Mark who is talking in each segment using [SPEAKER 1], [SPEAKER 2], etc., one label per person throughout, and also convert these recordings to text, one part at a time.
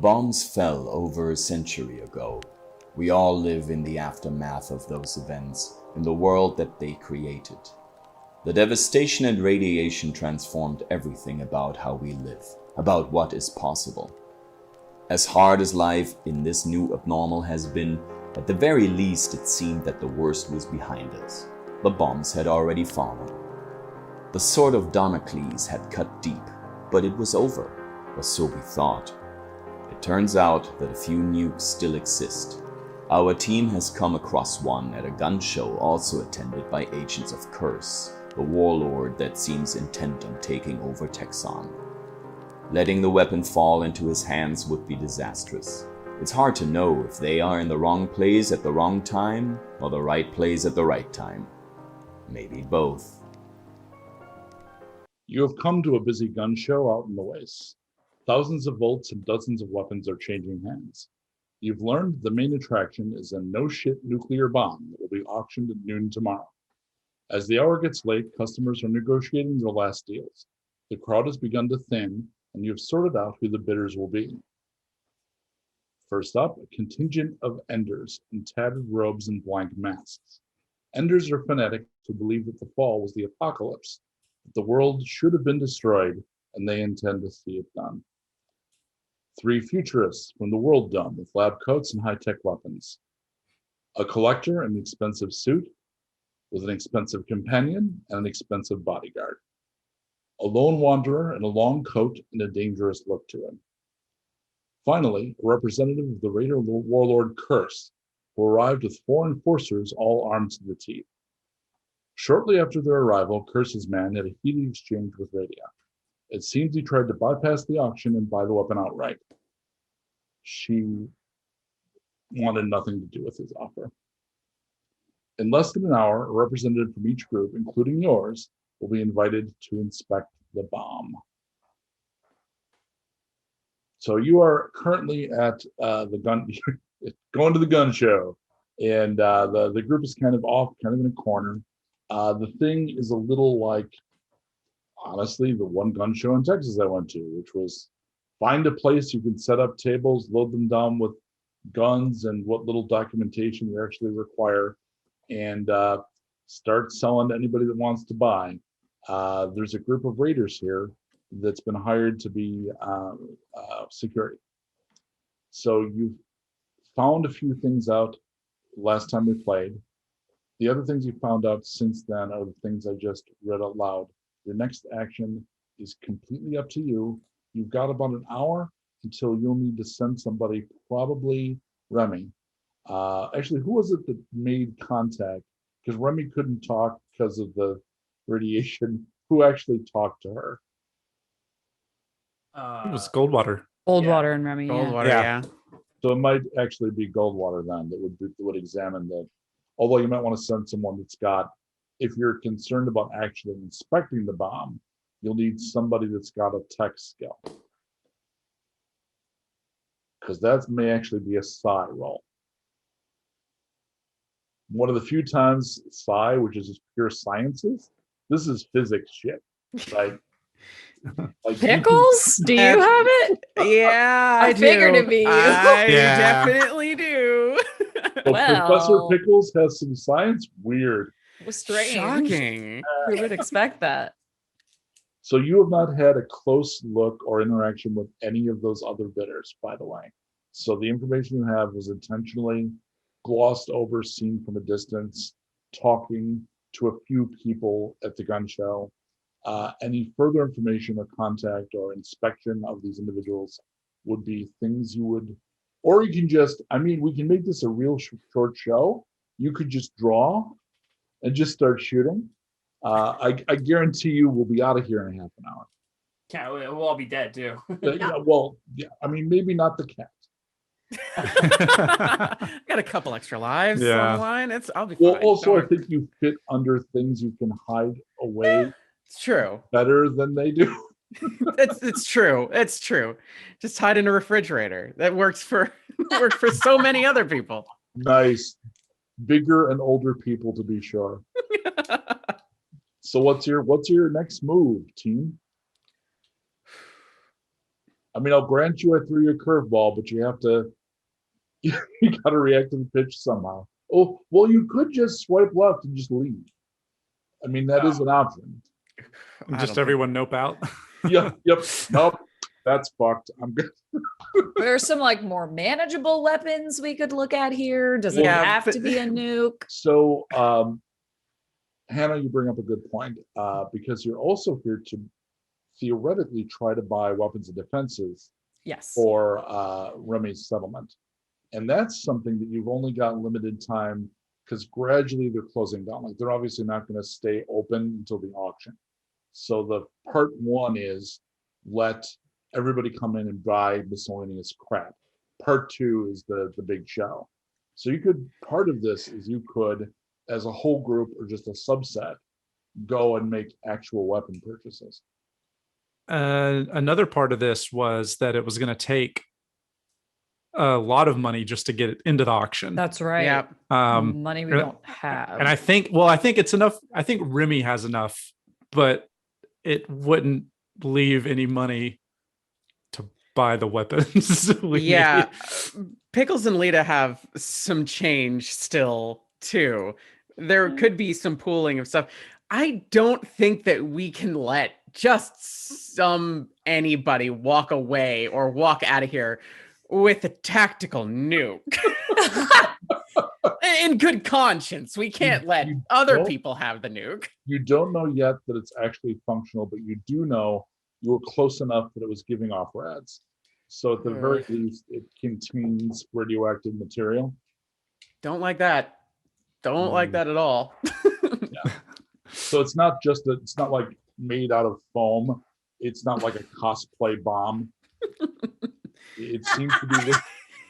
[SPEAKER 1] bombs fell over a century ago. We all live in the aftermath of those events, in the world that they created. The devastation and radiation transformed everything about how we live, about what is possible. As hard as life in this new abnormal has been, at the very least it seemed that the worst was behind us. The bombs had already fallen. The sword of Damocles had cut deep, but it was over, or so we thought. It turns out that a few nukes still exist. Our team has come across one at a gun show also attended by agents of Curse, the warlord that seems intent on taking over Texan. Letting the weapon fall into his hands would be disastrous. It's hard to know if they are in the wrong place at the wrong time or the right place at the right time. Maybe both.
[SPEAKER 2] You have come to a busy gun show out in the wastes. Thousands of volts and dozens of weapons are changing hands. You've learned the main attraction is a no-shit nuclear bomb that will be auctioned at noon tomorrow. As the hour gets late, customers are negotiating their last deals. The crowd has begun to thin, and you have sorted out who the bidders will be. First up, a contingent of Enders in tattered robes and blank masks. Enders are fanatics who believe that the fall was the apocalypse, that the world should have been destroyed, and they intend to see it done. 3 futurists from the world dome with lab coats and high-tech weapons. A collector in an expensive suit with an expensive companion and an expensive bodyguard. A lone wanderer in a long coat and a dangerous look to him. Finally, a representative of the Raider warlord Curse, who arrived with 4 enforcers all armed to the teeth. Shortly after their arrival, Curse's man had a heated exchange with Radia. It seems he tried to bypass the auction and buy the weapon outright. She wanted nothing to do with his offer. In less than an hour, a representative from each group, including yours, will be invited to inspect the bomb. So you are currently at the gun, going to the gun show, and the group is kind of off, kind of in a corner. The thing is a little like, honestly, the one gun show in Texas I went to, which was find a place you can set up tables, load them down with guns and what little documentation you actually require, and start selling to anybody that wants to buy. There's a group of raiders here that's been hired to be security. So you've found a few things out last time we played. The other things you found out since then are the things I just read out loud. Your next action is completely up to you. You've got about an hour until you'll need to send somebody, probably Remy. Actually, who was it that made contact? Because Remy couldn't talk because of the radiation. Who actually talked to her?
[SPEAKER 3] It was Goldwater.
[SPEAKER 4] Goldwater and Remy.
[SPEAKER 5] Goldwater,
[SPEAKER 3] Yeah.
[SPEAKER 2] So it might actually be Goldwater then that would examine the. Although you might want to send someone that's got, if you're concerned about actually inspecting the bomb, you'll need somebody that's got a tech skill. Because that may actually be a psi roll. One of the few times psi, which is just pure sciences, this is physics shit, right? Like
[SPEAKER 4] Pickles? Do you have it?
[SPEAKER 5] Yeah,
[SPEAKER 4] I figured it'd be you.
[SPEAKER 5] I
[SPEAKER 3] Yeah.
[SPEAKER 5] definitely do.
[SPEAKER 2] So
[SPEAKER 4] Well.
[SPEAKER 2] Professor Pickles has some science. Weird.
[SPEAKER 4] It was strange.
[SPEAKER 5] Shocking.
[SPEAKER 4] Who would expect that?
[SPEAKER 2] So you have not had a close look or interaction with any of those other bidders, by the way. So the information you have was intentionally glossed over, seen from a distance, talking to a few people at the gun show. Any further information or contact or inspection of these individuals would be things you would, or you can just, I mean, we can make this a real short show. You could just draw and just start shooting. I guarantee you we'll be out of here in a half an hour.
[SPEAKER 6] Yeah, we'll all be dead too.
[SPEAKER 2] Yeah, well, yeah, I mean, maybe not the cat.
[SPEAKER 5] Got a couple extra lives
[SPEAKER 3] Yeah.
[SPEAKER 5] on the line. I'll be
[SPEAKER 2] Well,
[SPEAKER 5] fine.
[SPEAKER 2] also,
[SPEAKER 5] Don't
[SPEAKER 2] I
[SPEAKER 5] worry.
[SPEAKER 2] think you fit under things you can hide away
[SPEAKER 5] It's true.
[SPEAKER 2] better than they do.
[SPEAKER 5] It's true. It's true. Just hide in a refrigerator. That works for so many other people.
[SPEAKER 2] Nice. Bigger and older people, to be sure. So what's your next move, team? I mean, I'll grant you I threw you a curveball, but you have to, you got to react to the pitch somehow. Oh, well, you could just swipe left and just leave. I mean, that is an option.
[SPEAKER 3] Just everyone nope out.
[SPEAKER 2] Yep. Nope. That's fucked. I'm good.
[SPEAKER 4] There's some like more manageable weapons we could look at here. Does it
[SPEAKER 5] Yeah,
[SPEAKER 4] have
[SPEAKER 5] but-
[SPEAKER 4] to be a nuke?
[SPEAKER 2] So, Hannah, you bring up a good point because you're also here to theoretically try to buy weapons and defenses
[SPEAKER 4] Yes.
[SPEAKER 2] for Remy's settlement. And that's something that you've only got limited time because gradually they're closing down. Like they're obviously not going to stay open until the auction. So the part one is let everybody come in and buy miscellaneous crap. Part two is the big show. So you could, part of this is you could, as a whole group or just a subset, go and make actual weapon purchases.
[SPEAKER 3] Another part of this was that it was going to take a lot of money just to get it into the auction.
[SPEAKER 4] That's right.
[SPEAKER 5] Yeah.
[SPEAKER 4] Money we don't have.
[SPEAKER 3] And I think it's enough. I think Remy has enough, but it wouldn't leave any money to buy the weapons.
[SPEAKER 5] Yeah. Pickles and Lita have some change still too. There could be some pooling of stuff. I don't think that we can let just anybody walk away or walk out of here with a tactical nuke. In good conscience, we can't let other people have the nuke.
[SPEAKER 2] You don't know yet that it's actually functional, but you do know you were close enough that it was giving off rads. So at the very least, it contains radioactive material.
[SPEAKER 5] Don't like that. Don't like that at all.
[SPEAKER 2] So it's not just it's not like made out of foam. It's not like a cosplay bomb. It seems to be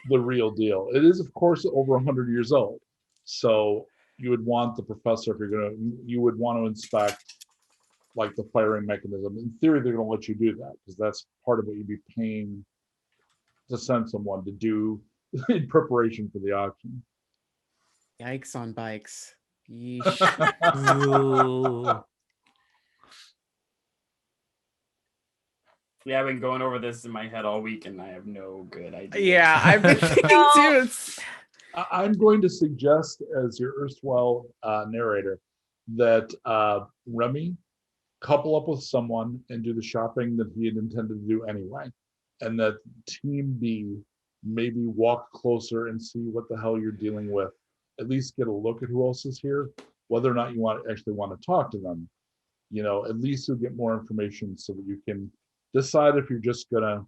[SPEAKER 2] the real deal. It is, of course, over 100 years old. So you would want the professor, you would want to inspect like the firing mechanism. In theory, they're going to let you do that because that's part of what you'd be paying to send someone to do in preparation for the auction.
[SPEAKER 5] Yikes on bikes. Yeesh.
[SPEAKER 6] Yeah, I've been going over this in my head all week, and I have no good idea.
[SPEAKER 5] Yeah, I've been thinking too.
[SPEAKER 2] I'm going to suggest, as your erstwhile narrator, that Remy couple up with someone and do the shopping that he had intended to do anyway, and that Team B maybe walk closer and see what the hell you're dealing with. At least get a look at who else is here, whether or not you actually want to talk to them. You know, at least you'll get more information so that you can decide if you're just gonna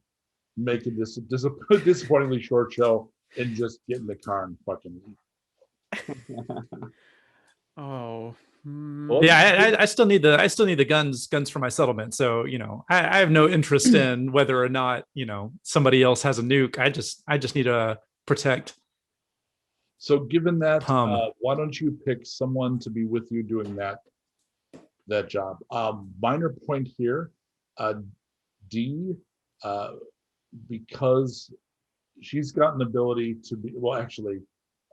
[SPEAKER 2] make a disappointingly short show and just get in the car and fucking leave.
[SPEAKER 5] Oh.
[SPEAKER 3] Yeah, I still need the guns for my settlement. So, you know, I have no interest in whether or not, you know, somebody else has a nuke. I just need to protect.
[SPEAKER 2] So given that, why don't you pick someone to be with you doing that job? Minor point here, D, because she's got an ability to be, well, actually,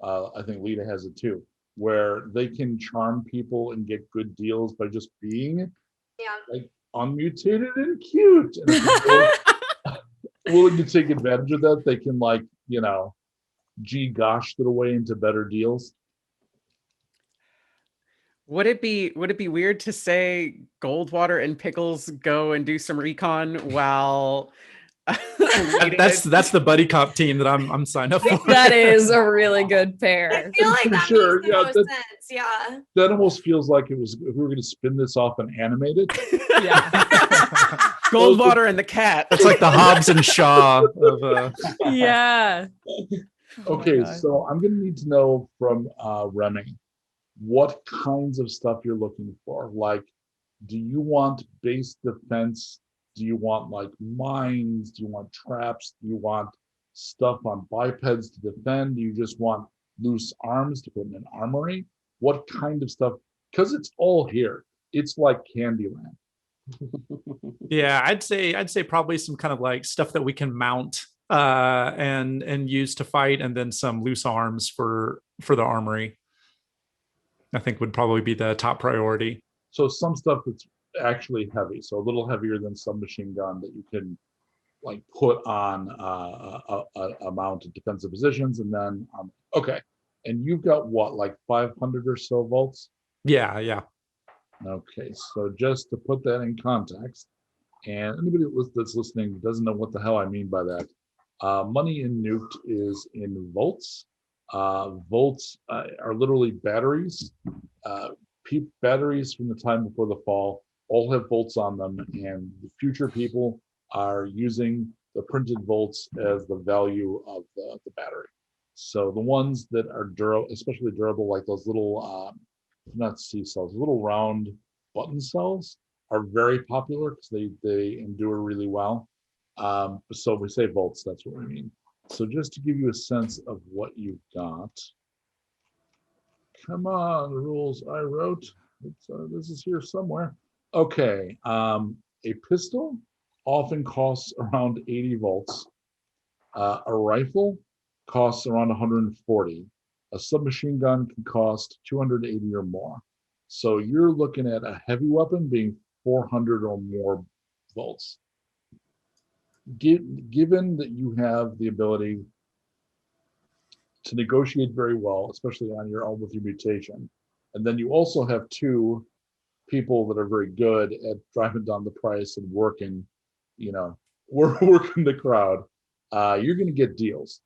[SPEAKER 2] I think Lita has it too, where they can charm people and get good deals by just being like unmutated and cute. And if they're willing to take advantage of that, they can, like, you know, gosh their way into better deals.
[SPEAKER 5] Would it be weird to say Goldwater and Pickles go and do some recon while
[SPEAKER 3] That's the buddy cop team that I'm signed up for.
[SPEAKER 4] That is a really good pair.
[SPEAKER 7] I feel like that
[SPEAKER 2] Sure,
[SPEAKER 7] makes the
[SPEAKER 2] yeah,
[SPEAKER 7] most
[SPEAKER 2] that-
[SPEAKER 7] sense. Yeah.
[SPEAKER 2] That almost feels like it was, if we were going to spin this off and animate it.
[SPEAKER 4] Yeah.
[SPEAKER 5] Goldwater and the cat?
[SPEAKER 3] It's like the Hobbs and Shaw of
[SPEAKER 4] Yeah. Oh my
[SPEAKER 2] Okay,
[SPEAKER 4] God.
[SPEAKER 2] so I'm going to need to know from Remy what kinds of stuff you're looking for. Like, do you want base defense? Do you want like mines? Do you want traps? Do you want stuff on bipeds to defend? Do you just want loose arms to put in an armory? What kind of stuff? Because it's all here. It's like Candyland.
[SPEAKER 3] Yeah, I'd say probably some kind of like stuff that we can mount and use to fight, and then some loose arms for the armory. I think would probably be the top priority.
[SPEAKER 2] So some stuff that's actually heavy, so a little heavier than submachine gun that you can like put on a mount of defensive positions, and then okay. And you've got what, like 500 or so volts?
[SPEAKER 3] Yeah.
[SPEAKER 2] Okay, so just to put that in context, and anybody that's listening doesn't know what the hell I mean by that. Money in Nuked is in volts. Volts are literally batteries. Batteries from the time before the fall all have volts on them, and the future people are using the printed volts as the value of the battery. So the ones that are durable, especially durable, like those little, not C cells, little round button cells, are very popular because they endure really well. So we say volts, that's what we mean. So just to give you a sense of what you've got. Come on, the rules I wrote. This is here somewhere. Okay, a pistol often costs around 80 volts. A rifle costs around 140. A submachine gun can cost 280 or more. So you're looking at a heavy weapon being 400 or more volts. Given that you have the ability to negotiate very well, especially on your own with your mutation, and then you also have two people that are very good at driving down the price and working the crowd, you're going to get deals.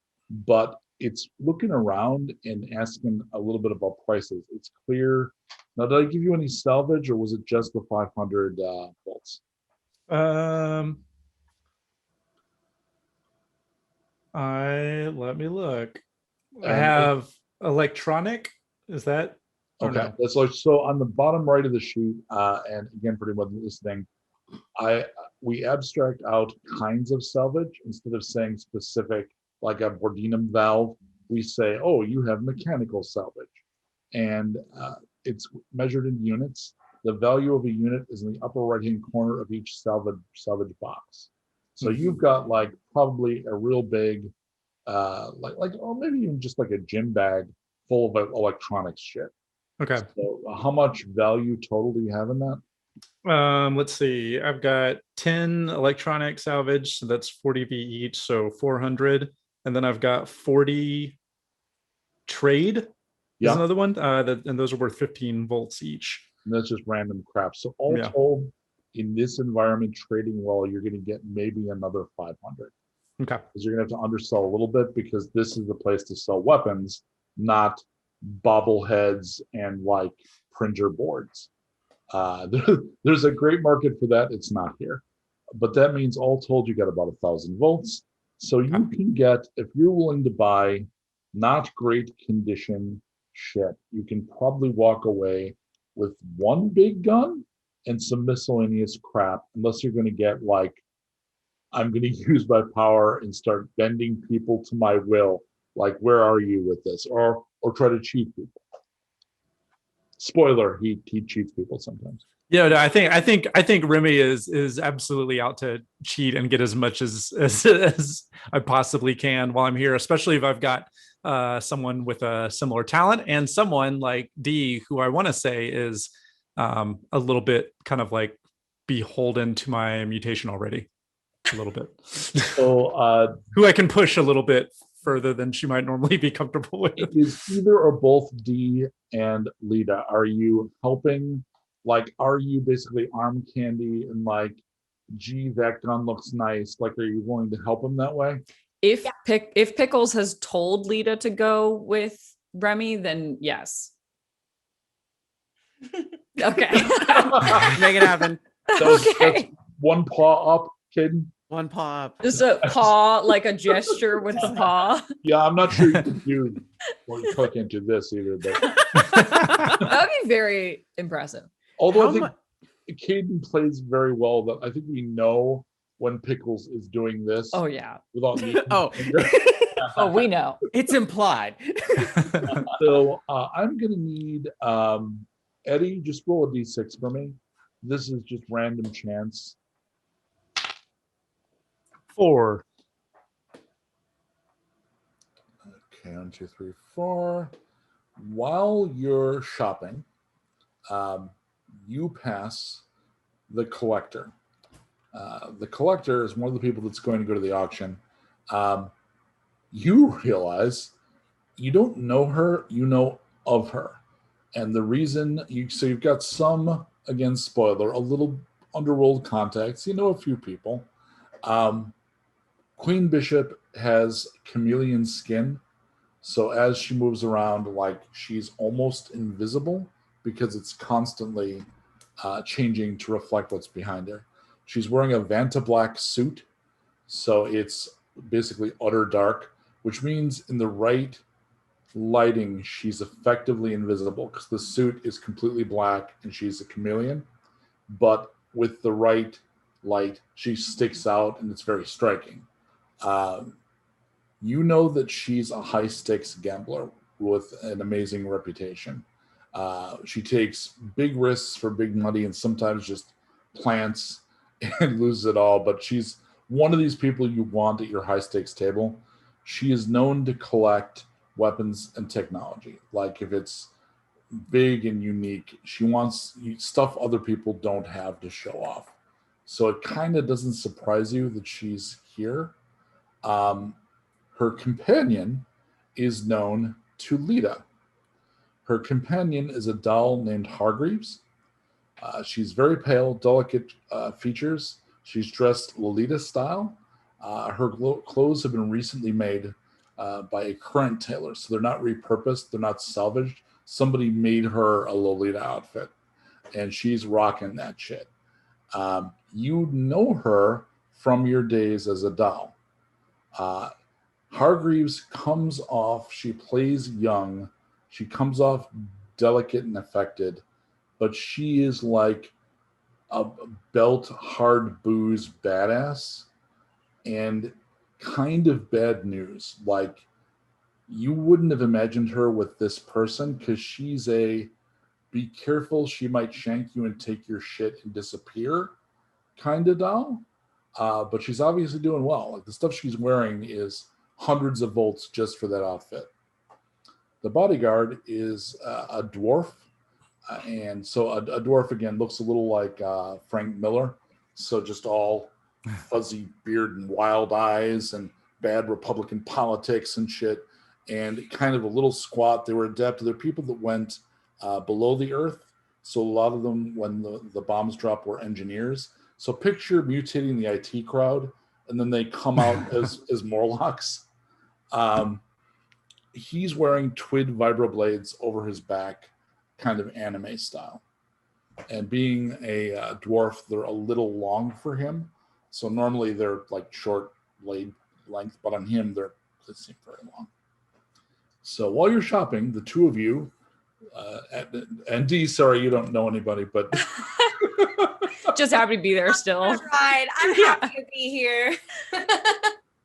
[SPEAKER 2] But it's looking around and asking a little bit about prices. It's clear. Now, did I give you any salvage, or was it just the 500 volts?
[SPEAKER 3] Let me look. I
[SPEAKER 2] And
[SPEAKER 3] have electronic. Is that
[SPEAKER 2] okay?
[SPEAKER 3] no?
[SPEAKER 2] That's like, so on the bottom right of the sheet, and again, for anyone listening, we abstract out kinds of salvage instead of saying specific, like a Bordinum valve. We say, oh, you have mechanical salvage, and it's measured in units. The value of a unit is in the upper right-hand corner of each salvage box. So you've got like probably a real big, or maybe even just like a gym bag full of electronics shit.
[SPEAKER 3] Okay.
[SPEAKER 2] So how much value total do you have in that?
[SPEAKER 3] Let's see. I've got 10 electronic salvage, so that's 40 V each, so 400. And then I've got 40 trade is another one. And those are worth 15 volts each.
[SPEAKER 2] And that's just random crap. So all told, in this environment, trading well, you're going to get maybe another 500.
[SPEAKER 3] Okay.
[SPEAKER 2] Because you're going to have to undersell a little bit, because this is the place to sell weapons, not bobbleheads and like Pringer boards. There's a great market for that. It's not here. But that means all told, you got about 1,000 volts. So you can get, if you're willing to buy not great condition shit, you can probably walk away with one big gun and some miscellaneous crap, unless you're going to get like, I'm going to use my power and start bending people to my will. Like, where are you with this? Or try to cheat people. Spoiler, he cheats people sometimes.
[SPEAKER 3] Yeah, no, I think Remy is absolutely out to cheat and get as much as I possibly can while I'm here, especially if I've got someone with a similar talent and someone like D, who I want to say is a little bit kind of like beholden to my mutation already, a little bit.
[SPEAKER 2] So
[SPEAKER 3] who I can push a little bit further than she might normally be comfortable with.
[SPEAKER 2] Is either or both D and Lita, are you helping? Like, are you basically arm candy and like, gee, that gun looks nice? Like, are you willing to help him that way?
[SPEAKER 4] If Pickles has told Lita to go with Remy, then yes. Okay.
[SPEAKER 5] Make it happen.
[SPEAKER 2] That's one paw up, Kdin.
[SPEAKER 5] One paw up.
[SPEAKER 4] Just a paw, like a gesture with the paw.
[SPEAKER 2] Yeah, I'm not sure you can do, well, you probably can't do this either, but
[SPEAKER 4] That would be very impressive.
[SPEAKER 2] although I think Kdin plays very well, that I think we know when Pickles is doing this.
[SPEAKER 4] Oh yeah.
[SPEAKER 2] Without
[SPEAKER 4] Oh, we know.
[SPEAKER 5] It's implied.
[SPEAKER 2] So I'm gonna need Eddy, just roll a d6 for me. This is just random chance.
[SPEAKER 3] 4.
[SPEAKER 2] Okay, 1, 2, 3, 4. While you're shopping, you pass the collector. The collector is one of the people that's going to go to the auction. You realize you don't know her, you know of her. And the reason you've got some, again, spoiler, a little underworld contacts. You know a few people. Queen Bishop has chameleon skin. So as she moves around, like she's almost invisible because it's constantly changing to reflect what's behind her. She's wearing a Vanta black suit. So it's basically utter dark, which means in the right lighting, she's effectively invisible because the suit is completely black and she's a chameleon. But with the right light, she sticks out and it's very striking. You know that she's a high stakes gambler with an amazing reputation. She takes big risks for big money and sometimes just plants and loses it all. But she's one of these people you want at your high stakes table. She is known to collect weapons and technology. Like if it's big and unique, she wants stuff other people don't have to show off. So it kind of doesn't surprise you that she's here. Her companion is known to Lita. Her companion is a doll named Hargreaves. She's very pale, delicate features. She's dressed Lolita style. Her clothes have been recently made by a current tailor, so they're not repurposed, they're not salvaged. Somebody made her a Lolita outfit, and she's rocking that shit. You know her from your days as a doll. Hargreaves comes off, she plays young, she comes off delicate and affected, but she is like a belt hard booze badass and kind of bad news. Like you wouldn't have imagined her with this person because she's a be careful, she might shank you and take your shit and disappear kind of doll. But she's obviously doing well. Like the stuff she's wearing is hundreds of volts just for that outfit. The bodyguard is a dwarf. And so a dwarf, again, looks a little like Frank Miller. So just all fuzzy beard and wild eyes and bad Republican politics and shit. And kind of a little squat. They were adapted. They're people that went below the earth. So a lot of them, when the bombs dropped, were engineers. So picture mutating the IT crowd, and then they come out as Morlocks. He's wearing twid vibroblades over his back, kind of anime style. And being a dwarf, they're a little long for him. So normally they're like short blade length, but on him, they seem very long. So while you're shopping, the two of you, and D, sorry, you don't know anybody, but
[SPEAKER 4] just happy to be there still.
[SPEAKER 7] Right. I'm happy to be here.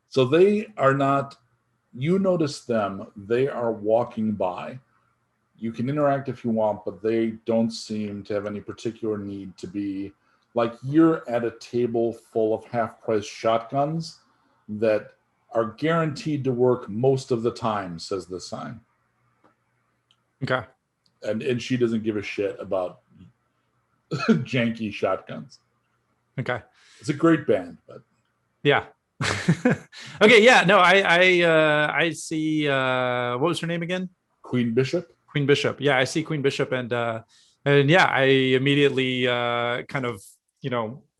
[SPEAKER 2] So they are not, you notice them, they are walking by. You can interact if you want, but they don't seem to have any particular need to be like you're at a table full of half-price shotguns that are guaranteed to work most of the time, says the sign.
[SPEAKER 3] Okay.
[SPEAKER 2] And she doesn't give a shit about janky shotguns.
[SPEAKER 3] Okay.
[SPEAKER 2] It's a great band, but
[SPEAKER 3] yeah. Okay. Yeah. No, I see. What was her name again?
[SPEAKER 2] Queen Bishop.
[SPEAKER 3] Queen Bishop. Yeah, I see Queen Bishop, and yeah, I immediately kind of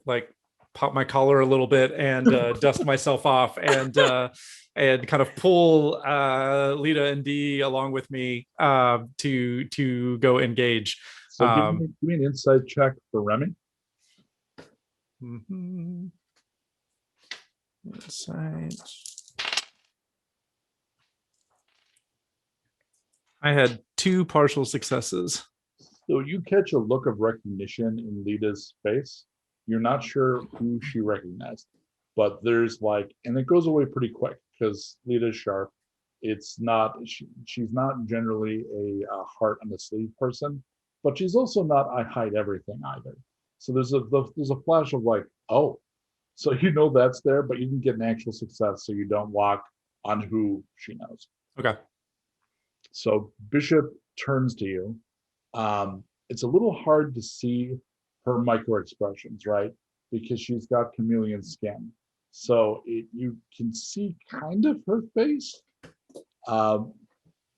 [SPEAKER 3] like pop my collar a little bit and dust myself off and kind of pull Lita and D along with me to go engage.
[SPEAKER 2] So give me an insight check for Remy.
[SPEAKER 3] Mm-hmm. Insight. I had 2 partial successes.
[SPEAKER 2] So you catch a look of recognition in Lita's face. You're not sure who she recognized, but there's like, and it goes away pretty quick because Lita's sharp. It's not, she's not generally a heart on the sleeve person, but she's also not I hide everything either. So there's a flash of like, oh, so you know that's there, but you didn't get an actual success, so you don't lock on who she knows.
[SPEAKER 3] Okay.
[SPEAKER 2] So Bishop turns to you. It's a little hard to see her micro expressions, right? because she's got chameleon skin. So you can see kind of her face. The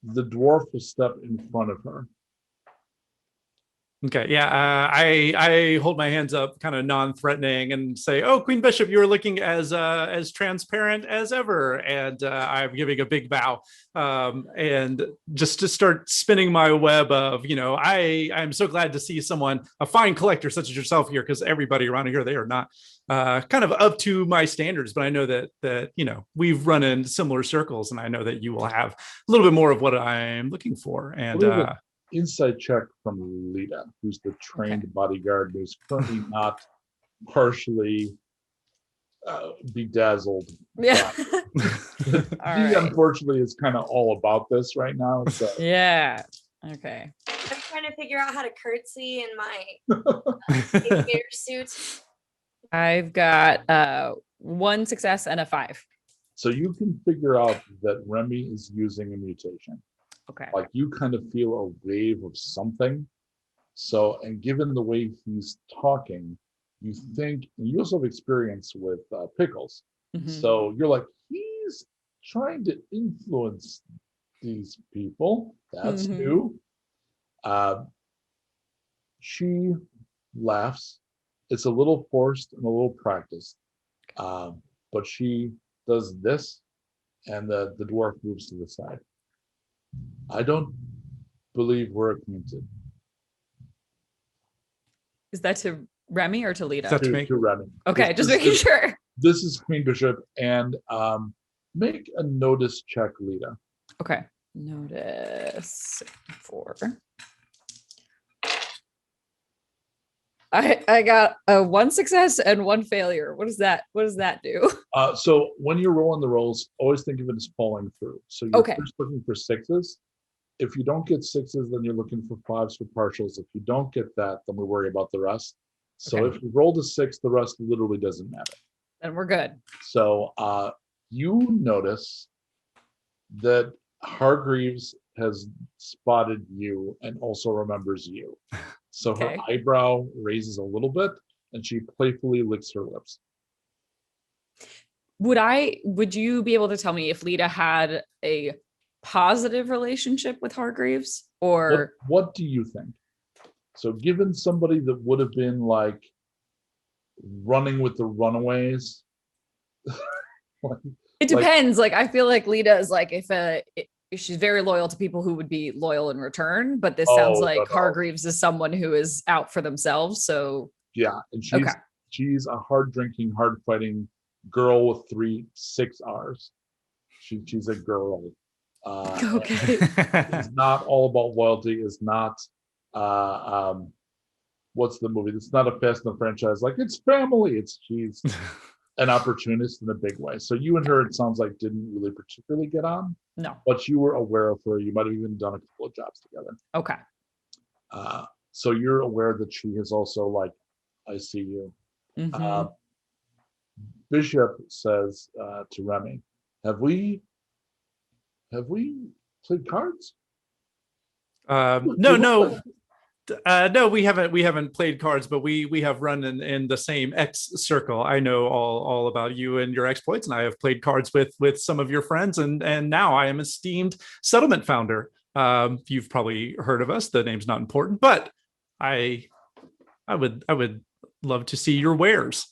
[SPEAKER 2] dwarf will step in front of her.
[SPEAKER 3] Okay, yeah, I hold my hands up, kind of non-threatening, and say, "Oh, Queen Bishop, you are looking as transparent as ever." And I'm giving a big bow, and just to start spinning my web of, I'm so glad to see someone, a fine collector such as yourself here, because everybody around here, they are not kind of up to my standards, but I know that we've run in similar circles, and I know that you will have a little bit more of what I'm looking for, and.
[SPEAKER 2] Insight check from Lita, who's the trained bodyguard, who's currently not partially bedazzled.
[SPEAKER 4] Yeah.
[SPEAKER 2] He unfortunately is kind of all about this right now. So.
[SPEAKER 4] Yeah. Okay.
[SPEAKER 7] I'm trying to figure out how to curtsy in my aviator suit.
[SPEAKER 4] I've got 1 success and a 5.
[SPEAKER 2] So you can figure out that Remy is using a mutation.
[SPEAKER 4] Okay.
[SPEAKER 2] Like you kind of feel a wave of something. So, and given the way he's talking, you think, and you also have experience with Pickles. So you're like, he's trying to influence these people. That's new. She laughs. It's a little forced and a little practiced. But she does this, and the dwarf moves to the side. I don't believe we're acquainted.
[SPEAKER 4] Is that to Remy or to Lita?
[SPEAKER 3] That's to me.
[SPEAKER 2] To Remy.
[SPEAKER 4] Okay, just making sure.
[SPEAKER 2] This is Queen Bishop, and make a notice check, Lita.
[SPEAKER 4] Okay. Notice 4. I got a 1 success and 1 failure. What does that do?
[SPEAKER 2] So when you're rolling the rolls, always think of it as falling through. So you're first looking for 6s. If you don't get 6s, then you're looking for 5s for partials. If you don't get that, then we worry about the rest. So if you rolled a 6, the rest literally doesn't matter.
[SPEAKER 4] Then we're good.
[SPEAKER 2] So you notice that Hargreaves has spotted you and also remembers you. So her eyebrow raises a little bit and she playfully licks her lips.
[SPEAKER 4] Would you be able to tell me if Lita had a positive relationship with Hargreaves, or
[SPEAKER 2] what do you think? So given somebody that would have been like running with the runaways.
[SPEAKER 4] It depends. Like I feel like Lita is like, if she's very loyal to people who would be loyal in return, but this sounds like Hargreaves is someone who is out for themselves. So
[SPEAKER 2] yeah, and she's a hard drinking, hard fighting girl with 6 R's. She's a girl. It's not all about loyalty. It's not what's the movie? It's not a Fast and the franchise. Like it's family. She's an opportunist in a big way. So you and her, it sounds like, didn't really particularly get on.
[SPEAKER 4] No.
[SPEAKER 2] But you were aware of her. You might have even done a couple of jobs together.
[SPEAKER 4] Okay.
[SPEAKER 2] So you're aware that she has also like, I see you. Bishop says to Remy, have we played cards?
[SPEAKER 3] No, we haven't played cards, but we have run in the same X circle. I know all about you and your exploits, and I have played cards with some of your friends, and now I am esteemed settlement founder. You've probably heard of us. The name's not important, but I would love to see your wares.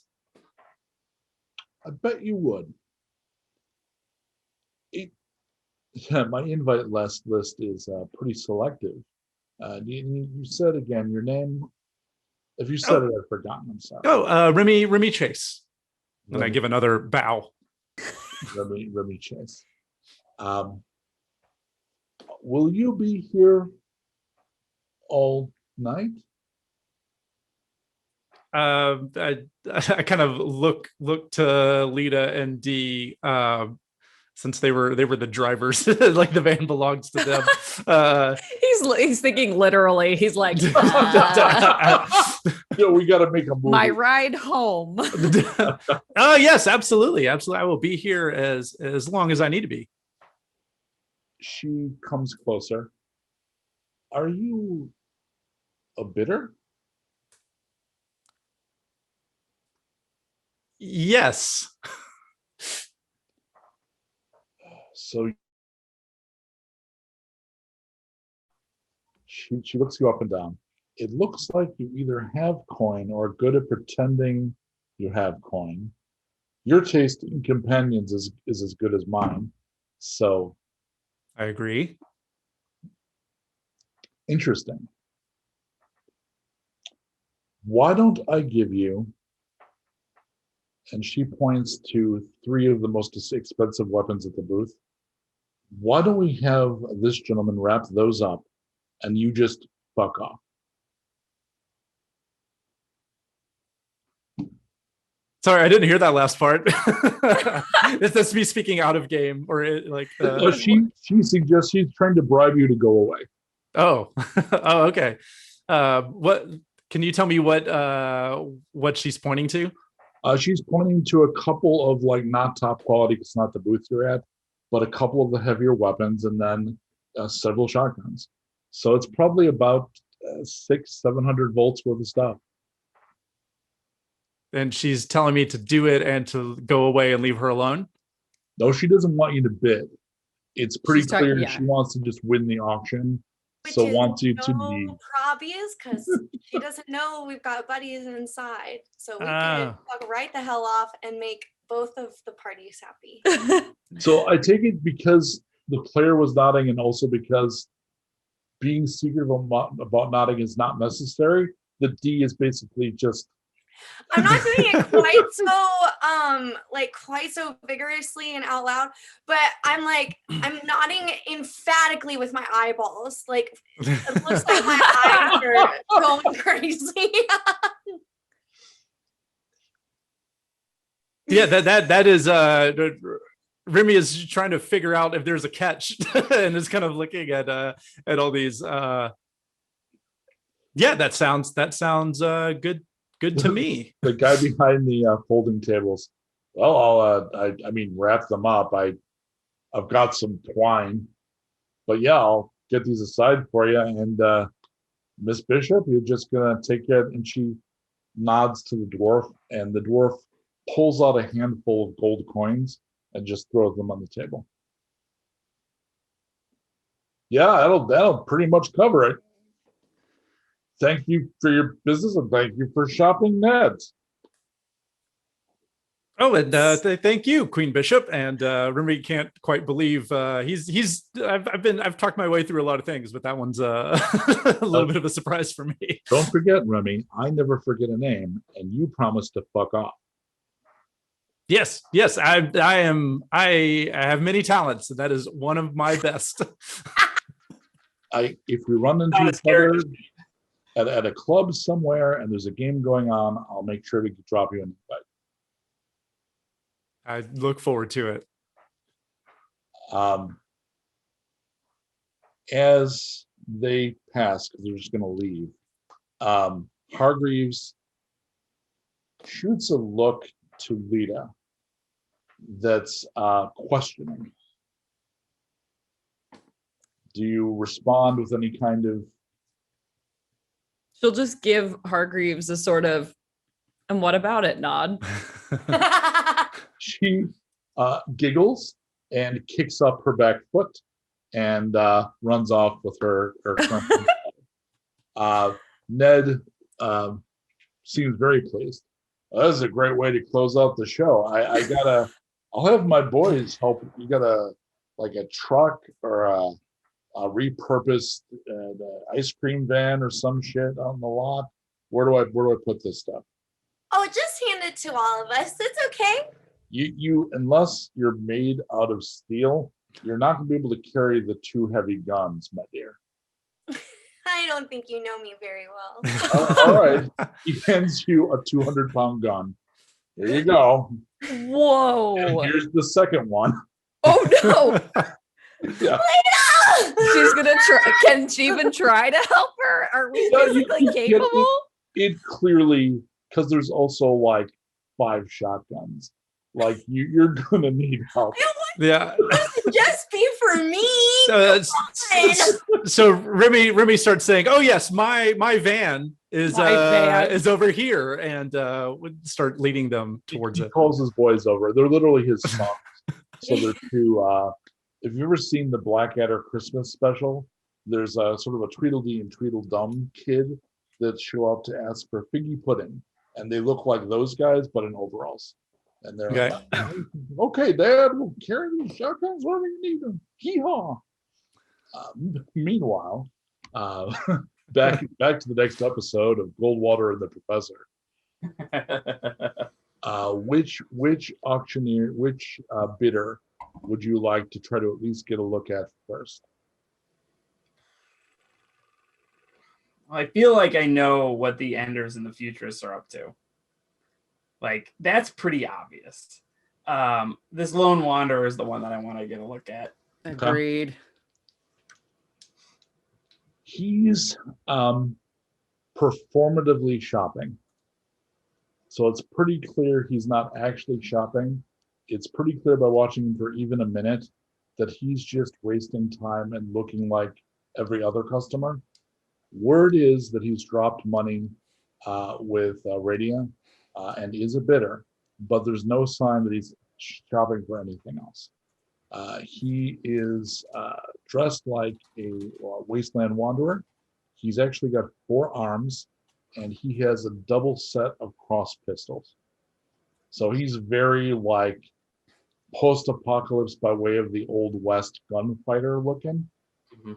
[SPEAKER 2] I bet you would. My invite list is pretty selective. You said again your name. If you said it, I've forgotten. I'm sorry.
[SPEAKER 3] Remy Chase. And I give another bow.
[SPEAKER 2] Remy Chase. Will you be here all night?
[SPEAKER 3] I kind of look to Lita and Dee, since they were the drivers, like the van belongs to them.
[SPEAKER 4] He's thinking literally. He's like,
[SPEAKER 2] we got to make a movie.
[SPEAKER 4] My ride home.
[SPEAKER 3] Oh yes, absolutely. I will be here as long as I need to be.
[SPEAKER 2] She comes closer. Are you a bidder?
[SPEAKER 3] Yes.
[SPEAKER 2] So she looks you up and down. It looks like you either have coin or are good at pretending you have coin. Your taste in companions is as good as mine. So
[SPEAKER 3] I agree.
[SPEAKER 2] interesting. Why don't I give you, and she points to 3 of the most expensive weapons at the booth. Why don't we have this gentleman wrap those up and you just fuck off?
[SPEAKER 3] Sorry, I didn't hear that last part. Is this me speaking out of game or
[SPEAKER 2] She suggests she's trying to bribe you to go away.
[SPEAKER 3] Oh, oh, okay. What can you tell me what she's pointing to?
[SPEAKER 2] She's pointing to a couple of like not top quality, it's not the booth you're at, but a couple of the heavier weapons and then several shotguns. So it's probably about 600-700 volts worth of stuff.
[SPEAKER 3] And she's telling me to do it and to go away and leave her alone?
[SPEAKER 2] No, she doesn't want you to bid. It's pretty
[SPEAKER 4] She's
[SPEAKER 2] clear
[SPEAKER 4] talking-
[SPEAKER 2] she wants to just win the auction.
[SPEAKER 7] Which
[SPEAKER 2] So
[SPEAKER 7] is
[SPEAKER 2] wants you to leave.
[SPEAKER 7] obvious because she doesn't know we've got buddies inside. So we
[SPEAKER 3] Ah.
[SPEAKER 7] could fuck right the hell off and make both of the parties happy.
[SPEAKER 2] So I take it because the player was nodding and also because being secretive about nodding is not necessary. The D is basically just.
[SPEAKER 7] I'm not doing it quite so vigorously and out loud, but I'm nodding emphatically with my eyeballs. Like it looks like my eyes are going crazy.
[SPEAKER 3] Yeah, that is Remy is trying to figure out if there's a catch and is kind of looking at all these yeah, that sounds good to me.
[SPEAKER 2] The guy behind the folding tables. Well, I mean, wrap them up. I've got some twine, but yeah, I'll get these aside for you. And Miss Bishop, you're just gonna take it. And she nods to the dwarf, and the dwarf pulls out a handful of gold coins and just throws them on the table. Yeah, that'll pretty much cover it. Thank you for your business and thank you for shopping Ned's.
[SPEAKER 3] Oh, and thank you, Queen Bishop. And Remy can't quite believe I've talked my way through a lot of things, but that one's a little bit of a surprise for me.
[SPEAKER 2] Don't forget, Remy, I never forget a name, and you promised to fuck off.
[SPEAKER 3] Yes, I have many talents, and that is one of my best.
[SPEAKER 2] If we run into each other at a club somewhere and there's a game going on, I'll make sure to drop you an invite.
[SPEAKER 3] I look forward to it.
[SPEAKER 2] As they pass, because they're just going to leave, Hargreaves shoots a look to Lita that's questioning. Do you respond with any kind of...
[SPEAKER 4] She'll just give Hargreaves a sort of, and what about it nod.
[SPEAKER 2] She giggles and kicks up her back foot and runs off with her Ned seems very pleased. That is a great way to close out the show. I'll have my boys help. You got a truck or a repurposed ice cream van or some shit on the lot. Where do I put this stuff?
[SPEAKER 7] Oh, just hand it to all of us. It's okay.
[SPEAKER 2] You unless you're made out of steel, you're not going to be able to carry the 2 heavy guns, my dear.
[SPEAKER 7] I don't think you know me very well.
[SPEAKER 2] All right. He hands you a 200-pound gun. Here you go.
[SPEAKER 4] Whoa.
[SPEAKER 2] And here's the second one.
[SPEAKER 4] Oh no.
[SPEAKER 2] Yeah.
[SPEAKER 4] She's gonna try. Can she even try to help her? Are we physically capable?
[SPEAKER 2] It clearly, because there's also like 5 shotguns. Like you're gonna need help.
[SPEAKER 3] Yeah.
[SPEAKER 7] Just be for me.
[SPEAKER 3] So Remy starts saying, "Oh yes, my van is over here," and would start leading them towards
[SPEAKER 2] he
[SPEAKER 3] it.
[SPEAKER 2] calls his boys over. They're literally his sons. So they're two. If you've ever seen the Blackadder Christmas special, there's a sort of a Tweedledee and Tweedledum kid that show up to ask for figgy pudding, and they look like those guys but in overalls. And they're
[SPEAKER 3] Okay.
[SPEAKER 2] like, "Okay, Dad, we'll carry these shotguns wherever you need them. Hee-haw." Meanwhile, back to the next episode of Goldwater and the Professor. Which auctioneer, which bidder would you like to try to at least get a look at first?
[SPEAKER 6] I feel like I know what the Enders and the Futurists are up to. Like, that's pretty obvious. This Lone Wanderer is the one that I want to get a look at.
[SPEAKER 5] Agreed.
[SPEAKER 2] He's performatively shopping. So it's pretty clear he's not actually shopping. It's pretty clear by watching him for even a minute that he's just wasting time and looking like every other customer. Word is that he's dropped money with Radia and is a bidder, but there's no sign that he's shopping for anything else. He is dressed like a wasteland wanderer. He's actually got 4 arms, and he has a double set of cross pistols. So he's very like post-apocalypse by way of the Old West gunfighter looking.
[SPEAKER 6] Mm-hmm.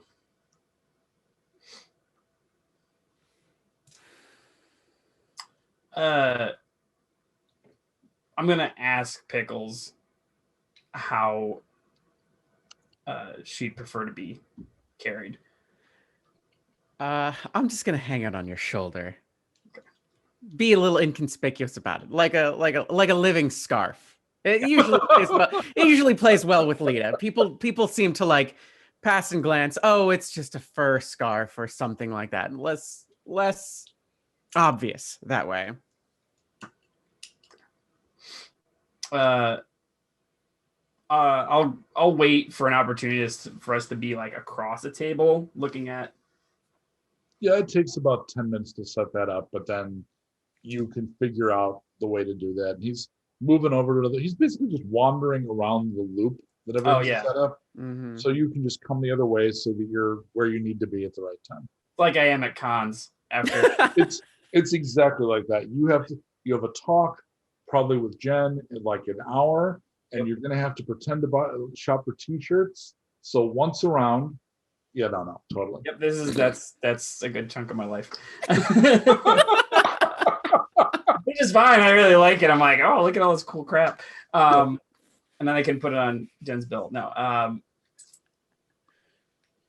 [SPEAKER 6] I'm gonna ask Pickles how she'd prefer to be carried.
[SPEAKER 5] I'm just gonna hang out on your shoulder. Be a little inconspicuous about it, like a living scarf. It usually plays well with Lita. People seem to like pass and glance. Oh, it's just a fur scarf or something like that. Less obvious that way.
[SPEAKER 6] I'll wait for an opportunity for us to be like across the table looking at.
[SPEAKER 2] Yeah, it takes about 10 minutes to set that up, but then you can figure out the way to do that. He's moving over to he's basically just wandering around the loop that everything's set up.
[SPEAKER 5] Mm-hmm.
[SPEAKER 2] So you can just come the other way so that you're where you need to be at the right time.
[SPEAKER 6] Like I am at cons after.
[SPEAKER 2] It's exactly like that. You have a talk probably with Jen in like an hour, and you're gonna have to pretend to shop for t-shirts. So once around, yeah, no, totally.
[SPEAKER 6] Yep, that's a good chunk of my life. Which is fine. I really like it. I'm like, oh, look at all this cool crap. And then I can put it on Jen's bill. No.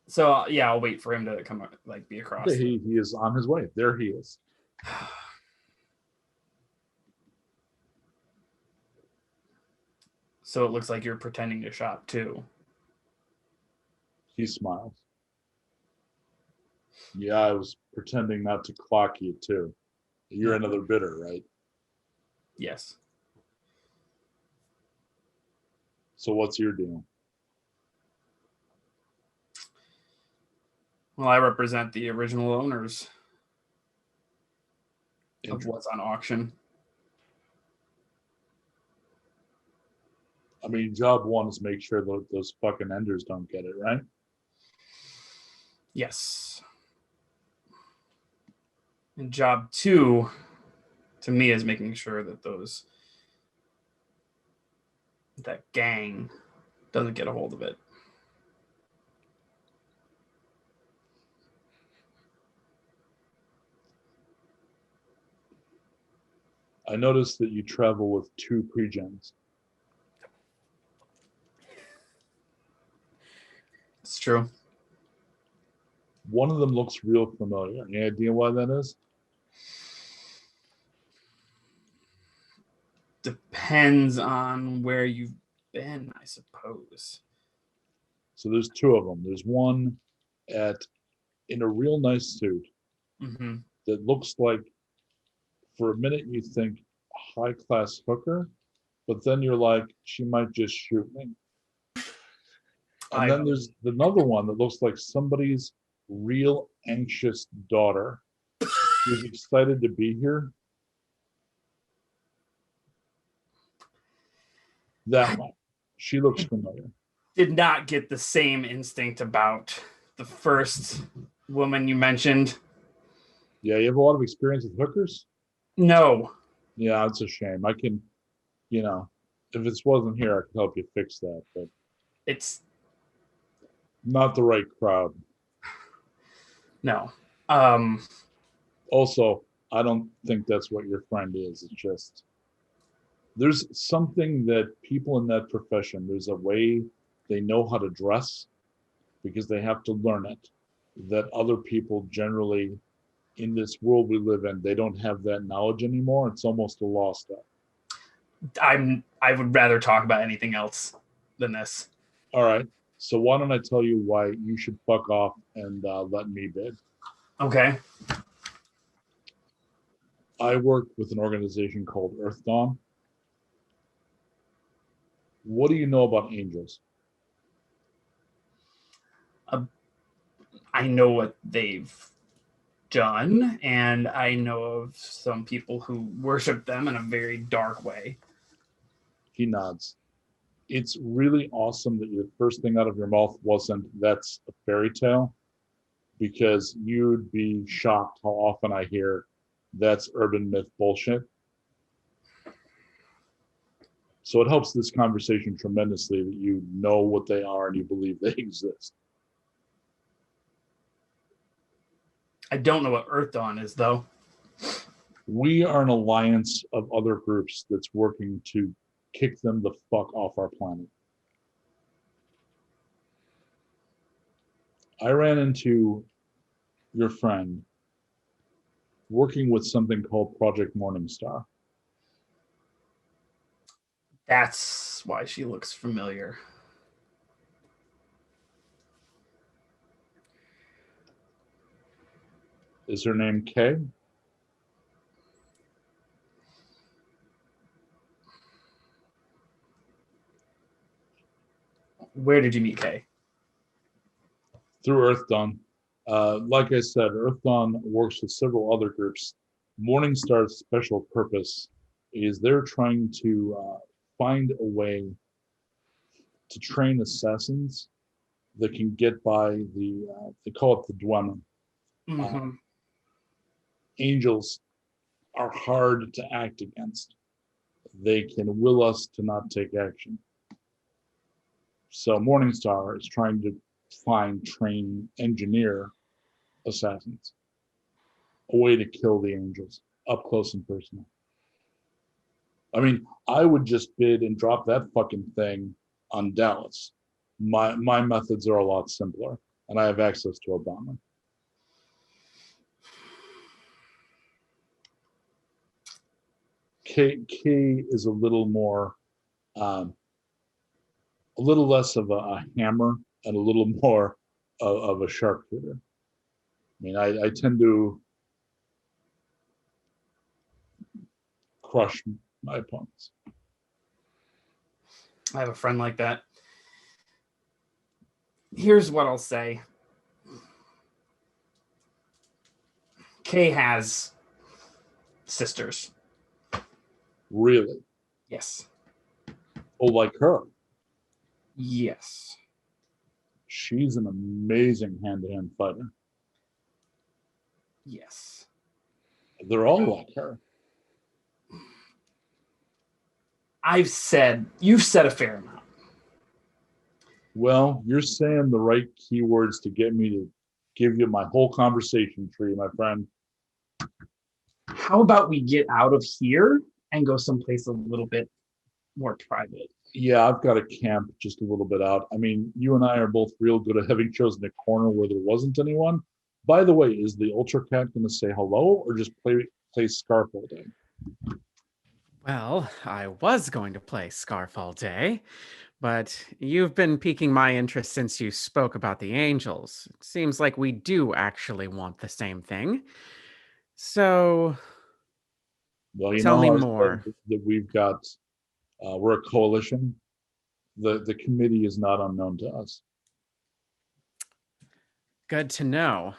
[SPEAKER 6] So yeah, I'll wait for him to come like be across.
[SPEAKER 2] Yeah, he is on his way. There he is.
[SPEAKER 6] So it looks like you're pretending to shop too.
[SPEAKER 2] He smiles. Yeah, I was pretending not to clock you too. You're another bidder, right?
[SPEAKER 6] Yes.
[SPEAKER 2] So what's your deal?
[SPEAKER 6] Well, I represent the original owners of what's on auction.
[SPEAKER 2] I mean, job one is make sure those fucking Enders don't get it, right?
[SPEAKER 6] Yes. And job 2, to me, is making sure that that gang doesn't get a hold of it.
[SPEAKER 2] I noticed that you travel with 2 pre-gens.
[SPEAKER 6] It's true.
[SPEAKER 2] One of them looks real familiar. Any idea why that is?
[SPEAKER 6] Depends on where you've been, I suppose.
[SPEAKER 2] So there's 2 of them. There's one in a real nice suit that looks like, for a minute you think high-class hooker, but then you're like, she might just shoot me. And then there's another one that looks like somebody's real anxious daughter who's excited to be here. That one. She looks familiar.
[SPEAKER 6] Did not get the same instinct about the first woman you mentioned.
[SPEAKER 2] Yeah, you have a lot of experience with hookers?
[SPEAKER 6] No.
[SPEAKER 2] Yeah, it's a shame. I can, if this wasn't here, I could help you fix that, but
[SPEAKER 6] it's
[SPEAKER 2] not the right crowd.
[SPEAKER 6] No.
[SPEAKER 2] Also, I don't think that's what your friend is. It's just, there's something that people in that profession, there's a way they know how to dress because they have to learn it, that other people generally in this world we live in, they don't have that knowledge anymore. It's almost a lost art.
[SPEAKER 6] I would rather talk about anything else than this.
[SPEAKER 2] All right. So why don't I tell you why you should fuck off and let me bid?
[SPEAKER 6] Okay.
[SPEAKER 2] I work with an organization called Earth Dawn. What do you know about angels?
[SPEAKER 6] I know what they've done, and I know of some people who worship them in a very dark way.
[SPEAKER 2] He nods. It's really awesome that the first thing out of your mouth wasn't, that's a fairy tale, because you'd be shocked how often I hear that's urban myth bullshit. So it helps this conversation tremendously that you know what they are and you believe they exist.
[SPEAKER 6] I don't know what Earth Dawn is, though.
[SPEAKER 2] We are an alliance of other groups that's working to kick them the fuck off our planet. I ran into your friend working with something called Project Morningstar.
[SPEAKER 6] That's why she looks familiar.
[SPEAKER 2] Is her name Kay?
[SPEAKER 6] Where did you meet Kay?
[SPEAKER 2] Through Earth Dawn. Like I said, Earth Dawn works with several other groups. Morningstar's special purpose is they're trying to find a way to train assassins that can get by they call it the Dwemer.
[SPEAKER 6] Mm-hmm.
[SPEAKER 2] Angels are hard to act against. They can will us to not take action. So Morningstar is trying to find, train, engineer assassins. A way to kill the angels up close and personal. I mean, I would just bid and drop that fucking thing on Dallas. My methods are a lot simpler, and I have access to a bomber. K is a little more, a little less of a hammer and a little more of a sharpshooter. I mean, I tend to crush my opponents.
[SPEAKER 6] I have a friend like that. Here's what I'll say. Kay has sisters.
[SPEAKER 2] Really?
[SPEAKER 6] Yes.
[SPEAKER 2] Oh, like her?
[SPEAKER 6] Yes.
[SPEAKER 2] She's an amazing hand-to-hand fighter.
[SPEAKER 6] Yes.
[SPEAKER 2] They're all like her.
[SPEAKER 6] You've said a fair amount.
[SPEAKER 2] Well, you're saying the right keywords to get me to give you my whole conversation tree, my friend.
[SPEAKER 6] How about we get out of here and go someplace a little bit more private?
[SPEAKER 2] Yeah, I've got to camp just a little bit out. I mean, you and I are both real good at having chosen a corner where there wasn't anyone. By the way, is the Ultra Cat going to say hello or just play Scarf all day?
[SPEAKER 5] Well, I was going to play Scarf all day, but you've been piquing my interest since you spoke about the angels. It seems like we do actually want the same thing. So,
[SPEAKER 2] Well, you
[SPEAKER 5] tell
[SPEAKER 2] know
[SPEAKER 5] me
[SPEAKER 2] how I
[SPEAKER 5] more.
[SPEAKER 2] said that we've got, we're a coalition. The committee is not unknown to us.
[SPEAKER 5] good to know.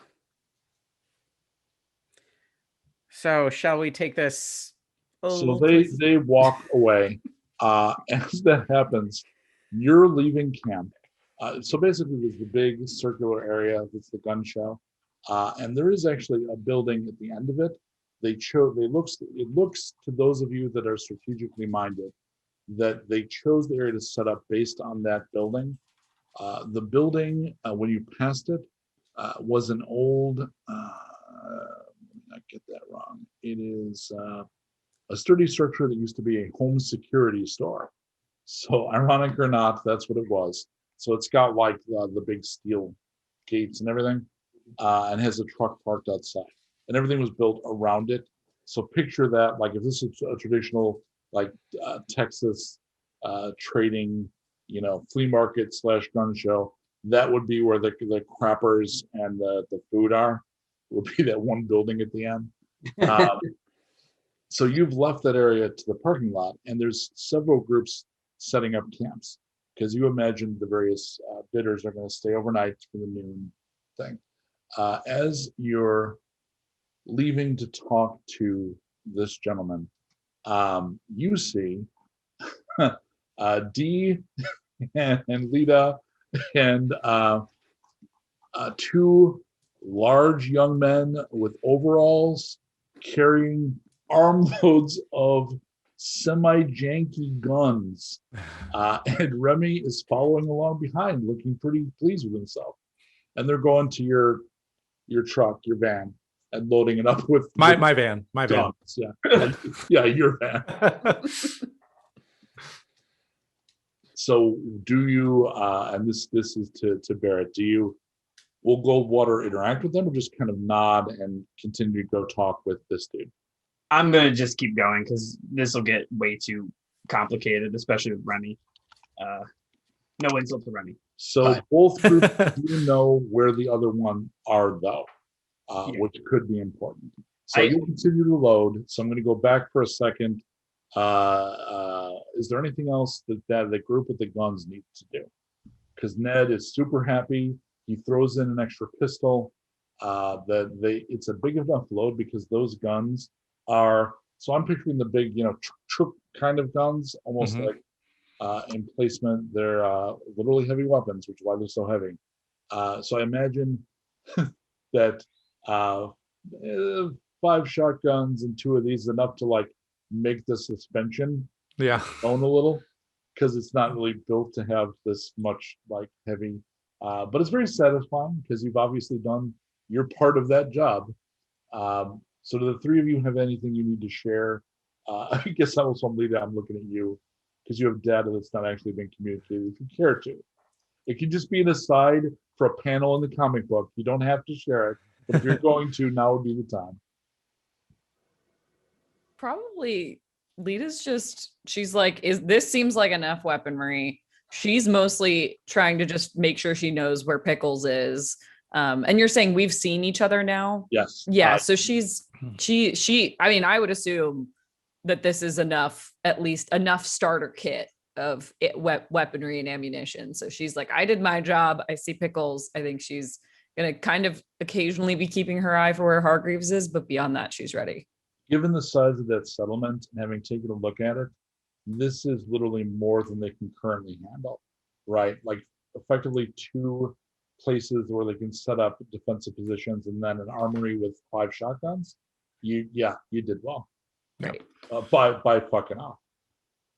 [SPEAKER 5] So shall we take this?
[SPEAKER 2] So they walk away. As that happens, you're leaving camp. So basically, there's the big circular area that's the gun show, and there is actually a building at the end of it. It looks to those of you that are strategically minded that they chose the area to set up based on that building. The building, when you passed it, was an old. Let me not get that wrong. It is a sturdy structure that used to be a home security store. So ironic or not, that's what it was. So it's got like the big steel gates and everything, and has a truck parked outside. And everything was built around it. So picture that, like if this is a traditional like Texas trading, flea market / gun show, that would be where the crappers and the food are. Would be that one building at the end. So you've left that area to the parking lot, and there's several groups setting up camps because you imagine the various bidders are going to stay overnight for the noon thing. As you're leaving to talk to this gentleman, you see Dee and Lita and two large young men with overalls carrying armloads of semi-janky guns. And Remy is following along behind, looking pretty pleased with himself. And they're going to your truck, your van, and loading it up with
[SPEAKER 3] my van.
[SPEAKER 2] Guns. Yeah. Yeah, your van. So do you, and this is to Barrett, will Goldwater interact with them or just kind of nod and continue to go talk with this dude?
[SPEAKER 6] I'm going to just keep going because this will get way too complicated, especially with Remy. No insult to Remy.
[SPEAKER 2] So both groups do know where the other one are, though, which could be important. So you'll continue to load. So I'm going to go back for a second. Is there anything else that the group with the guns needs to do? Because Ned is super happy. He throws in an extra pistol. It's a big enough load because those guns are. So I'm picturing the big, kind of guns, almost like emplacement. They're literally heavy weapons, which is why they're so heavy. So I imagine that 5 shotguns and 2 of these is enough to like make the suspension own a little, because it's not really built to have this much like heavy. But it's very satisfying because you've obviously done your part of that job. So do the 3 of you have anything you need to share? I guess I was on Lita. I'm looking at you because you have data that's not actually been communicated. If you care to, it can just be an aside for a panel in the comic book. You don't have to share it, but if you're going to, now would be the time.
[SPEAKER 4] Probably Lita's she's like, this seems like enough weaponry. She's mostly trying to just make sure she knows where Pickles is. And you're saying we've seen each other now?
[SPEAKER 2] Yes.
[SPEAKER 4] Yeah. So I mean, I would assume that this is enough, at least enough starter kit of weaponry and ammunition. So she's like, I did my job. I see Pickles. I think she's going to kind of occasionally be keeping her eye for where Hargreaves is, but beyond that, she's ready.
[SPEAKER 2] Given the size of that settlement and having taken a look at it, this is literally more than they can currently handle, right? Like effectively 2 places where they can set up defensive positions and then an armory with 5 shotguns. You did well.
[SPEAKER 4] Right.
[SPEAKER 2] By fucking off.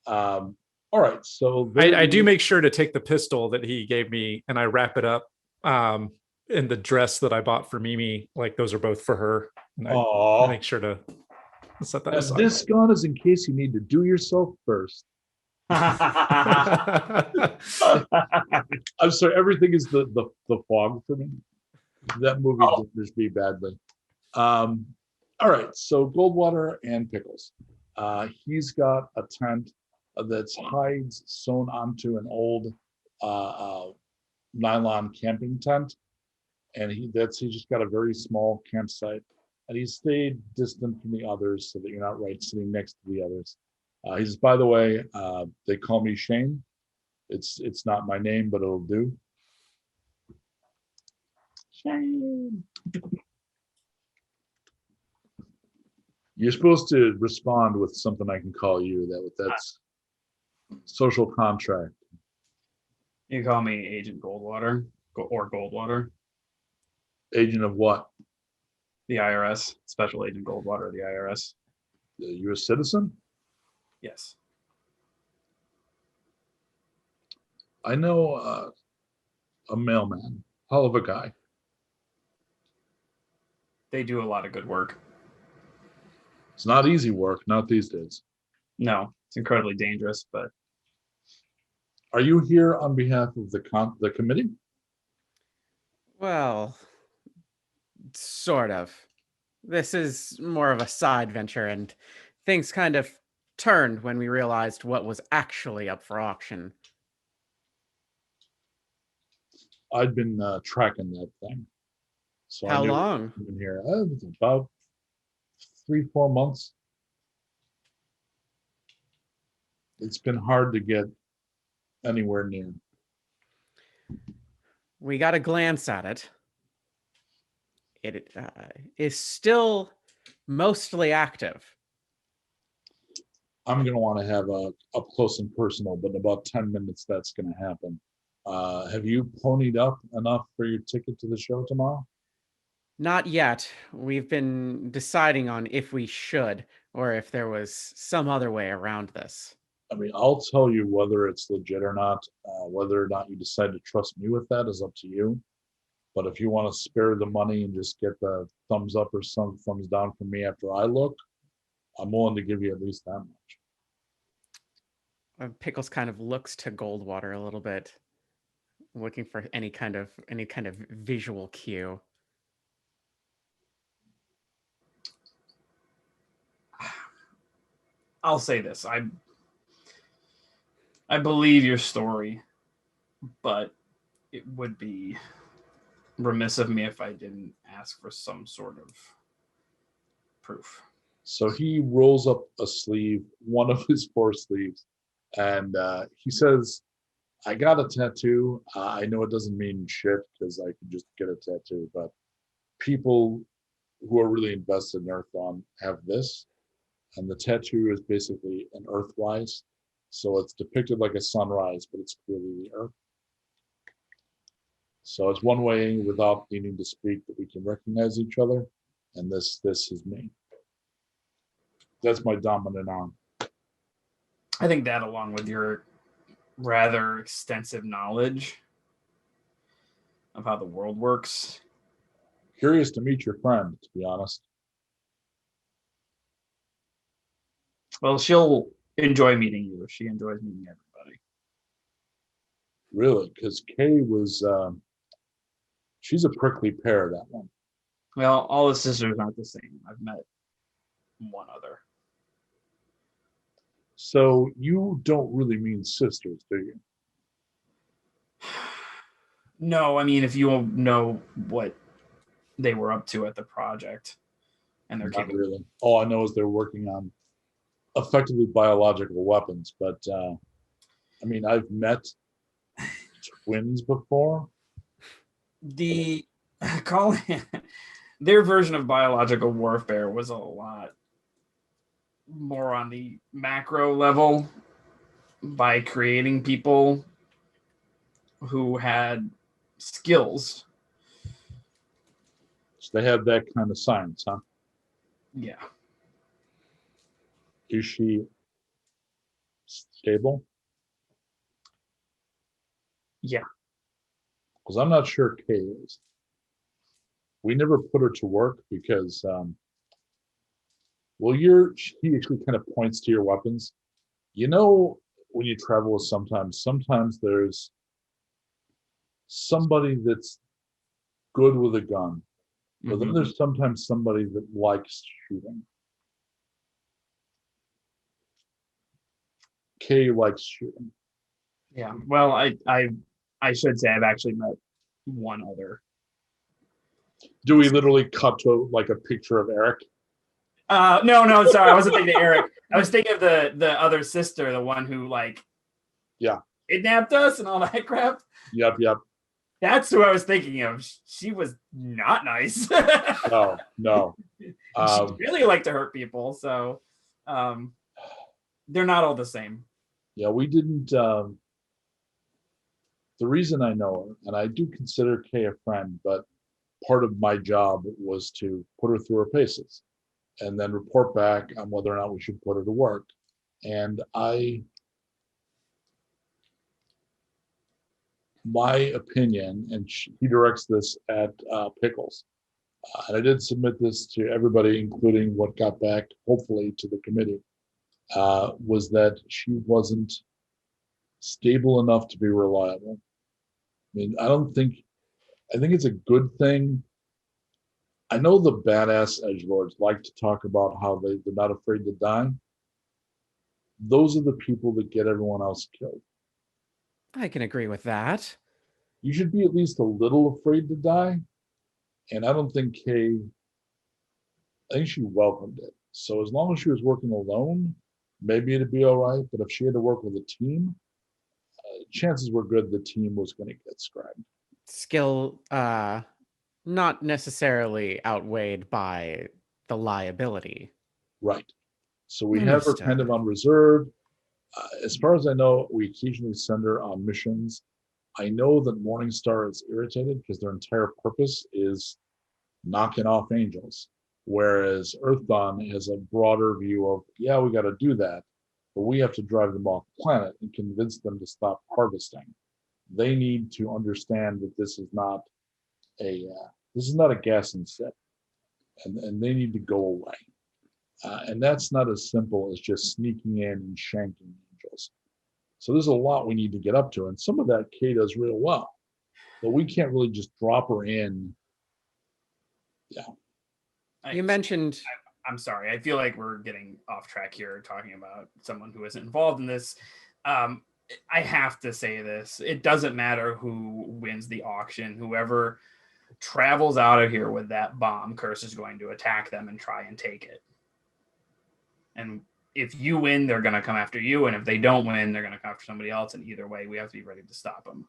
[SPEAKER 2] All right. So
[SPEAKER 3] I do make sure to take the pistol that he gave me and I wrap it up in the dress that I bought for Mimi. Like those are both for her. And I make sure to set that aside.
[SPEAKER 2] This gun is in case you need to do yourself first. I'm sorry, everything is the fog for me. That movie did me badly. All right, so Goldwater and Pickles. He's got a tent that's hides sewn onto an old nylon camping tent, and he's just got a very small campsite, and he stayed distant from the others so that you're not sitting next to the others. He says, by the way, they call me Shane. It's not my name, but it'll do. Shame. You're supposed to respond with something I can call you. That's social contract.
[SPEAKER 6] You call me Agent Goldwater or Goldwater.
[SPEAKER 2] Agent of what?
[SPEAKER 6] The IRS, Special Agent Goldwater of the IRS.
[SPEAKER 2] The U.S. citizen?
[SPEAKER 6] Yes.
[SPEAKER 2] I know a mailman. Hell of a guy.
[SPEAKER 6] They do a lot of good work.
[SPEAKER 2] It's not easy work, not these days.
[SPEAKER 6] No, it's incredibly dangerous, but
[SPEAKER 2] Are you here on behalf of the committee?
[SPEAKER 5] Well, sort of. This is more of a side venture, and things kind of turned when we realized what was actually up for auction.
[SPEAKER 2] I'd been tracking that thing. So
[SPEAKER 5] How
[SPEAKER 2] I knew
[SPEAKER 5] long?
[SPEAKER 2] you'd been here. About 3-4 months. It's been hard to get anywhere near.
[SPEAKER 5] We got a glance at it. It is still mostly active.
[SPEAKER 2] I'm going to want to have a up close and personal, but in about 10 minutes, that's going to happen. Have you ponied up enough for your ticket to the show tomorrow?
[SPEAKER 5] Not yet. We've been deciding on if we should, or if there was some other way around this.
[SPEAKER 2] I mean, I'll tell you whether it's legit or not. Whether or not you decide to trust me with that is up to you. But if you want to spare the money and just get the thumbs up or some thumbs down from me after I look, I'm willing to give you at least that much.
[SPEAKER 5] Pickles kind of looks to Goldwater a little bit, looking for any kind of visual cue.
[SPEAKER 6] I'll say this. I believe your story, but it would be remiss of me if I didn't ask for some sort of proof.
[SPEAKER 2] So he rolls up a sleeve, one of his 4 sleeves, and he says, I got a tattoo. I know it doesn't mean shit because I can just get a tattoo, but people who are really invested in Earthdawn have this. And the tattoo is basically an Earthwise. So it's depicted like a sunrise, but it's clearly the Earth. So it's one way without needing to speak that we can recognize each other. And this is me. That's my dominant arm.
[SPEAKER 6] I think that, along with your rather extensive knowledge of how the world works.
[SPEAKER 2] Curious to meet your friend, to be honest.
[SPEAKER 6] Well, she'll enjoy meeting you if she enjoys meeting everybody.
[SPEAKER 2] Really? Because Kay was, she's a prickly pear, that one.
[SPEAKER 6] Well, all the sisters aren't the same. I've met one other.
[SPEAKER 2] So you don't really mean sisters, do you?
[SPEAKER 6] No, I mean, if you know what they were up to at the project and their
[SPEAKER 2] Not really. All I know is they're working on effectively biological weapons, but I mean, I've met twins before.
[SPEAKER 6] The their version of biological warfare was a lot more on the macro level by creating people who had skills.
[SPEAKER 2] So they have that kind of science, huh?
[SPEAKER 6] Yeah.
[SPEAKER 2] Is she stable?
[SPEAKER 6] Yeah.
[SPEAKER 2] Because I'm not sure Kay is. We never put her to work because, he actually kind of points to your weapons. You know, when you travel with sometimes there's somebody that's good with a gun, but then there's sometimes somebody that likes shooting. Kay likes shooting.
[SPEAKER 6] Yeah. Well, I should say I've actually met one other.
[SPEAKER 2] Do we literally cut to like a picture of Eric?
[SPEAKER 6] No, sorry, I wasn't thinking of Eric. I was thinking of the other sister, the one who kidnapped us and all that crap.
[SPEAKER 2] Yep.
[SPEAKER 6] That's who I was thinking of. She was not nice.
[SPEAKER 2] No.
[SPEAKER 6] She really liked to hurt people. So they're not all the same.
[SPEAKER 2] Yeah, we didn't. The reason I know her, and I do consider Kay a friend, but part of my job was to put her through her paces and then report back on whether or not we should put her to work. And my opinion, and he directs this at Pickles, and I did submit this to everybody, including what got back, hopefully, to the committee, was that she wasn't stable enough to be reliable. I mean, I think it's a good thing. I know the badass edgelords like to talk about how they're not afraid to die. Those are the people that get everyone else killed.
[SPEAKER 5] I can agree with that.
[SPEAKER 2] You should be at least a little afraid to die. And I don't think Kay, I think she welcomed it. So as long as she was working alone, maybe it'd be all right. But if she had to work with a team, chances were good the team was going to get scribed.
[SPEAKER 5] Skill not necessarily outweighed by the liability.
[SPEAKER 2] Right. So we have her kind of on reserve. As far as I know, we occasionally send her on missions. I know that Morningstar is irritated because their entire purpose is knocking off angels, whereas Earth Dawn has a broader view of, yeah, we got to do that, but we have to drive them off planet and convince them to stop harvesting. They need to understand that this is not a gas and sip, and they need to go away. And that's not as simple as just sneaking in and shanking angels. So there's a lot we need to get up to, and some of that Kay does real well, but we can't really just drop her in. Yeah.
[SPEAKER 5] You mentioned.
[SPEAKER 6] I'm sorry. I feel like we're getting off track here, talking about someone who isn't involved in this. I have to say this. It doesn't matter who wins the auction. Whoever travels out of here with that bomb, Curse is going to attack them and try and take it. And if you win, they're going to come after you. And if they don't win, they're going to come after somebody else. And either way, we have to be ready to stop them.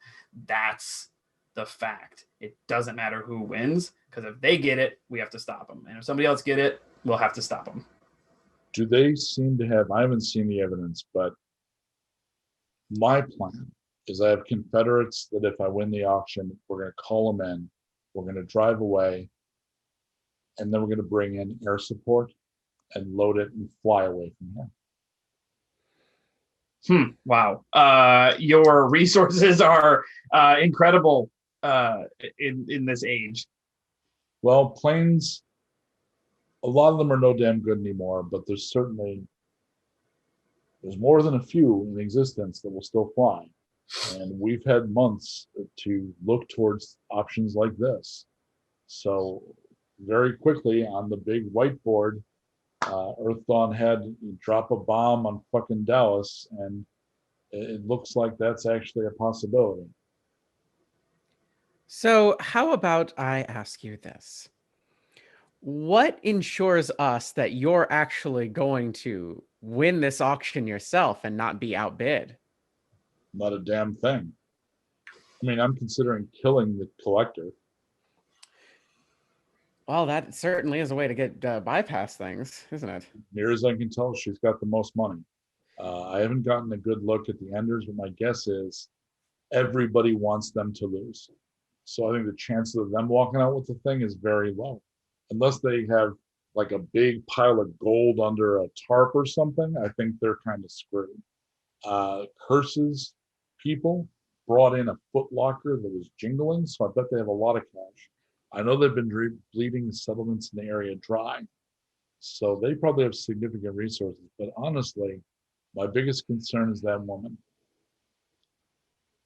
[SPEAKER 6] That's the fact. It doesn't matter who wins, because if they get it, we have to stop them. And if somebody else get it, we'll have to stop them.
[SPEAKER 2] Do they seem to have, I haven't seen the evidence, but my plan is I have Confederates that if I win the auction, we're going to call them in, we're going to drive away, and then we're going to bring in air support and load it and fly away from here.
[SPEAKER 6] Wow. Your resources are incredible in this age.
[SPEAKER 2] Well, planes, a lot of them are no damn good anymore, but there's more than a few in existence that will still fly. And we've had months to look towards options like this. So very quickly on the big whiteboard, Earth Dawn had drop a bomb on fucking Dallas, and it looks like that's actually a possibility.
[SPEAKER 5] So how about I ask you this? What ensures us that you're actually going to win this auction yourself and not be outbid?
[SPEAKER 2] Not a damn thing. I mean, I'm considering killing the collector.
[SPEAKER 5] Well, that certainly is a way to get bypass things, isn't it?
[SPEAKER 2] Near as I can tell, she's got the most money. I haven't gotten a good look at the enders, but my guess is everybody wants them to lose. So I think the chances of them walking out with the thing is very low. Unless they have like a big pile of gold under a tarp or something, I think they're kind of screwed. Curse's people brought in a Foot Locker that was jingling, so I bet they have a lot of cash. I know they've been bleeding settlements in the area dry, so they probably have significant resources. But honestly, my biggest concern is that woman.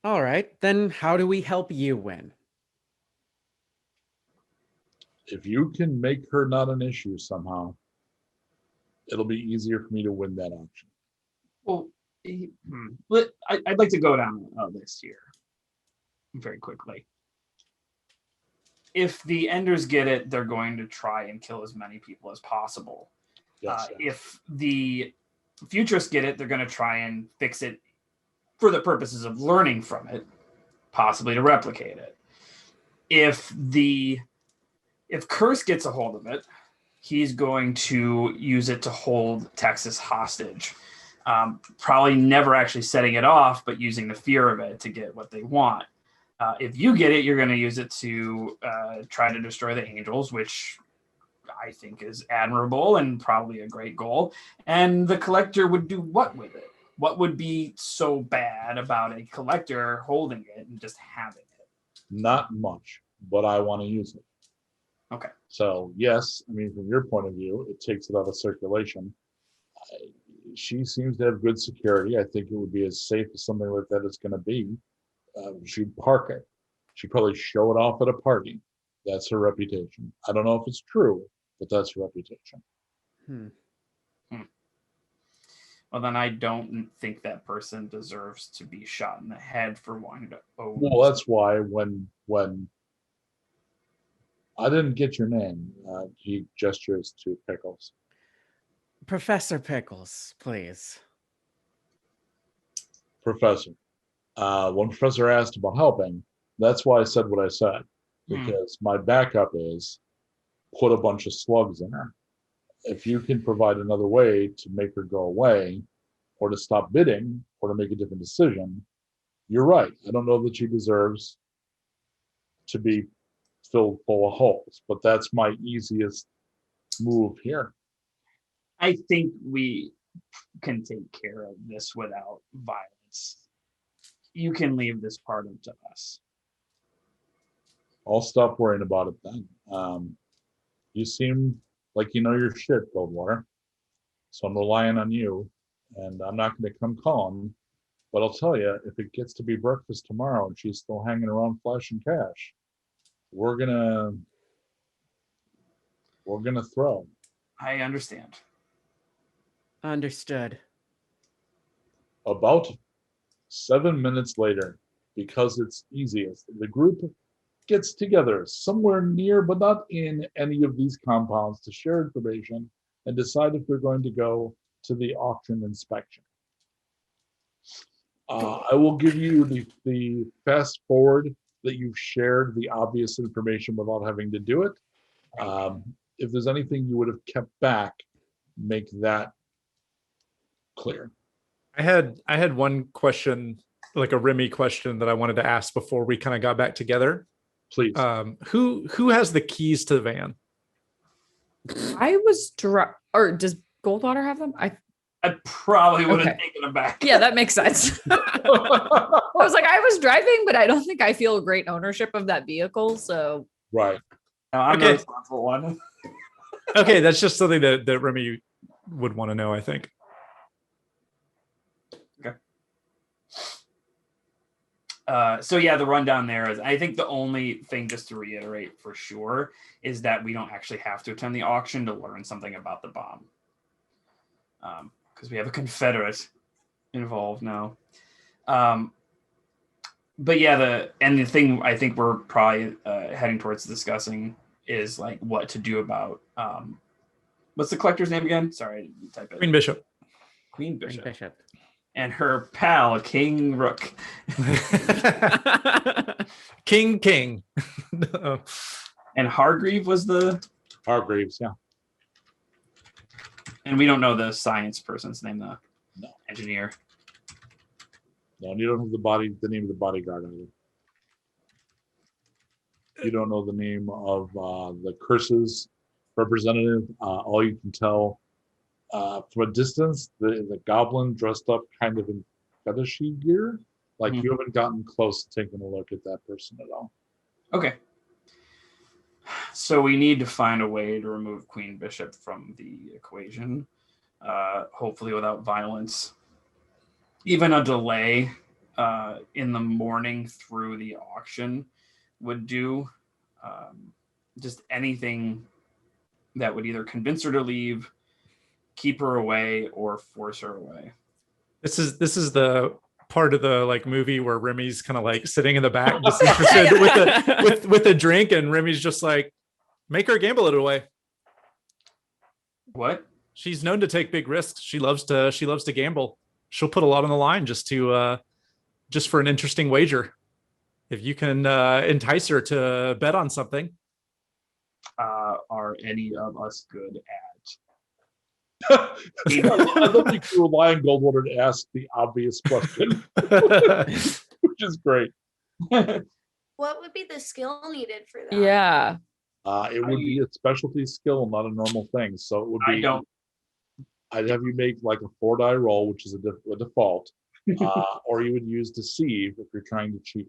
[SPEAKER 5] All right, then how do we help you win?
[SPEAKER 2] If you can make her not an issue somehow, it'll be easier for me to win that auction.
[SPEAKER 6] Well, I'd like to go down a list here very quickly. If the Enders get it, they're going to try and kill as many people as possible.
[SPEAKER 2] Yes.
[SPEAKER 6] If the Futurists get it, they're going to try and fix it for the purposes of learning from it, possibly to replicate it. if Curse gets a hold of it, he's going to use it to hold Texas hostage. Probably never actually setting it off, but using the fear of it to get what they want. If you get it, you're going to use it to try to destroy the Angels, which I think is admirable and probably a great goal. And the Collector would do what with it? What would be so bad about a Collector holding it and just having it?
[SPEAKER 2] Not much, but I want to use it.
[SPEAKER 6] Okay.
[SPEAKER 2] So yes, I mean, from your point of view, it takes it out of circulation. She seems to have good security. I think it would be as safe as something like that is going to be. She'd park it. She'd probably show it off at a party. That's her reputation. I don't know if it's true, but that's her reputation.
[SPEAKER 6] Well, then I don't think that person deserves to be shot in the head for wanting to own.
[SPEAKER 2] Well, that's why when I didn't get your name, he gestures to Pickles.
[SPEAKER 5] Professor Pickles, please.
[SPEAKER 2] Professor. When Professor asked about helping, that's why I said what I said. Because my backup is put a bunch of slugs in her. If you can provide another way to make her go away, or to stop bidding, or to make a different decision, you're right. I don't know that she deserves to be filled full of holes, but that's my easiest move here.
[SPEAKER 6] I think we can take care of this without violence. You can leave this part up to us.
[SPEAKER 2] I'll stop worrying about it then. You seem like you know your shit, Goldwater. So I'm relying on you, and I'm not going to come calm. But I'll tell you, if it gets to be breakfast tomorrow and she's still hanging around flashing cash, we're gonna throw.
[SPEAKER 6] I understand.
[SPEAKER 5] Understood.
[SPEAKER 2] About 7 minutes later, because it's easiest, the group gets together somewhere near, but not in any of these compounds, to share information and decide if they're going to go to the auction inspection. I will give you the fast forward that you've shared the obvious information without having to do it. If there's anything you would have kept back, make that clear.
[SPEAKER 3] I had one question, like a Remy question that I wanted to ask before we kind of got back together.
[SPEAKER 2] Please.
[SPEAKER 3] Who has the keys to the van?
[SPEAKER 4] I was or does Goldwater have them?
[SPEAKER 6] I probably would have
[SPEAKER 4] Okay.
[SPEAKER 6] taken him back.
[SPEAKER 4] Yeah, that makes sense. I was like, I was driving, but I don't think I feel great ownership of that vehicle. So
[SPEAKER 2] Right.
[SPEAKER 6] No, I'm
[SPEAKER 3] Okay.
[SPEAKER 6] the responsible one.
[SPEAKER 3] Okay, that's just something that Remy would want to know, I think.
[SPEAKER 6] So yeah, the rundown there is, I think the only thing, just to reiterate for sure, is that we don't actually have to attend the auction to learn something about the bomb. Because we have a Confederate involved now. But yeah, the thing I think we're probably heading towards discussing is like what to do about what's the collector's name again? Sorry, I didn't type it.
[SPEAKER 3] Queen Bishop.
[SPEAKER 6] Queen Bishop.
[SPEAKER 5] Bishop.
[SPEAKER 6] And her pal, King Rook.
[SPEAKER 3] King.
[SPEAKER 6] And Hargreave was the...
[SPEAKER 2] Hargreaves, yeah.
[SPEAKER 6] And we don't know the science person's name, the
[SPEAKER 2] No.
[SPEAKER 6] engineer.
[SPEAKER 2] No, and you don't have the name of the bodyguard either. You don't know the name of the Curses representative. All you can tell from a distance, the goblin dressed up kind of in fetishy gear. Like you haven't gotten close to taking a look at that person at all.
[SPEAKER 6] Okay. So we need to find a way to remove Queen Bishop from the equation, hopefully without violence. Even a delay in the morning through the auction would do. Just anything that would either convince her to leave, keep her away, or force her away.
[SPEAKER 3] This is the part of the like movie where Remy's kind of like sitting in the back disinterested with a drink, and Remy's just like, make her gamble it away.
[SPEAKER 6] What?
[SPEAKER 3] She's known to take big risks. She loves to gamble. She'll put a lot on the line just for an interesting wager. if you can entice her to bet on something.
[SPEAKER 6] Are any of us good
[SPEAKER 2] I love that you rely on Goldwater to ask the obvious question, which is great.
[SPEAKER 7] What would be the skill needed for that?
[SPEAKER 4] Yeah.
[SPEAKER 2] It would be a specialty skill, not a normal thing. So it would be. I'd have you make like a 4-die roll, which is a default, or you would use deceive if you're trying to cheat.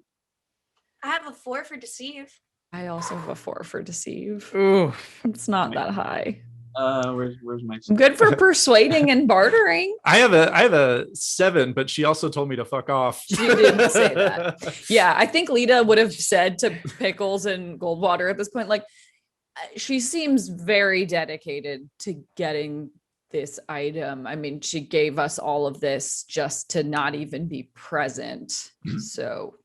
[SPEAKER 7] I have a 4 for deceive.
[SPEAKER 4] I also have a 4 for deceive.
[SPEAKER 5] Ooh,
[SPEAKER 4] It's not that high.
[SPEAKER 6] Where's my?
[SPEAKER 4] I'm good for persuading and bartering.
[SPEAKER 3] I have a 7, but she also told me to fuck off.
[SPEAKER 4] She didn't say that. Yeah, I think Lita would have said to Pickles and Goldwater at this point, like, she seems very dedicated to getting this item. I mean, she gave us all of this just to not even be present. So,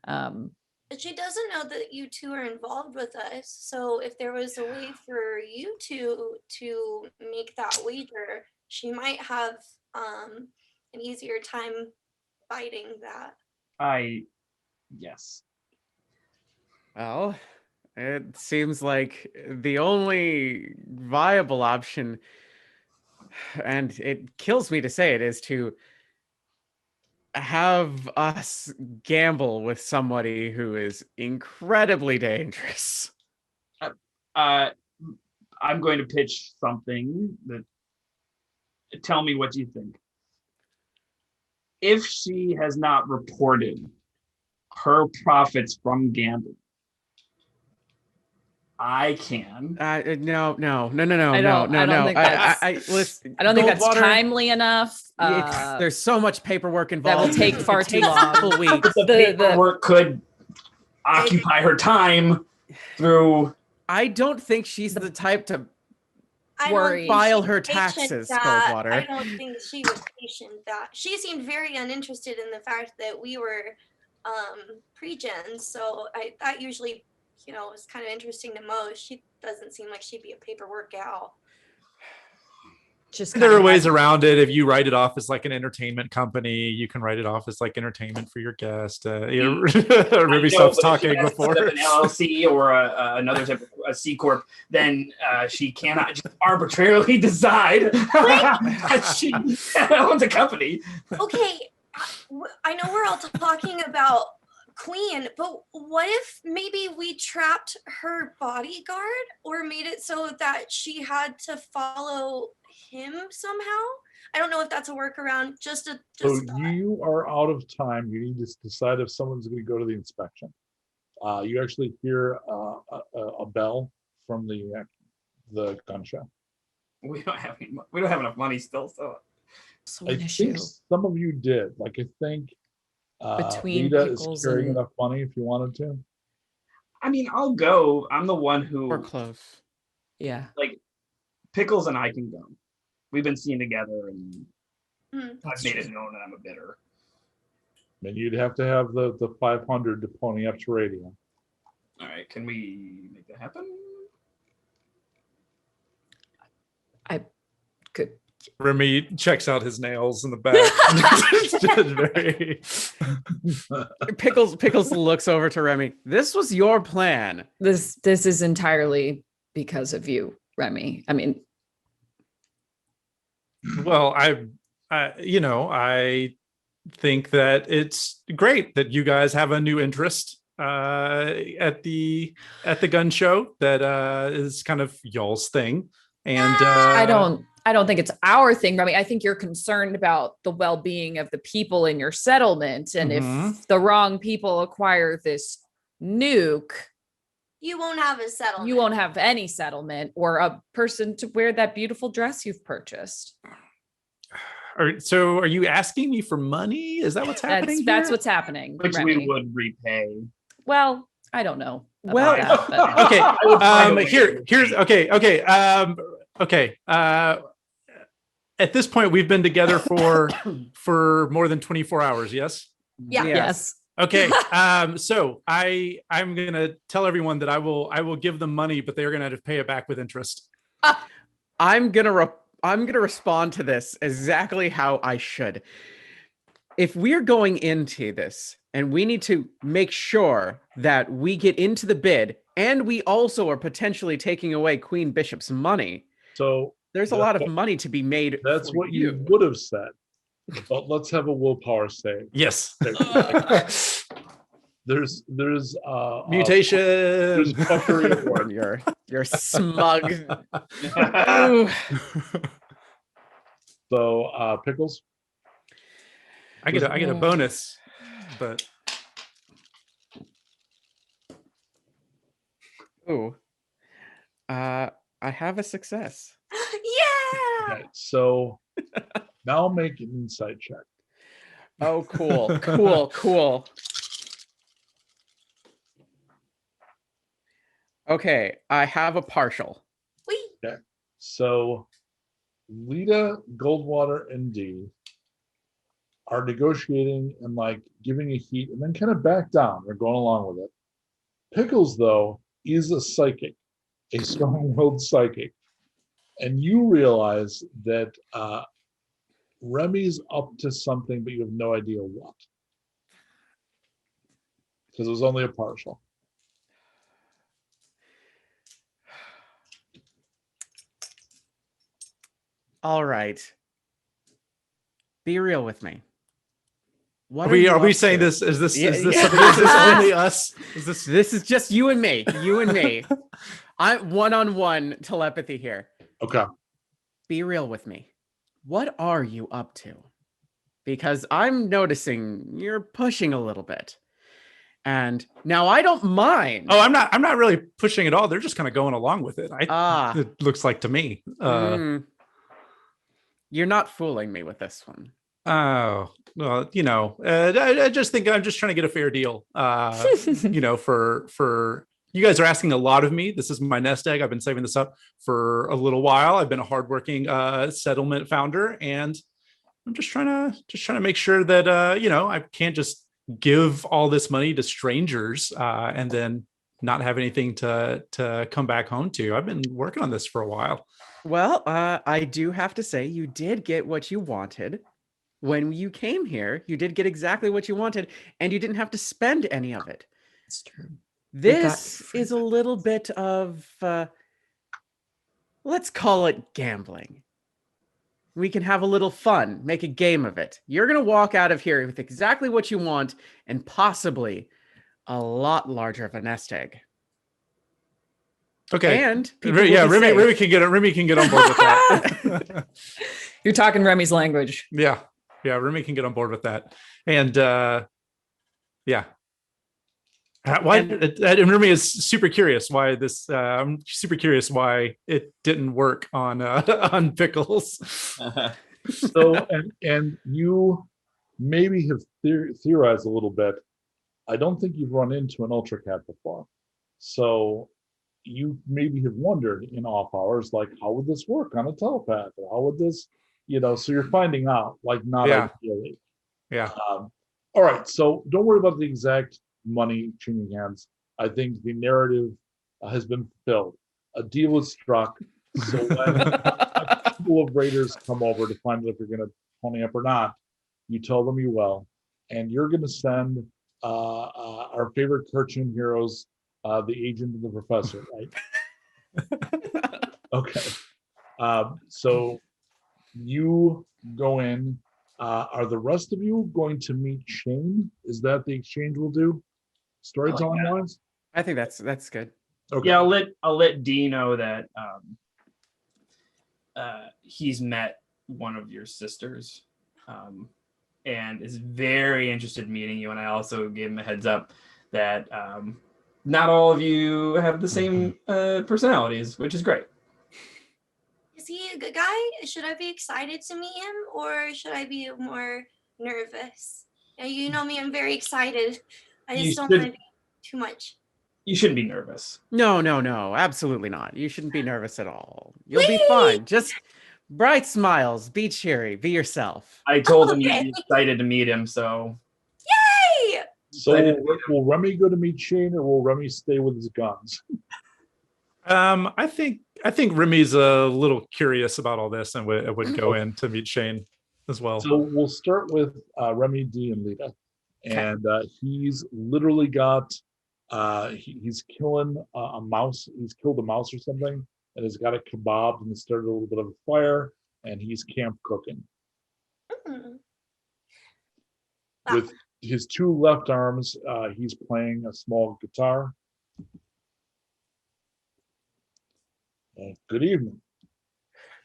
[SPEAKER 7] But she doesn't know that you two are involved with us. So if there was a way for you two to make that wager, she might have an easier time fighting that.
[SPEAKER 6] Yes.
[SPEAKER 5] well, it seems like the only viable option, and it kills me to say it, is to have us gamble with somebody who is incredibly dangerous.
[SPEAKER 6] I'm going to pitch something that. Tell me what you think. If she has not reported her profits from gambling, I can.
[SPEAKER 5] No.
[SPEAKER 4] I don't
[SPEAKER 5] No.
[SPEAKER 4] think that's-
[SPEAKER 5] Listen,
[SPEAKER 4] I don't think that's
[SPEAKER 5] Goldwater,
[SPEAKER 4] timely enough.
[SPEAKER 5] there's so much paperwork
[SPEAKER 4] that
[SPEAKER 5] involved.
[SPEAKER 4] will take far
[SPEAKER 5] It
[SPEAKER 4] too
[SPEAKER 5] takes a
[SPEAKER 4] long.
[SPEAKER 5] couple weeks.
[SPEAKER 6] The paperwork could occupy her time through.
[SPEAKER 5] I don't think she's the type to
[SPEAKER 7] I don't
[SPEAKER 4] Worry.
[SPEAKER 7] think
[SPEAKER 5] file
[SPEAKER 7] she
[SPEAKER 5] her
[SPEAKER 7] patient
[SPEAKER 5] taxes,
[SPEAKER 7] that.
[SPEAKER 5] Goldwater.
[SPEAKER 7] I don't think she was patient that. She seemed very uninterested in the fact that we were pre-gens. So that usually, is kind of interesting to most. She doesn't seem like she'd be a paperwork gal.
[SPEAKER 4] Just
[SPEAKER 3] There are
[SPEAKER 4] kinda
[SPEAKER 3] ways
[SPEAKER 4] had-
[SPEAKER 3] around it. If you write it off as like an entertainment company, you can write it off as like entertainment for your guest. Ruby stops talking before.
[SPEAKER 6] Set up an LLC or another type of a C corp, then she cannot just arbitrarily decide that she owns a company.
[SPEAKER 7] Okay, I know we're all talking about Queen, but what if maybe we trapped her bodyguard or made it so that she had to follow him somehow? I don't know if that's a workaround.
[SPEAKER 2] So you are out of time. You need to decide if someone's going to go to the inspection. You actually hear a bell from the gun show.
[SPEAKER 6] We don't have enough money still, so
[SPEAKER 4] So
[SPEAKER 2] I
[SPEAKER 4] an issue.
[SPEAKER 2] think some of you did. Like, I think
[SPEAKER 4] Between
[SPEAKER 2] Lita is
[SPEAKER 4] Pickles
[SPEAKER 2] carrying
[SPEAKER 4] and-
[SPEAKER 2] enough money if you wanted to.
[SPEAKER 6] I mean, I'll go. I'm the one
[SPEAKER 5] We're
[SPEAKER 6] who,
[SPEAKER 5] close.
[SPEAKER 4] Yeah.
[SPEAKER 6] like, Pickles and I can go. We've been seen together, and
[SPEAKER 4] That's
[SPEAKER 6] I've made
[SPEAKER 4] true.
[SPEAKER 6] it known that I'm a bidder.
[SPEAKER 2] And you'd have to have the 500 to pony up to radio.
[SPEAKER 6] All right, can we make that happen?
[SPEAKER 4] Good.
[SPEAKER 3] Remy checks out his nails in the back. It's just very...
[SPEAKER 5] Pickles looks over to Remy. This was your plan.
[SPEAKER 4] This is entirely because of you, Remy. I mean,
[SPEAKER 3] Well, I think that it's great that you guys have a new interest at the gun show that is kind of y'all's thing. And
[SPEAKER 4] I don't think it's our thing, Remy. I think you're concerned about the well-being of the people in your settlement. And if the wrong people acquire this nuke,
[SPEAKER 7] You won't have a settlement.
[SPEAKER 4] you won't have any settlement or a person to wear that beautiful dress you've purchased.
[SPEAKER 3] So are you asking me for money? Is that what's happening?
[SPEAKER 4] That's
[SPEAKER 3] here?
[SPEAKER 4] what's happening.
[SPEAKER 6] Which
[SPEAKER 4] Remy.
[SPEAKER 6] we would repay.
[SPEAKER 4] Well, I don't know. about
[SPEAKER 5] Well,
[SPEAKER 4] that, but-
[SPEAKER 3] Okay.
[SPEAKER 6] I would find a way to
[SPEAKER 3] Here's
[SPEAKER 6] repay.
[SPEAKER 3] okay. At this point, we've been together for more than 24 hours. Yes.
[SPEAKER 7] Yeah.
[SPEAKER 4] Yes.
[SPEAKER 3] Okay. So I'm gonna tell everyone that I will give them money, but they're gonna have to pay it back with interest.
[SPEAKER 5] I'm gonna respond to this exactly how I should. if we're going into this and we need to make sure that we get into the bid and we also are potentially taking away Queen Bishop's money,
[SPEAKER 2] So
[SPEAKER 5] there's a lot of money to be made.
[SPEAKER 2] that's
[SPEAKER 5] for
[SPEAKER 2] what you would have said. But let's have a willpower save.
[SPEAKER 3] Yes.
[SPEAKER 2] There's
[SPEAKER 3] Mutation.
[SPEAKER 2] there's fuckery at work.
[SPEAKER 5] You're smug.
[SPEAKER 2] So Pickles.
[SPEAKER 3] I get a bonus, but
[SPEAKER 5] I have a success.
[SPEAKER 7] Yeah.
[SPEAKER 2] Okay, so now make an insight check.
[SPEAKER 5] Oh, cool. Okay, I have a partial.
[SPEAKER 7] Wee.
[SPEAKER 2] Okay, so Lita, Goldwater, and D are negotiating and like giving a heat and then kind of back down. They're going along with it. Pickles, though, is a psychic, a strong-willed psychic. And you realize that Remy's up to something, but you have no idea what. Because it was only a partial.
[SPEAKER 5] All right. Be real with me. What
[SPEAKER 3] are we saying
[SPEAKER 5] to?
[SPEAKER 3] this? Is this
[SPEAKER 5] Yeah,
[SPEAKER 3] is this,
[SPEAKER 5] yeah.
[SPEAKER 3] is this only us? Is this?
[SPEAKER 5] This is just you and me. You and me. I'm one-on-one telepathy here.
[SPEAKER 2] Okay.
[SPEAKER 5] Be real with me. What are you up to? Because I'm noticing you're pushing a little bit. And now I don't mind.
[SPEAKER 3] Oh, I'm not really pushing at all. They're just kind of going along with it. It looks like to me.
[SPEAKER 5] You're not fooling me with this one.
[SPEAKER 3] Oh, well, I just think I'm just trying to get a fair deal. For you guys are asking a lot of me. This is my nest egg. I've been saving this up for a little while. I've been a hardworking settlement founder, and I'm just trying to make sure that I can't just give all this money to strangers and then not have anything to come back home to. I've been working on this for a while.
[SPEAKER 5] Well, I do have to say you did get what you wanted. When you came here, you did get exactly what you wanted, and you didn't have to spend any of it.
[SPEAKER 4] It's true.
[SPEAKER 5] This is a little bit of, let's call it gambling. We can have a little fun, make a game of it. You're going to walk out of here with exactly what you want and possibly a lot larger of a nest egg.
[SPEAKER 3] Okay.
[SPEAKER 5] And
[SPEAKER 3] Remy can get on board with that.
[SPEAKER 4] You're talking Remy's language.
[SPEAKER 3] Yeah, Remy can get on board with that. And why? And Remy is super curious why this. I'm super curious why it didn't work on Pickles.
[SPEAKER 2] So and you maybe have theorized a little bit. I don't think you've run into an Ultra Cat before, so you maybe have wondered in off hours, like, how would this work on a telepath, or how would this, so you're finding out, like, not ideally.
[SPEAKER 3] Yeah.
[SPEAKER 2] All right, so don't worry about the exact money changing hands. I think the narrative has been fulfilled. A deal is struck. So when a couple of raiders come over to find out if you're going to pony up or not, you tell them you will, and you're going to send our favorite cartoon heroes, the agent and the professor, right? Okay. So you go in. Are the rest of you going to meet Shane? Is that the exchange we'll do? Storytelling wise?
[SPEAKER 5] I think that's good.
[SPEAKER 2] Okay.
[SPEAKER 6] Yeah, I'll let D know that he's met one of your sisters and is very interested in meeting you. And I also gave him a heads up that not all of you have the same personalities, which is great.
[SPEAKER 7] Is he a good guy? Should I be excited to meet him, or should I be more nervous? You know me, I'm very excited. I just don't want to be too much.
[SPEAKER 6] You shouldn't be nervous.
[SPEAKER 5] No, absolutely not. You shouldn't be nervous at all. You'll be fine. Just bright smiles, be cheery, be yourself.
[SPEAKER 6] I told him you'd be excited to meet him, so.
[SPEAKER 7] Yay!
[SPEAKER 2] So will Remy go to meet Shane, or will Remy stay with his guns?
[SPEAKER 3] I think Remy's a little curious about all this and would go in to meet Shane. as well.
[SPEAKER 2] So we'll start with Remy, D, and Lita. And he's literally got, he's killing a mouse. He's killed a mouse or something, and has got it kebabbed and started a little bit of a fire, and he's camp cooking.
[SPEAKER 7] Mm.
[SPEAKER 2] With his two left arms, he's playing a small guitar. Good evening.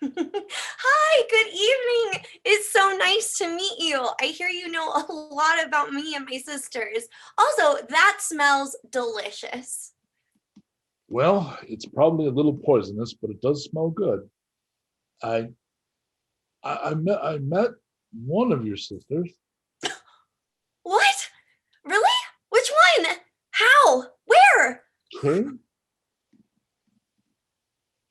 [SPEAKER 7] Hi, good evening. It's so nice to meet you. I hear you know a lot about me and my sisters. Also, that smells delicious.
[SPEAKER 2] Well, it's probably a little poisonous, but it does smell good. I met one of your sisters.
[SPEAKER 7] What? Really? Which one? How? Where?
[SPEAKER 2] Okay.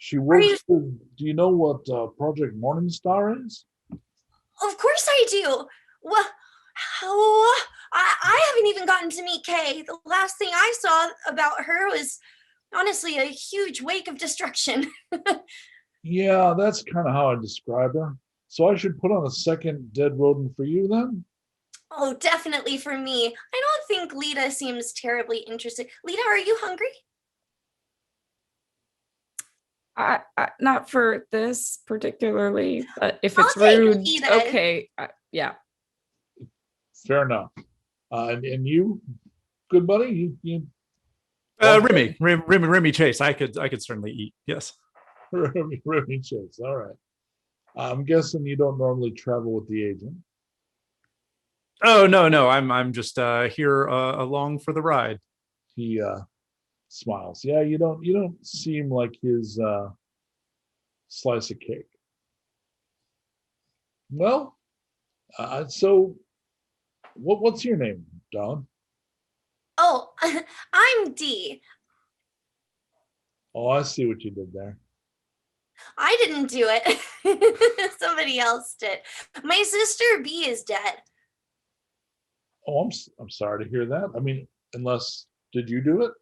[SPEAKER 2] She works with, do you know what Project Morningstar is?
[SPEAKER 7] Of course I do. Well, I haven't even gotten to meet Kay. The last thing I saw about her was honestly a huge wake of destruction.
[SPEAKER 2] Yeah, that's kind of how I describe her. So I should put on a second dead rodent for you then?
[SPEAKER 7] Oh, definitely for me. I don't think Lita seems terribly interested. Lita, are you hungry?
[SPEAKER 4] I not for this particularly, but if it's
[SPEAKER 7] I'll take
[SPEAKER 4] rude,
[SPEAKER 7] Lita.
[SPEAKER 4] okay. Yeah.
[SPEAKER 2] Fair enough. And you, good buddy? You
[SPEAKER 3] Remy Chase. I could certainly eat. Yes.
[SPEAKER 2] Remy Chase. All right. I'm guessing you don't normally travel with the agent.
[SPEAKER 3] Oh no. I'm just here along for the ride.
[SPEAKER 2] He smiles. Yeah, you don't seem like his slice of cake. Well, so what's your name, Dawn?
[SPEAKER 7] Oh, I'm Dee.
[SPEAKER 2] Oh, I see what you did there.
[SPEAKER 7] I didn't do it. Somebody else did. My sister B is dead.
[SPEAKER 2] Oh, I'm sorry to hear that. I mean, unless, did you do it?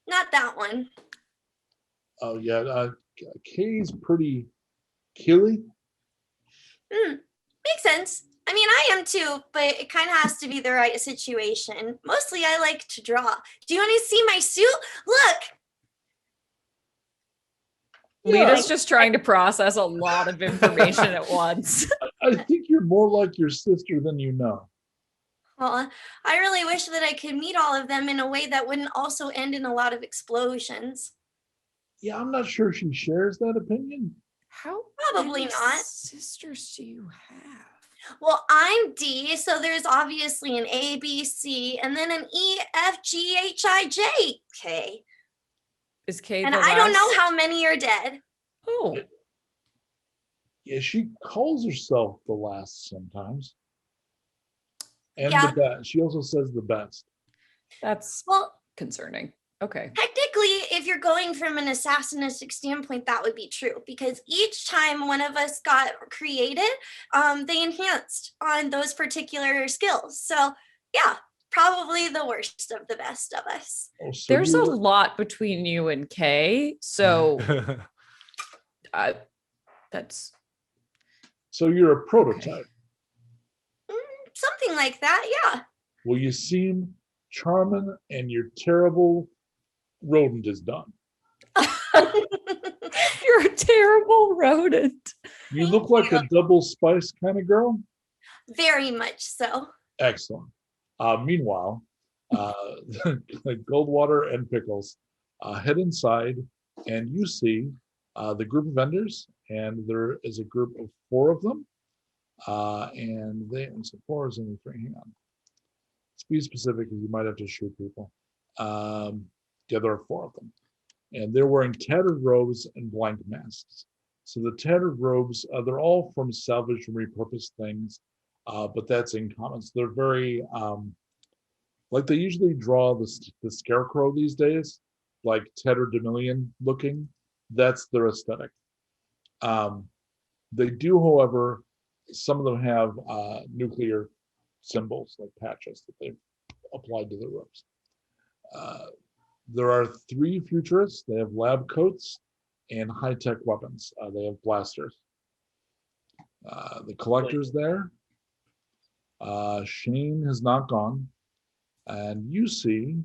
[SPEAKER 7] Not that one.
[SPEAKER 2] Oh yeah, Kay's pretty killy.
[SPEAKER 7] Makes sense. I mean, I am too, but it kind of has to be the right situation. Mostly I like to draw. Do you want to see my suit? Look!
[SPEAKER 4] Lita's just trying to process a lot of information at once.
[SPEAKER 2] I think you're more like your sister than you know.
[SPEAKER 7] Well, I really wish that I could meet all of them in a way that wouldn't also end in a lot of explosions.
[SPEAKER 2] Yeah, I'm not sure she shares that opinion.
[SPEAKER 4] How
[SPEAKER 7] Probably
[SPEAKER 4] many
[SPEAKER 7] not.
[SPEAKER 4] sisters do you have?
[SPEAKER 7] Well, I'm D, so there's obviously an A, B, C, and then an E, F, G, H, I, J, K.
[SPEAKER 4] Is K
[SPEAKER 7] And
[SPEAKER 4] the
[SPEAKER 7] I don't know
[SPEAKER 4] last?
[SPEAKER 7] how many are dead.
[SPEAKER 4] Oh,
[SPEAKER 2] Yeah, she calls herself the last sometimes. And
[SPEAKER 7] Yeah.
[SPEAKER 2] the best. She also says the best.
[SPEAKER 4] that's
[SPEAKER 7] Well,
[SPEAKER 4] concerning. Okay.
[SPEAKER 7] technically, if you're going from an assassinistic standpoint, that would be true because each time one of us got created, they enhanced on those particular skills. So yeah, probably the worst of the best of us.
[SPEAKER 2] Oh, so
[SPEAKER 4] There's a
[SPEAKER 2] you're-
[SPEAKER 4] lot between you and K, so that's
[SPEAKER 2] So you're a prototype.
[SPEAKER 7] Something like that, yeah.
[SPEAKER 2] Well, you seem charming, and your terrible rodent is done.
[SPEAKER 4] you're a terrible rodent.
[SPEAKER 2] You
[SPEAKER 7] Thank
[SPEAKER 2] look like
[SPEAKER 7] you.
[SPEAKER 2] a double spice kind of girl.
[SPEAKER 7] Very much so.
[SPEAKER 2] Excellent. Meanwhile, Goldwater and Pickles head inside, and you see the group of vendors, and there is a group of 4 of them. And they, and so 4 is only 3. Hang on. Let's be specific, because you might have to shoot people. Yeah, there are 4 of them, and they're wearing tattered robes and blank masks. So the tattered robes, they're all from salvaged and repurposed things, but that's in common. So they're very, like they usually draw the scarecrow these days, like tatterdemalion looking. That's their aesthetic. They do, however, some of them have nuclear symbols, like patches that they've applied to their robes. There are 3 futurists. They have lab coats and high-tech weapons. They have blasters. The collector's there. Shane has not gone. And you see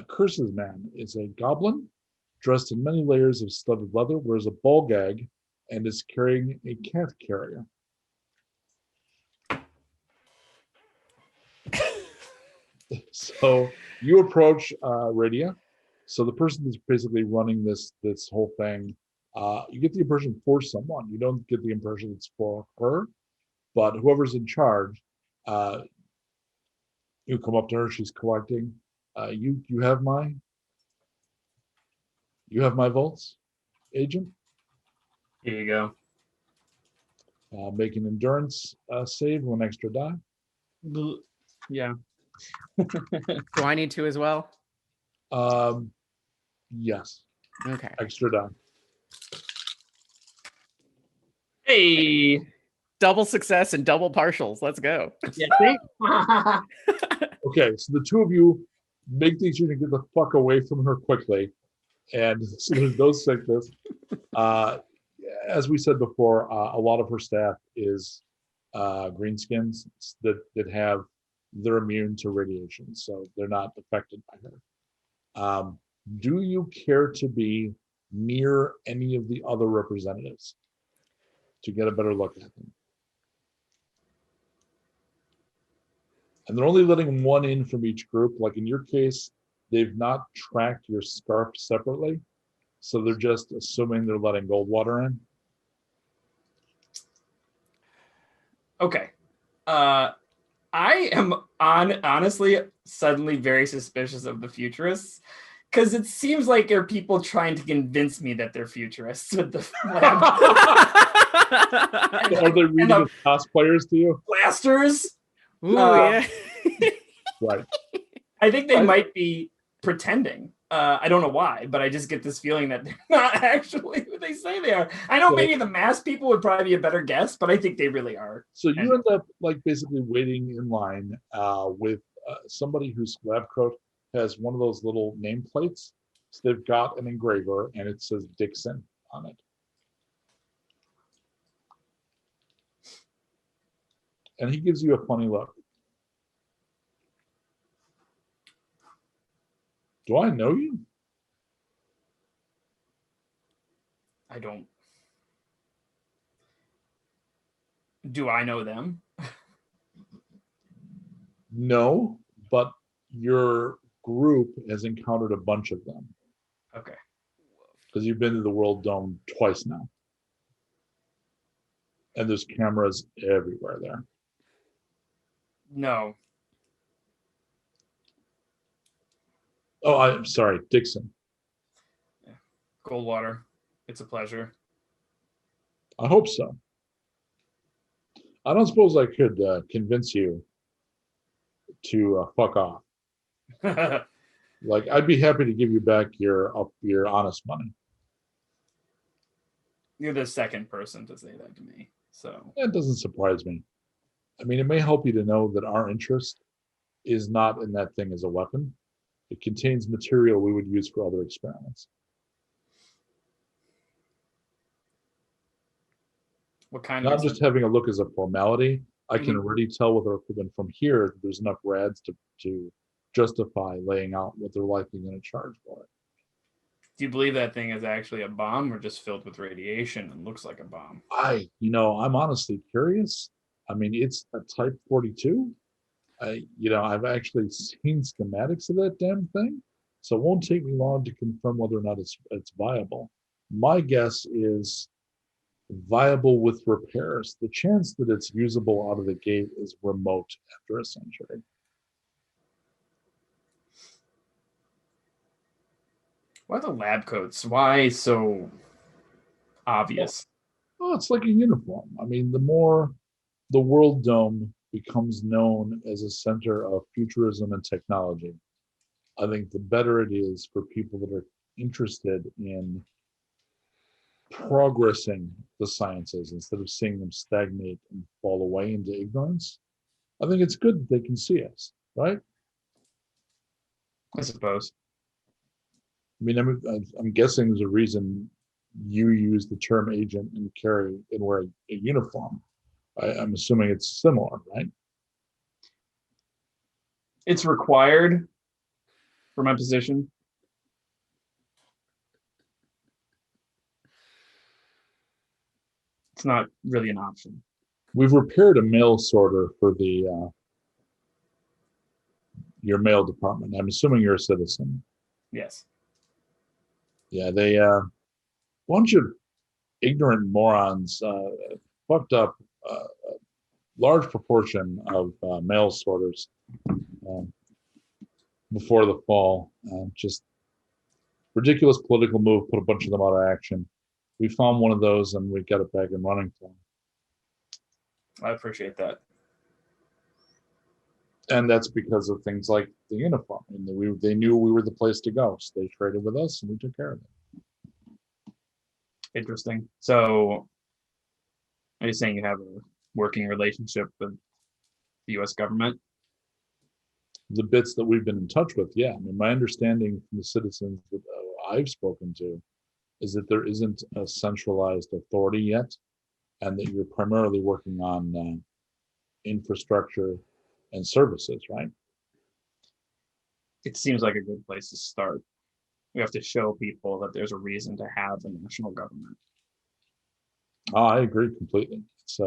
[SPEAKER 2] Curse's man is a goblin dressed in many layers of studded leather, wears a ball gag, and is carrying a cat carrier. So you approach Radia. So the person that's basically running this whole thing, you get the impression for someone. You don't get the impression it's for her, but whoever's in charge, you come up to her. She's collecting. You have my vaults, agent.
[SPEAKER 6] Here you go.
[SPEAKER 2] Make an endurance save, 1 extra die.
[SPEAKER 6] Yeah.
[SPEAKER 5] Do I need to as well?
[SPEAKER 2] Yes,
[SPEAKER 5] Okay.
[SPEAKER 2] extra die.
[SPEAKER 6] Hey.
[SPEAKER 5] Double success and double partials. Let's go.
[SPEAKER 6] Yeah. See?
[SPEAKER 2] Okay, so the two of you make the decision to get the fuck away from her quickly, and so there's no sickness. As we said before, a lot of her staff is greenskins that have they're immune to radiation, so they're not affected by her. Do you care to be near any of the other representatives to get a better look at them? And they're only letting one in from each group. Like in your case, they've not tracked your scarf separately, so they're just assuming they're letting Goldwater in.
[SPEAKER 6] Okay. I am honestly suddenly very suspicious of the futurists, because it seems like there are people trying to convince me that they're futurists with the lab.
[SPEAKER 2] Are they reading as cosplayers to you?
[SPEAKER 6] Blasters.
[SPEAKER 5] Ooh, yeah.
[SPEAKER 2] Right.
[SPEAKER 6] I think they might be pretending. I don't know why, but I just get this feeling that they're not actually who they say they are. I know maybe the mask people would probably be a better guess, but I think they really are.
[SPEAKER 2] So you end up like basically waiting in line with somebody whose lab coat has one of those little nameplates. So they've got an engraver and it says Dixon on it. And he gives you a funny look. Do I know you?
[SPEAKER 6] I don't. Do I know them?
[SPEAKER 2] No, but your group has encountered a bunch of them.
[SPEAKER 6] Okay.
[SPEAKER 2] Because you've been to the World Dome twice now. And there's cameras everywhere there.
[SPEAKER 6] No.
[SPEAKER 2] Oh, I'm sorry, Dixon.
[SPEAKER 6] Yeah. Goldwater. It's a pleasure.
[SPEAKER 2] I hope so. I don't suppose I could convince you to fuck off. Like, I'd be happy to give you back your honest money.
[SPEAKER 6] You're the second person to say that to me, so
[SPEAKER 2] That doesn't surprise me. I mean, it may help you to know that our interest is not in that thing as a weapon. It contains material we would use for other experiments.
[SPEAKER 6] what kind
[SPEAKER 2] Not
[SPEAKER 6] of
[SPEAKER 2] just having a look as a formality. I can
[SPEAKER 6] Mhm.
[SPEAKER 2] already tell with our equipment from here that there's enough rads to justify laying out what they're likely going to charge for it.
[SPEAKER 6] Do you believe that thing is actually a bomb or just filled with radiation and looks like a bomb?
[SPEAKER 2] I'm honestly curious. I mean, it's a Type 42. I've actually seen schematics of that damn thing, so it won't take me long to confirm whether or not it's viable. My guess is viable with repairs. The chance that it's usable out of the gate is remote after a century.
[SPEAKER 6] Why the lab coats? Why so obvious?
[SPEAKER 2] Oh, it's like a uniform. I mean, the more the World Dome becomes known as a center of futurism and technology, I think the better it is for people that are interested in progressing the sciences instead of seeing them stagnate and fall away into ignorance. I think it's good that they can see us, right?
[SPEAKER 6] I suppose.
[SPEAKER 2] I mean, I'm guessing there's a reason you use the term agent and carry and wear a uniform. I'm assuming it's similar, right?
[SPEAKER 6] It's required for my position. It's not really an option.
[SPEAKER 2] We've repaired a mail sorter for your mail department. I'm assuming you're a citizen.
[SPEAKER 6] Yes.
[SPEAKER 2] Yeah, they bunch of ignorant morons fucked up a large proportion of mail sorters before the fall. Just ridiculous political move, put a bunch of them out of action. We found one of those and we got it back and running for them.
[SPEAKER 6] I appreciate that.
[SPEAKER 2] And that's because of things like the uniform. And they knew we were the place to go. So they traded with us and we took care of it.
[SPEAKER 6] Interesting. So are you saying you have a working relationship with the US government?
[SPEAKER 2] The bits that we've been in touch with, yeah. I mean, my understanding from the citizens that I've spoken to is that there isn't a centralized authority yet, and that you're primarily working on infrastructure and services, right?
[SPEAKER 6] It seems like a good place to start. We have to show people that there's a reason to have a national government.
[SPEAKER 2] Oh, I agree completely. It's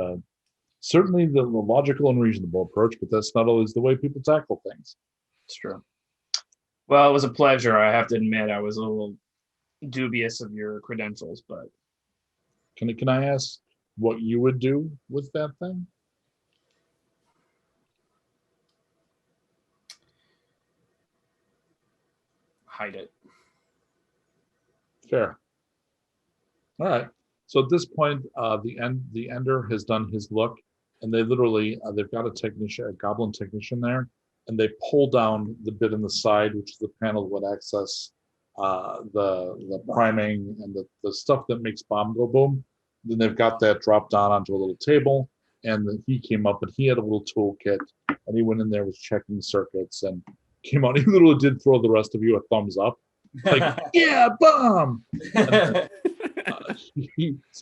[SPEAKER 2] certainly the logical and reasonable approach, but that's not always the way people tackle things.
[SPEAKER 6] It's true. Well, it was a pleasure. I have to admit, I was a little dubious of your credentials, but
[SPEAKER 2] Can I ask what you would do with that thing?
[SPEAKER 6] hide it.
[SPEAKER 2] Fair. All right. So at this point, the Ender has done his look, and they literally they've got a goblin technician there, and they pull down the bit in the side, which is the panel that would access the priming and the stuff that makes bomb go boom. Then they've got that dropped down onto a little table, and then he came up and he had a little toolkit, and he went in there, was checking circuits, and came out. He literally did throw the rest of you a thumbs up, like yeah, bomb. And then,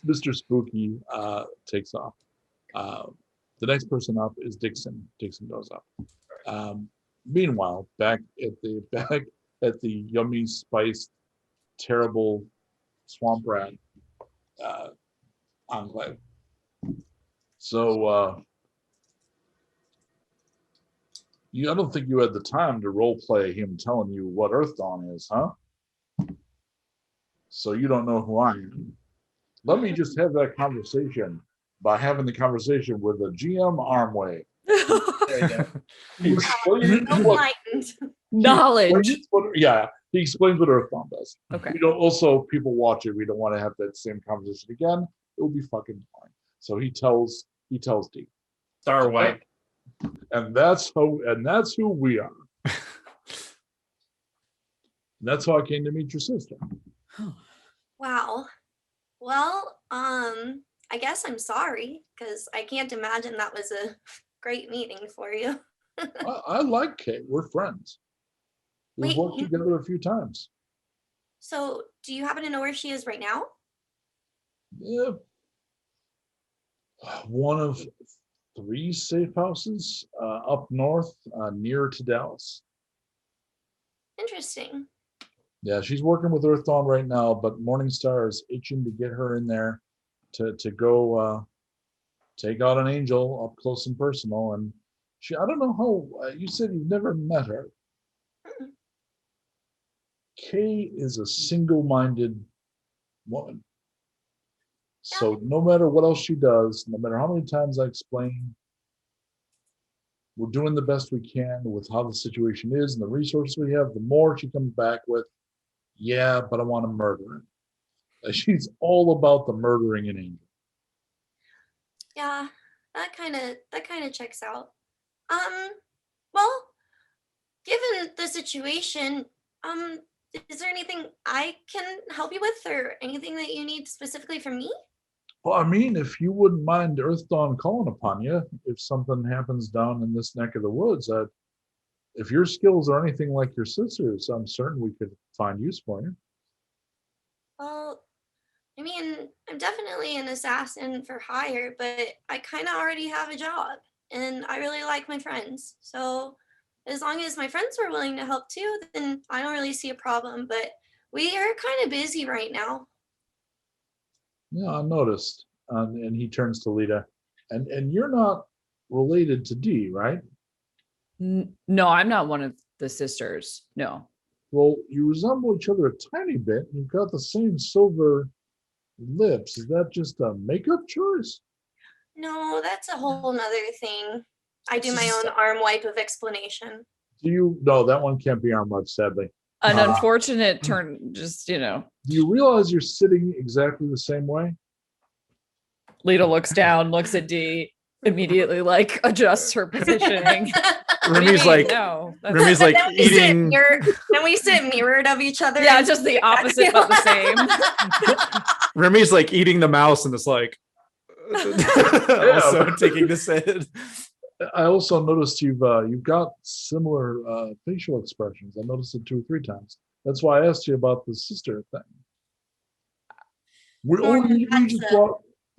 [SPEAKER 2] Mr. Spooky takes off. The next person up is Dixon. Dixon goes up. Meanwhile, back at the yummy, spiced, terrible swamp rat enclave. So I don't think you had the time to role play him telling you what Earth Dawn is, huh? So you don't know who I am. Let me just have that conversation by having the conversation with a GM Armway. He
[SPEAKER 7] Enlightened.
[SPEAKER 4] Knowledge.
[SPEAKER 2] He explains what Earth Dawn does.
[SPEAKER 4] Okay.
[SPEAKER 2] We don't, also, people watch it. We don't want to have that same conversation again. It will be fucking boring. So he tells D.
[SPEAKER 6] Star White.
[SPEAKER 2] And that's who we are. That's how I came to meet your sister.
[SPEAKER 7] Wow. Well, I guess I'm sorry, because I can't imagine that was a great meeting for you.
[SPEAKER 2] I like Kate. We're friends. We've
[SPEAKER 7] Wait,
[SPEAKER 2] worked together a few times.
[SPEAKER 7] So, do you happen to know where she is right now?
[SPEAKER 2] Yeah. One of 3 safe houses up north, near to Dallas.
[SPEAKER 7] Interesting.
[SPEAKER 2] Yeah, she's working with Earth Dawn right now, but Morningstar is itching to get her in there to go take out an angel up close and personal. And I don't know how, you said you've never met her.
[SPEAKER 7] Mm-mm.
[SPEAKER 2] Kay is a single-minded woman. So no matter what else she does, no matter how many times I explain, we're doing the best we can with how the situation is and the resources we have, the more she comes back with, yeah, but I want to murder him. She's all about the murdering an angel.
[SPEAKER 7] Yeah, that kind of checks out. Well, given the situation, is there anything I can help you with, or anything that you need specifically from me?
[SPEAKER 2] Well, I mean, if you wouldn't mind Earth Dawn calling upon you, if something happens down in this neck of the woods, if your skills are anything like your sister's, I'm certain we could find use for you.
[SPEAKER 7] Well, I mean, I'm definitely an assassin for hire, but I kind of already have a job and I really like my friends. So as long as my friends are willing to help too, then I don't really see a problem. But we are kind of busy right now.
[SPEAKER 2] Yeah, I noticed. And he turns to Lita. And you're not related to Dee, right?
[SPEAKER 4] No, I'm not one of the sisters. No.
[SPEAKER 2] Well, you resemble each other a tiny bit. You've got the same silver lips. Is that just a makeup choice?
[SPEAKER 7] No, that's a whole nother thing. I do my own arm wipe of explanation.
[SPEAKER 2] No, that one can't be arm wipe, sadly.
[SPEAKER 4] An unfortunate turn, just,
[SPEAKER 2] Do you realize you're sitting exactly the same way?
[SPEAKER 4] Lita looks down, looks at Dee, immediately like adjusts her positioning.
[SPEAKER 3] Remy's like,
[SPEAKER 4] no.
[SPEAKER 3] Remy's like eating.
[SPEAKER 7] Then we sit mirrored of each other.
[SPEAKER 4] Yeah, just the opposite, but the same.
[SPEAKER 3] Remy's like eating the mouse and it's like also taking this in.
[SPEAKER 2] I also noticed you've got similar facial expressions. I noticed it 2 or 3 times. That's why I asked you about the sister thing. We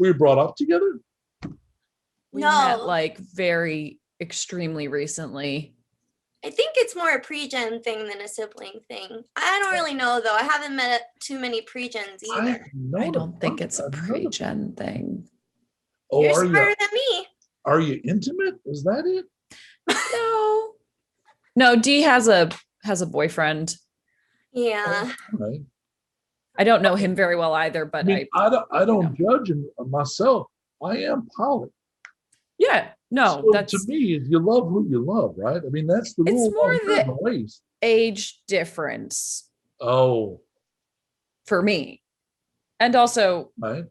[SPEAKER 2] were brought up together?
[SPEAKER 4] We
[SPEAKER 7] No.
[SPEAKER 4] met like very extremely recently.
[SPEAKER 7] I think it's more a pre-gen thing than a sibling thing. I don't really know though. I haven't met too many pre-gens either.
[SPEAKER 4] I don't think it's a pre-gen thing.
[SPEAKER 2] Oh,
[SPEAKER 7] You're smarter than me.
[SPEAKER 2] Are you intimate? Is that it?
[SPEAKER 4] No, Dee has a boyfriend.
[SPEAKER 7] Yeah.
[SPEAKER 2] Right.
[SPEAKER 4] I don't know him very well either, but
[SPEAKER 2] I don't judge myself. I am poly.
[SPEAKER 4] Yeah, no,
[SPEAKER 2] So
[SPEAKER 4] that's
[SPEAKER 2] to me, you love who you love, right? I mean, that's the rule.
[SPEAKER 4] It's more
[SPEAKER 2] the ways.
[SPEAKER 4] age difference
[SPEAKER 2] Oh,
[SPEAKER 4] for me. And also,
[SPEAKER 2] right.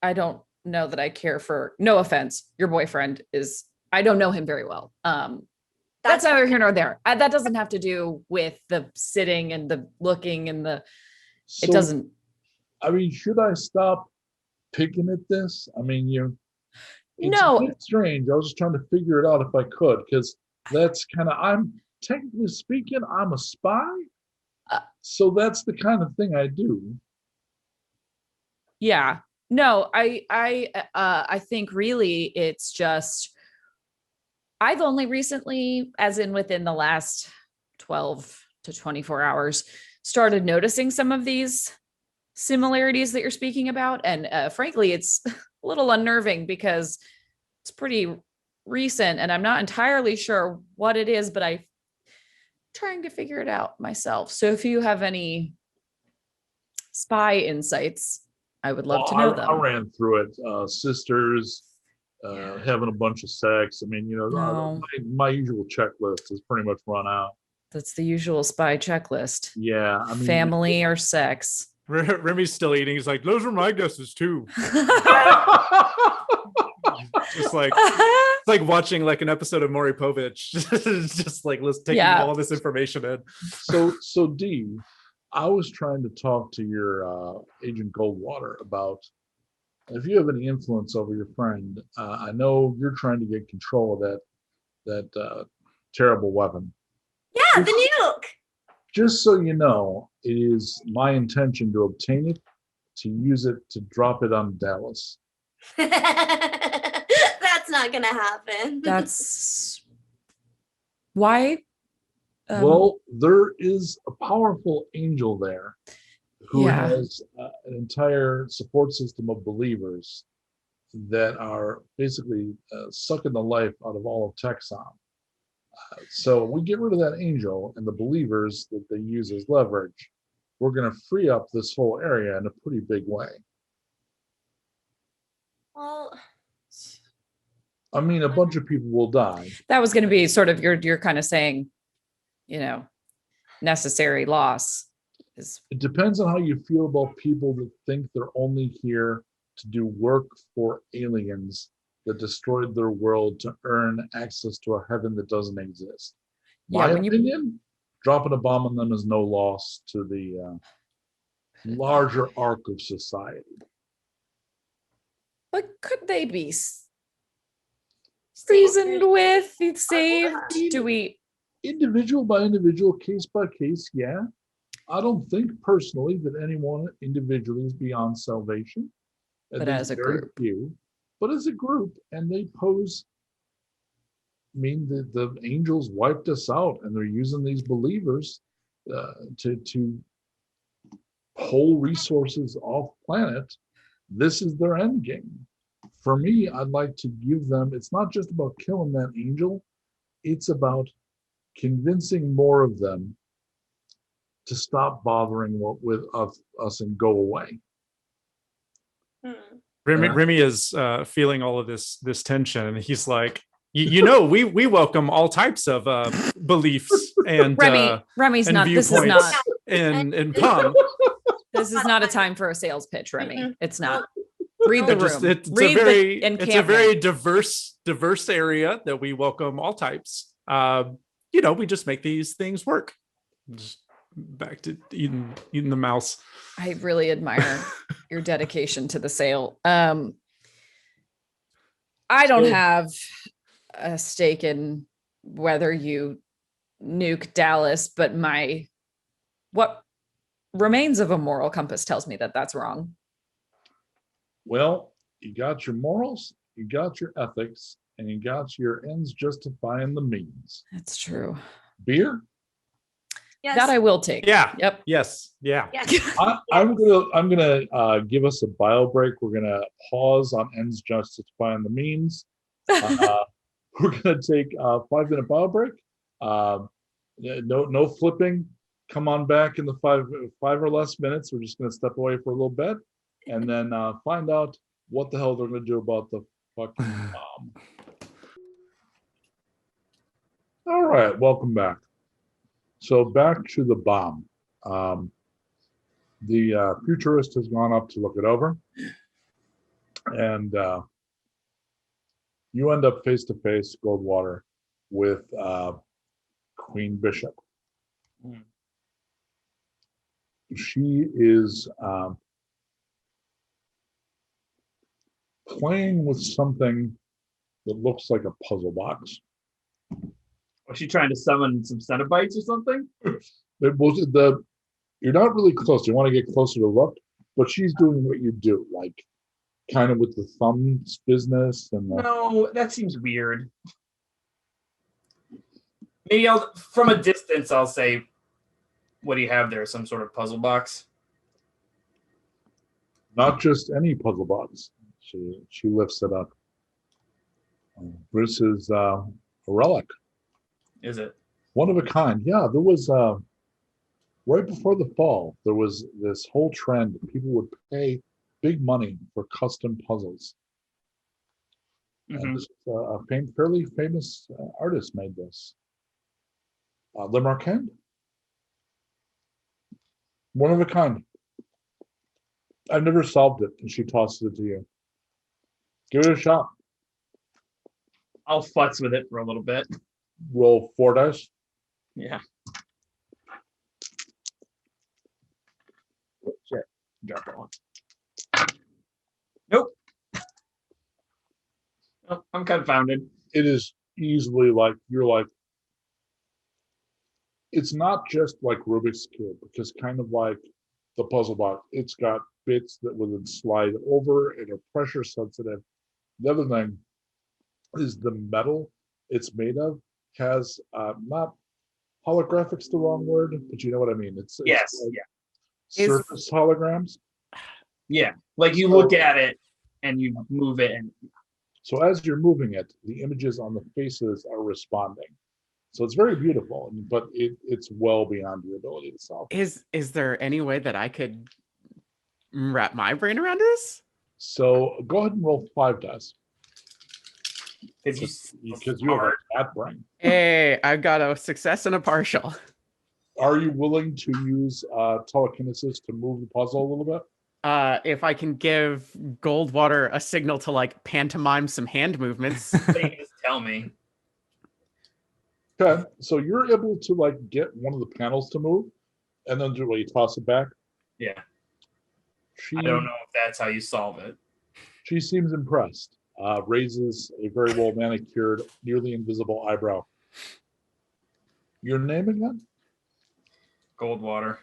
[SPEAKER 4] I don't know that I care for, no offense, your boyfriend is, I don't know him very well. That's neither here nor there. That doesn't have to do with the sitting and the looking and it doesn't.
[SPEAKER 2] I mean, should I stop picking at this? I mean, it's
[SPEAKER 4] No.
[SPEAKER 2] a bit strange. I was just trying to figure it out if I could, because that's kind of, I'm technically speaking, I'm a spy. So that's the kind of thing I do.
[SPEAKER 4] Yeah. No, I think really it's just, I've only recently, as in within the last 12 to 24 hours, started noticing some of these similarities that you're speaking about. And frankly, it's a little unnerving because it's pretty recent and I'm not entirely sure what it is, but I'm trying to figure it out myself. So if you have any spy insights, I would love to know them.
[SPEAKER 2] I ran through it. Sisters, having a bunch of sex. I mean, my usual checklist is pretty much run out.
[SPEAKER 4] That's the usual spy checklist.
[SPEAKER 2] Yeah. I mean,
[SPEAKER 4] family or sex.
[SPEAKER 3] Remy's still eating. He's like, those were my guesses too. Just like it's like watching like an episode of Maury Povich. Just like let's take all this information in.
[SPEAKER 2] So Dee, I was trying to talk to your agent Goldwater about if you have any influence over your friend. I know you're trying to get control of that terrible weapon.
[SPEAKER 7] Yeah, the nuke.
[SPEAKER 2] Just so you know, it is my intention to obtain it, to use it, to drop it on Dallas.
[SPEAKER 7] That's not gonna happen.
[SPEAKER 4] That's why.
[SPEAKER 2] Well, there is a powerful angel there who has an entire support system of believers that are basically sucking the life out of all of Texan. So we get rid of that angel and the believers that they use as leverage. We're going to free up this whole area in a pretty big way.
[SPEAKER 7] Well,
[SPEAKER 2] I mean, a bunch of people will die.
[SPEAKER 4] That was going to be sort of you're kind of saying, necessary loss.
[SPEAKER 2] It depends on how you feel about people that think they're only here to do work for aliens that destroyed their world to earn access to a heaven that doesn't exist. My opinion, dropping a bomb on them is no loss to the larger arc of society.
[SPEAKER 4] But could they be reasoned with, saved? Do we?
[SPEAKER 2] Individual by individual, case by case, yeah. I don't think personally that anyone individually is beyond salvation.
[SPEAKER 4] But
[SPEAKER 2] There's
[SPEAKER 4] as a
[SPEAKER 2] very
[SPEAKER 4] group.
[SPEAKER 2] few, but as a group, and they pose. I mean, the angels wiped us out, and they're using these believers to pull resources off planet. This is their end game. For me, I'd like to give them. It's not just about killing that angel. It's about convincing more of them to stop bothering with us and go away.
[SPEAKER 3] Remy is feeling all of this tension, and he's like, you know, we welcome all types of beliefs and
[SPEAKER 4] Remy's
[SPEAKER 3] and
[SPEAKER 4] not. This is
[SPEAKER 3] viewpoints
[SPEAKER 4] not.
[SPEAKER 3] and pun.
[SPEAKER 4] This is not a time for a sales pitch, Remy. It's not. Read the room.
[SPEAKER 3] It's
[SPEAKER 4] Read
[SPEAKER 3] a very diverse area that we welcome all types. You know, we just make these things work. Just back to eating the mouse.
[SPEAKER 4] I really admire your dedication to the sale. I don't have a stake in whether you nuke Dallas, but what remains of a moral compass tells me that that's wrong.
[SPEAKER 2] Well, you got your morals, you got your ethics, and you got your ends justifying the means.
[SPEAKER 4] That's true.
[SPEAKER 2] Beer?
[SPEAKER 7] Yes.
[SPEAKER 4] That I will take.
[SPEAKER 3] Yeah.
[SPEAKER 4] Yep.
[SPEAKER 3] Yes. Yeah.
[SPEAKER 7] Yes.
[SPEAKER 2] I'm gonna give us a bio break. We're gonna pause on ends justifying the means. We're gonna take a 5-minute bio break. No flipping. Come on back in the five or less minutes. We're just gonna step away for a little bit, and then find out what the hell they're gonna do about the fucking bomb. All right, welcome back. So back to the bomb. The futurist has gone up to look it over, and you end up face to face, Goldwater, with Queen Bishop. She is playing with something that looks like a puzzle box.
[SPEAKER 6] Was she trying to summon some Cenobites or something?
[SPEAKER 2] You're not really close. You want to get closer to look, but she's doing what you do, like kind of with the thumbs business. And
[SPEAKER 6] No, that seems weird. Maybe from a distance, I'll say, what do you have there? Some sort of puzzle box?
[SPEAKER 2] Not just any puzzle box. She lifts it up. This is a relic.
[SPEAKER 6] Is it?
[SPEAKER 2] One of a kind. Yeah, there was right before the fall, there was this whole trend. People would pay big money for custom puzzles. And this is a fairly famous artist made this. Le Marquand. One of a kind. I've never solved it, and she tosses it to you. Give it a shot.
[SPEAKER 6] I'll futz with it for a little bit.
[SPEAKER 2] Roll 4 dice.
[SPEAKER 6] Yeah. Shit. Drop that one. Nope. Oh, I'm confounded.
[SPEAKER 2] It is easily like, you're like, it's not just like Rubik's Cube, because kind of like the puzzle box, it's got bits that will then slide over and are pressure sensitive. The other thing is the metal it's made of has not holographics the wrong word, but you know what I mean. It's
[SPEAKER 6] Yes,
[SPEAKER 2] like
[SPEAKER 6] yeah.
[SPEAKER 2] surface holograms.
[SPEAKER 6] Yeah, like you look at it and you move it, and
[SPEAKER 2] So as you're moving it, the images on the faces are responding. So it's very beautiful, but it's well beyond your ability to solve.
[SPEAKER 5] Is there any way that I could wrap my brain around this?
[SPEAKER 2] So go ahead and roll 5 dice.
[SPEAKER 6] because
[SPEAKER 2] Because you have a cat brain.
[SPEAKER 5] Hey, I've got a success and a partial.
[SPEAKER 2] Are you willing to use telekinesis to move the puzzle a little bit?
[SPEAKER 5] If I can give Goldwater a signal to like pantomime some hand movements.
[SPEAKER 6] they just tell me.
[SPEAKER 2] Okay, so you're able to like get one of the panels to move, and then do what, you toss it back.
[SPEAKER 6] Yeah, I don't know if that's how you solve it.
[SPEAKER 2] She seems impressed. Raises a very well manicured, nearly invisible eyebrow. Your name again?
[SPEAKER 6] Goldwater.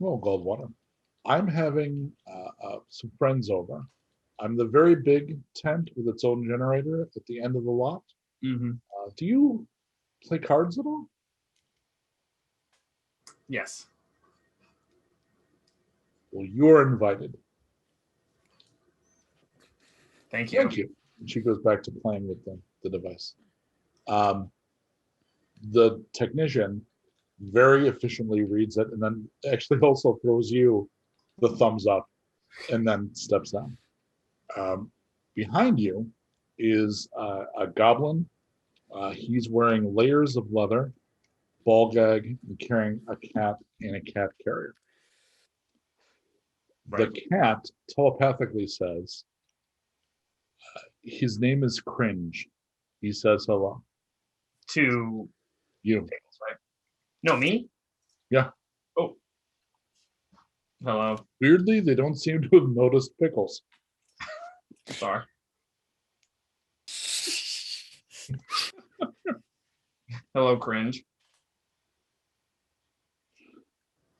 [SPEAKER 2] Well, Goldwater, I'm having some friends over. I'm the very big tent with its own generator at the end of the lot.
[SPEAKER 6] Mm-hmm.
[SPEAKER 2] Do you play cards at all?
[SPEAKER 6] Yes.
[SPEAKER 2] Well, you're invited.
[SPEAKER 6] Thank you.
[SPEAKER 2] Thank you. And she goes back to playing with the device. The technician very efficiently reads it and then actually also throws you the thumbs up and then steps down. Behind you is a goblin. He's wearing layers of leather, ball gag, and carrying a cat in a cat carrier.
[SPEAKER 6] Right.
[SPEAKER 2] The cat telepathically says, his name is Cringe. He says hello.
[SPEAKER 6] To
[SPEAKER 2] You.
[SPEAKER 6] Pickles, right? No, me?
[SPEAKER 2] Yeah.
[SPEAKER 6] Oh. Hello.
[SPEAKER 2] Weirdly, they don't seem to have noticed Pickles.
[SPEAKER 6] Sorry. Hello, Cringe.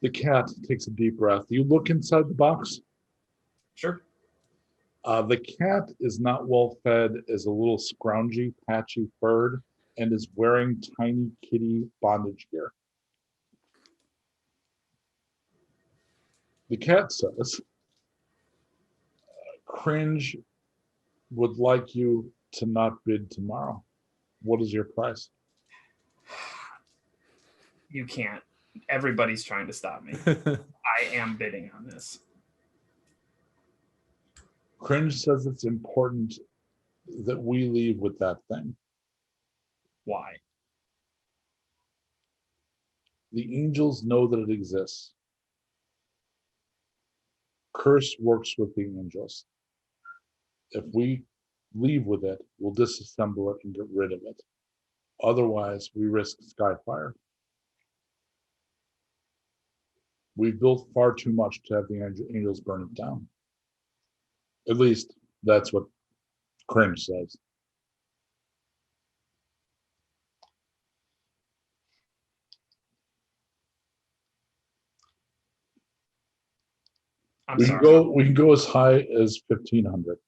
[SPEAKER 2] The cat takes a deep breath. You look inside the box.
[SPEAKER 6] Sure.
[SPEAKER 2] The cat is not well fed, is a little scroungy, patchy furred, and is wearing tiny kitty bondage gear. The cat says, Cringe would like you to not bid tomorrow. What is your price?
[SPEAKER 6] You can't. Everybody's trying to stop me. I am bidding on this.
[SPEAKER 2] Cringe says it's important that we leave with that thing.
[SPEAKER 6] Why?
[SPEAKER 2] The angels know that it exists. Curse works with the angels. If we leave with it, we'll disassemble it and get rid of it. Otherwise, we risk skyfire. We've built far too much to have the angels burn it down. At least that's what Cringe says.
[SPEAKER 6] I'm
[SPEAKER 2] We
[SPEAKER 6] sorry.
[SPEAKER 2] can go as high as 1,500.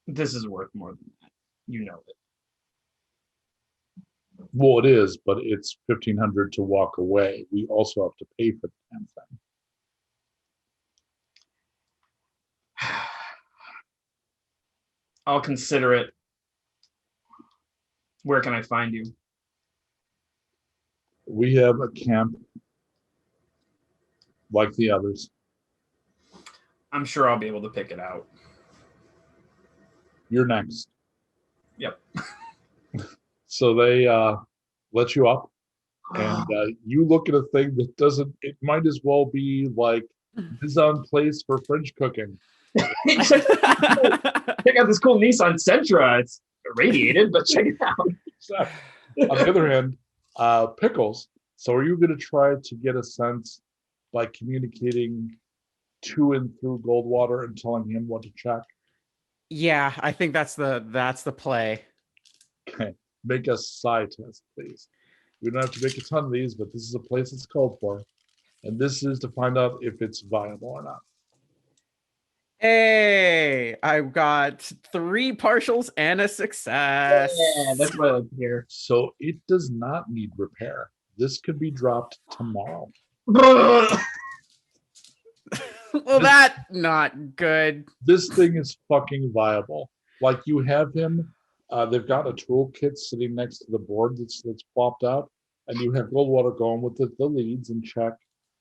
[SPEAKER 6] This is worth more than that. You know it.
[SPEAKER 2] Well, it is, but it's 1,500 to walk away. We also have to pay for the damn thing.
[SPEAKER 6] I'll consider it. Where can I find you?
[SPEAKER 2] We have a camp like the others.
[SPEAKER 6] I'm sure I'll be able to pick it out.
[SPEAKER 2] You're next.
[SPEAKER 6] Yep.
[SPEAKER 2] So they let you up, and you look at a thing that doesn't. It might as well be like this on place for French cooking.
[SPEAKER 6] Check out this cool Nissan Sentra. It's irradiated, but check it out.
[SPEAKER 2] So, on the other hand, Pickles. So are you going to try to get a sense by communicating to and through Goldwater and telling him what to check?
[SPEAKER 5] Yeah, I think that's the play.
[SPEAKER 2] Okay. Make a psi test, please. We don't have to make a ton of these, but this is a place it's called for. And this is to find out if it's viable or not.
[SPEAKER 5] Hey, I've got 3 partials and a success.
[SPEAKER 6] Yeah, that's what I like to hear.
[SPEAKER 2] So it does not need repair. This could be dropped tomorrow.
[SPEAKER 5] Well, that's not good.
[SPEAKER 2] This thing is fucking viable. Like you have him, they've got a toolkit sitting next to the board that's plopped out, and you have Goldwater going with the leads and check,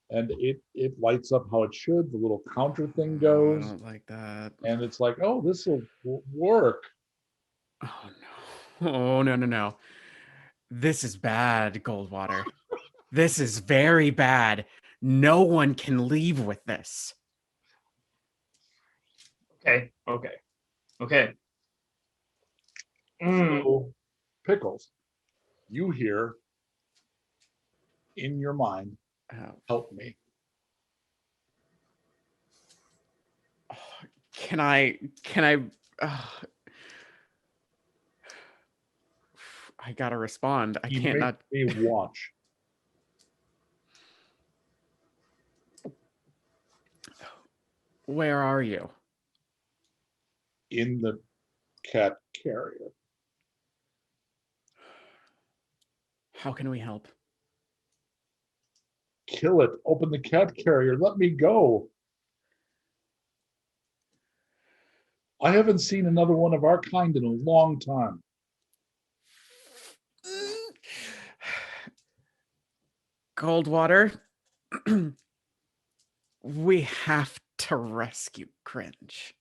[SPEAKER 2] and it lights up how it should. The little counter thing goes.
[SPEAKER 5] I don't like that.
[SPEAKER 2] And it's like, oh, this will work.
[SPEAKER 5] Oh no. Oh no. This is bad, Goldwater. This is very bad. No one can leave with this.
[SPEAKER 6] Okay.
[SPEAKER 2] So, Pickles, you hear in your mind, help me.
[SPEAKER 5] Can I I gotta respond. I
[SPEAKER 2] You
[SPEAKER 5] can't
[SPEAKER 2] make
[SPEAKER 5] not
[SPEAKER 2] a watch.
[SPEAKER 5] Where are you?
[SPEAKER 2] In the cat carrier.
[SPEAKER 5] How can we help?
[SPEAKER 2] Kill it. Open the cat carrier. Let me go. I haven't seen another one of our kind in a long time.
[SPEAKER 5] Goldwater, we have to rescue Cringe.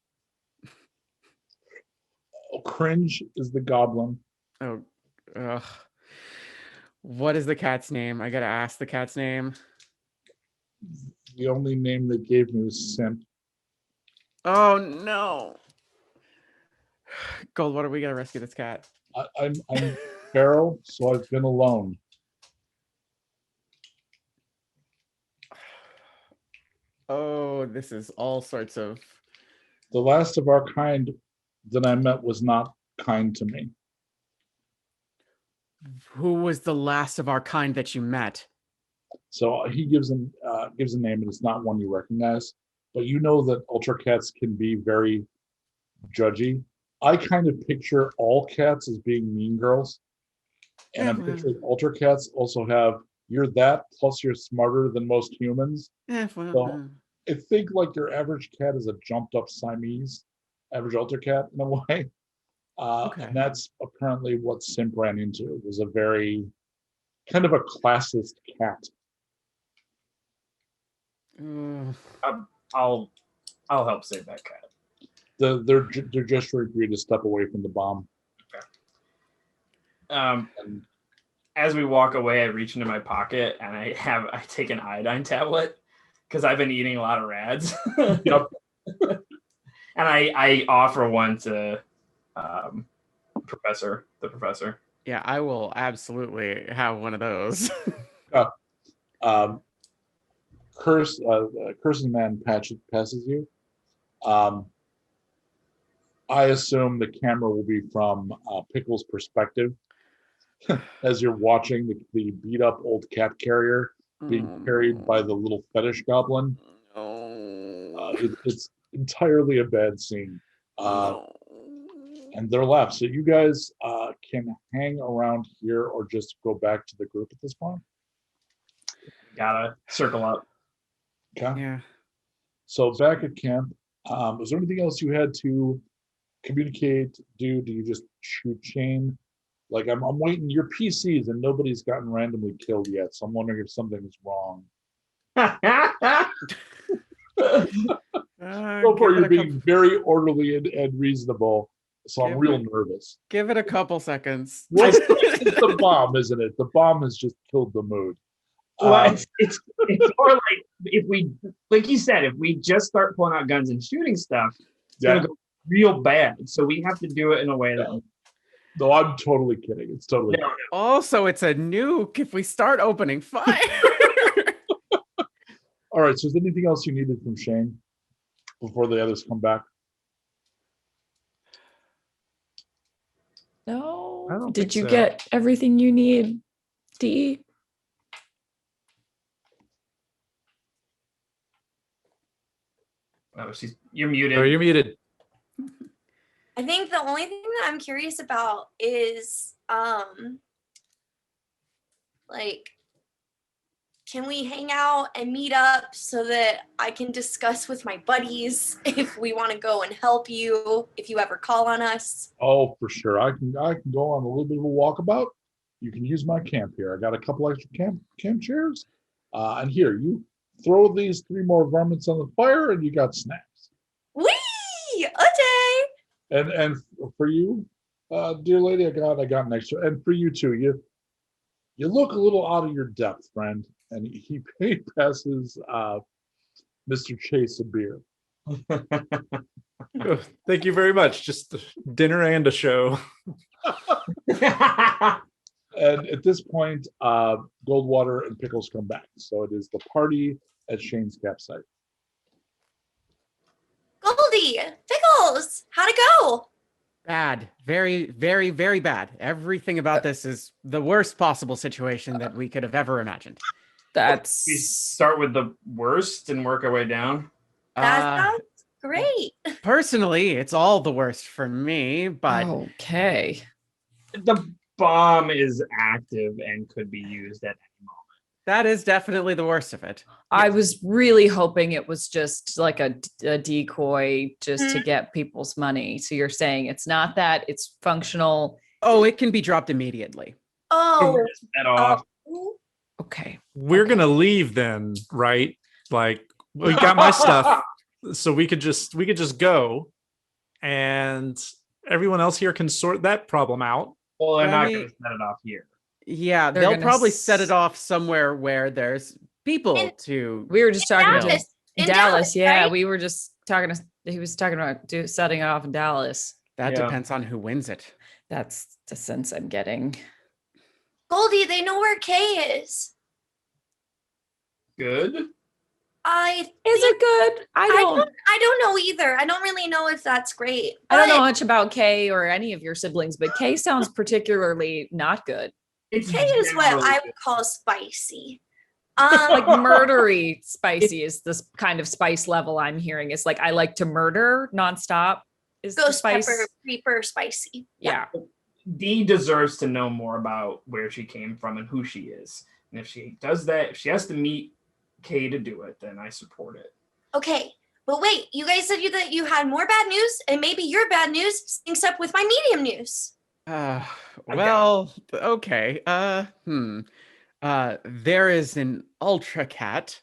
[SPEAKER 2] Oh, Cringe is the goblin.
[SPEAKER 5] Oh, ugh. What is the cat's name? I gotta ask the cat's name.
[SPEAKER 2] The only name they gave me was Simp.
[SPEAKER 5] Oh no. Goldwater, we gotta rescue this cat.
[SPEAKER 2] I'm feral, so I've been alone.
[SPEAKER 5] Oh, this is all sorts of...
[SPEAKER 2] The last of our kind that I met was not kind to me.
[SPEAKER 5] Who was the last of our kind that you met?
[SPEAKER 2] So he gives a name, and it's not one you recognize. But you know that ultra cats can be very judgy. I kind of picture all cats as being mean girls, and I'm picturing ultra cats also have you're that plus you're smarter than most humans. So I think like your average cat is a jumped up Siamese, average ultra cat in a way. And that's apparently what Simp ran into. It was a very kind of a classist cat.
[SPEAKER 6] I'll help save that cat.
[SPEAKER 2] They're just agreed to step away from the bomb.
[SPEAKER 6] Okay. As we walk away, I reach into my pocket and I take an iodine tablet because I've been eating a lot of rads.
[SPEAKER 2] Yep.
[SPEAKER 6] And I offer one to the professor.
[SPEAKER 5] Yeah, I will absolutely have one of those.
[SPEAKER 2] Curses man passes you. I assume the camera will be from Pickles' perspective as you're watching the beat up old cat carrier being carried by the little fetish goblin. It's entirely a bad scene. And they're left. So you guys can hang around here or just go back to the group at this point.
[SPEAKER 6] Gotta circle up.
[SPEAKER 2] Okay.
[SPEAKER 5] Yeah.
[SPEAKER 2] So back at camp, is there anything else you had to communicate, do? Do you just shoot Shane? Like I'm waiting your PCs and nobody's gotten randomly killed yet. So I'm wondering if something is wrong. So far you're being very orderly and reasonable. So I'm real nervous.
[SPEAKER 5] Give it a couple seconds.
[SPEAKER 2] Well, it's the bomb, isn't it? The bomb has just killed the mood.
[SPEAKER 6] Well, it's more like if we, like you said, if we just start pulling out guns and shooting stuff, it's gonna go real bad. So we have to do it in a way that.
[SPEAKER 2] No, I'm totally kidding. It's totally.
[SPEAKER 6] No.
[SPEAKER 5] Also, it's a nuke if we start opening fire.
[SPEAKER 2] All right. So is there anything else you needed from Shane before the others come back?
[SPEAKER 4] No. Did you get everything you need, Dee?
[SPEAKER 6] Oh, you're muted.
[SPEAKER 3] Oh, you're muted.
[SPEAKER 7] I think the only thing that I'm curious about is like, can we hang out and meet up so that I can discuss with my buddies if we want to go and help you if you ever call on us?
[SPEAKER 2] Oh, for sure. I can go on a little bit of a walkabout. You can use my camp here. I got a couple extra camp chairs. And here, you throw these 3 more varmints on the fire and you got snacks.
[SPEAKER 7] Whee! Okay.
[SPEAKER 2] And for you, dear lady, I got an extra. And for you too, you look a little out of your depth, friend. And he passes Mr. Chase a beer.
[SPEAKER 3] Oh, thank you very much. Just dinner and a show.
[SPEAKER 2] And at this point, Goldwater and Pickles come back. So it is the party at Shane's campsite.
[SPEAKER 7] Goldie, Pickles, how'd it go?
[SPEAKER 5] Bad. Very, very, very bad. Everything about this is the worst possible situation that we could have ever imagined.
[SPEAKER 6] We start with the worst and work our way down.
[SPEAKER 7] That sounds great.
[SPEAKER 5] Personally, it's all the worst for me, but
[SPEAKER 4] Okay.
[SPEAKER 6] The bomb is active and could be used at any moment.
[SPEAKER 5] that is definitely the worst of it.
[SPEAKER 4] I was really hoping it was just like a decoy just to
[SPEAKER 7] Mhm.
[SPEAKER 4] get people's money. So you're saying it's not that, it's functional.
[SPEAKER 5] Oh, it can be dropped immediately.
[SPEAKER 7] Oh,
[SPEAKER 6] Set off.
[SPEAKER 4] Okay.
[SPEAKER 3] We're
[SPEAKER 4] Okay.
[SPEAKER 3] gonna leave then, right? Like we got my stuff, so we could just go, and everyone else here can sort that problem out.
[SPEAKER 6] Well, they're not
[SPEAKER 5] Remy-
[SPEAKER 6] going to set it off here.
[SPEAKER 5] Yeah,
[SPEAKER 4] They're
[SPEAKER 5] they'll
[SPEAKER 4] gonna
[SPEAKER 5] probably set it off somewhere where there's people
[SPEAKER 7] In-
[SPEAKER 5] to.
[SPEAKER 4] We were just talking to
[SPEAKER 7] Dallas. In
[SPEAKER 4] Dallas. Yeah,
[SPEAKER 7] right?
[SPEAKER 4] we were just talking to, he was talking about setting it off in Dallas.
[SPEAKER 5] That
[SPEAKER 6] Yeah.
[SPEAKER 5] depends on who wins it.
[SPEAKER 4] That's the sense I'm getting.
[SPEAKER 7] Goldie, they know where Kay is.
[SPEAKER 6] Good.
[SPEAKER 4] Is it good? I
[SPEAKER 7] I don't know either. I don't really know if that's great.
[SPEAKER 4] I don't know
[SPEAKER 7] but
[SPEAKER 4] much about Kay or any of your siblings, but Kay sounds particularly not good.
[SPEAKER 6] It's
[SPEAKER 7] Kay is what
[SPEAKER 6] generally
[SPEAKER 7] I
[SPEAKER 6] good.
[SPEAKER 7] would call spicy.
[SPEAKER 4] Like murdery spicy is this kind of spice level I'm hearing. It's like I like to murder nonstop. Is the
[SPEAKER 7] Ghost
[SPEAKER 4] spice?
[SPEAKER 7] pepper, reaper, spicy.
[SPEAKER 4] Yeah.
[SPEAKER 6] Dee deserves to know more about where she came from and who she is. And if she does that, if she has to meet Kay to do it, then I support it.
[SPEAKER 7] Okay, but wait, you guys said that you had more bad news, and maybe your bad news syncs up with my medium news.
[SPEAKER 5] Well, okay. There is an ultra cat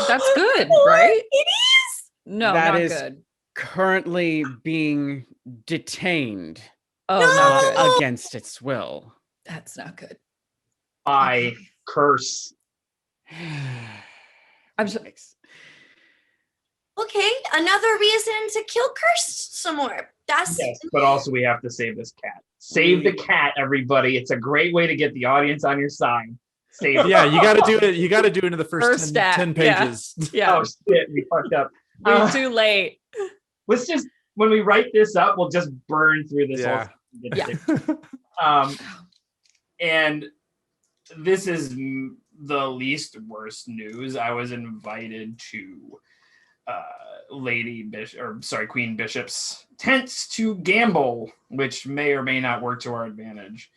[SPEAKER 4] That's good,
[SPEAKER 7] What?
[SPEAKER 4] right?
[SPEAKER 7] It is.
[SPEAKER 4] No,
[SPEAKER 5] That
[SPEAKER 4] not
[SPEAKER 5] is-
[SPEAKER 4] good.
[SPEAKER 5] currently being detained
[SPEAKER 4] Oh,
[SPEAKER 7] No!
[SPEAKER 4] not good.
[SPEAKER 5] against its will.
[SPEAKER 4] That's not good.
[SPEAKER 6] I curse.
[SPEAKER 4] I'm so,
[SPEAKER 7] Okay, another reason to kill Curse some more. That's
[SPEAKER 6] Yes, but also we have to save this cat. Save the cat, everybody. It's a great way to get the audience on your side. Save it.
[SPEAKER 3] Yeah, you got to do it. You got to do it in the first,
[SPEAKER 4] First
[SPEAKER 3] 10,
[SPEAKER 4] act,
[SPEAKER 3] 10
[SPEAKER 4] yeah.
[SPEAKER 3] pages.
[SPEAKER 4] yeah,
[SPEAKER 6] Oh shit, we fucked up.
[SPEAKER 4] we're too late.
[SPEAKER 6] Let's just when we write this up, we'll just burn through this
[SPEAKER 3] Yeah.
[SPEAKER 6] whole and this is the least worst news. I was invited to Queen Bishop's tents to gamble, which may or may not work to our advantage.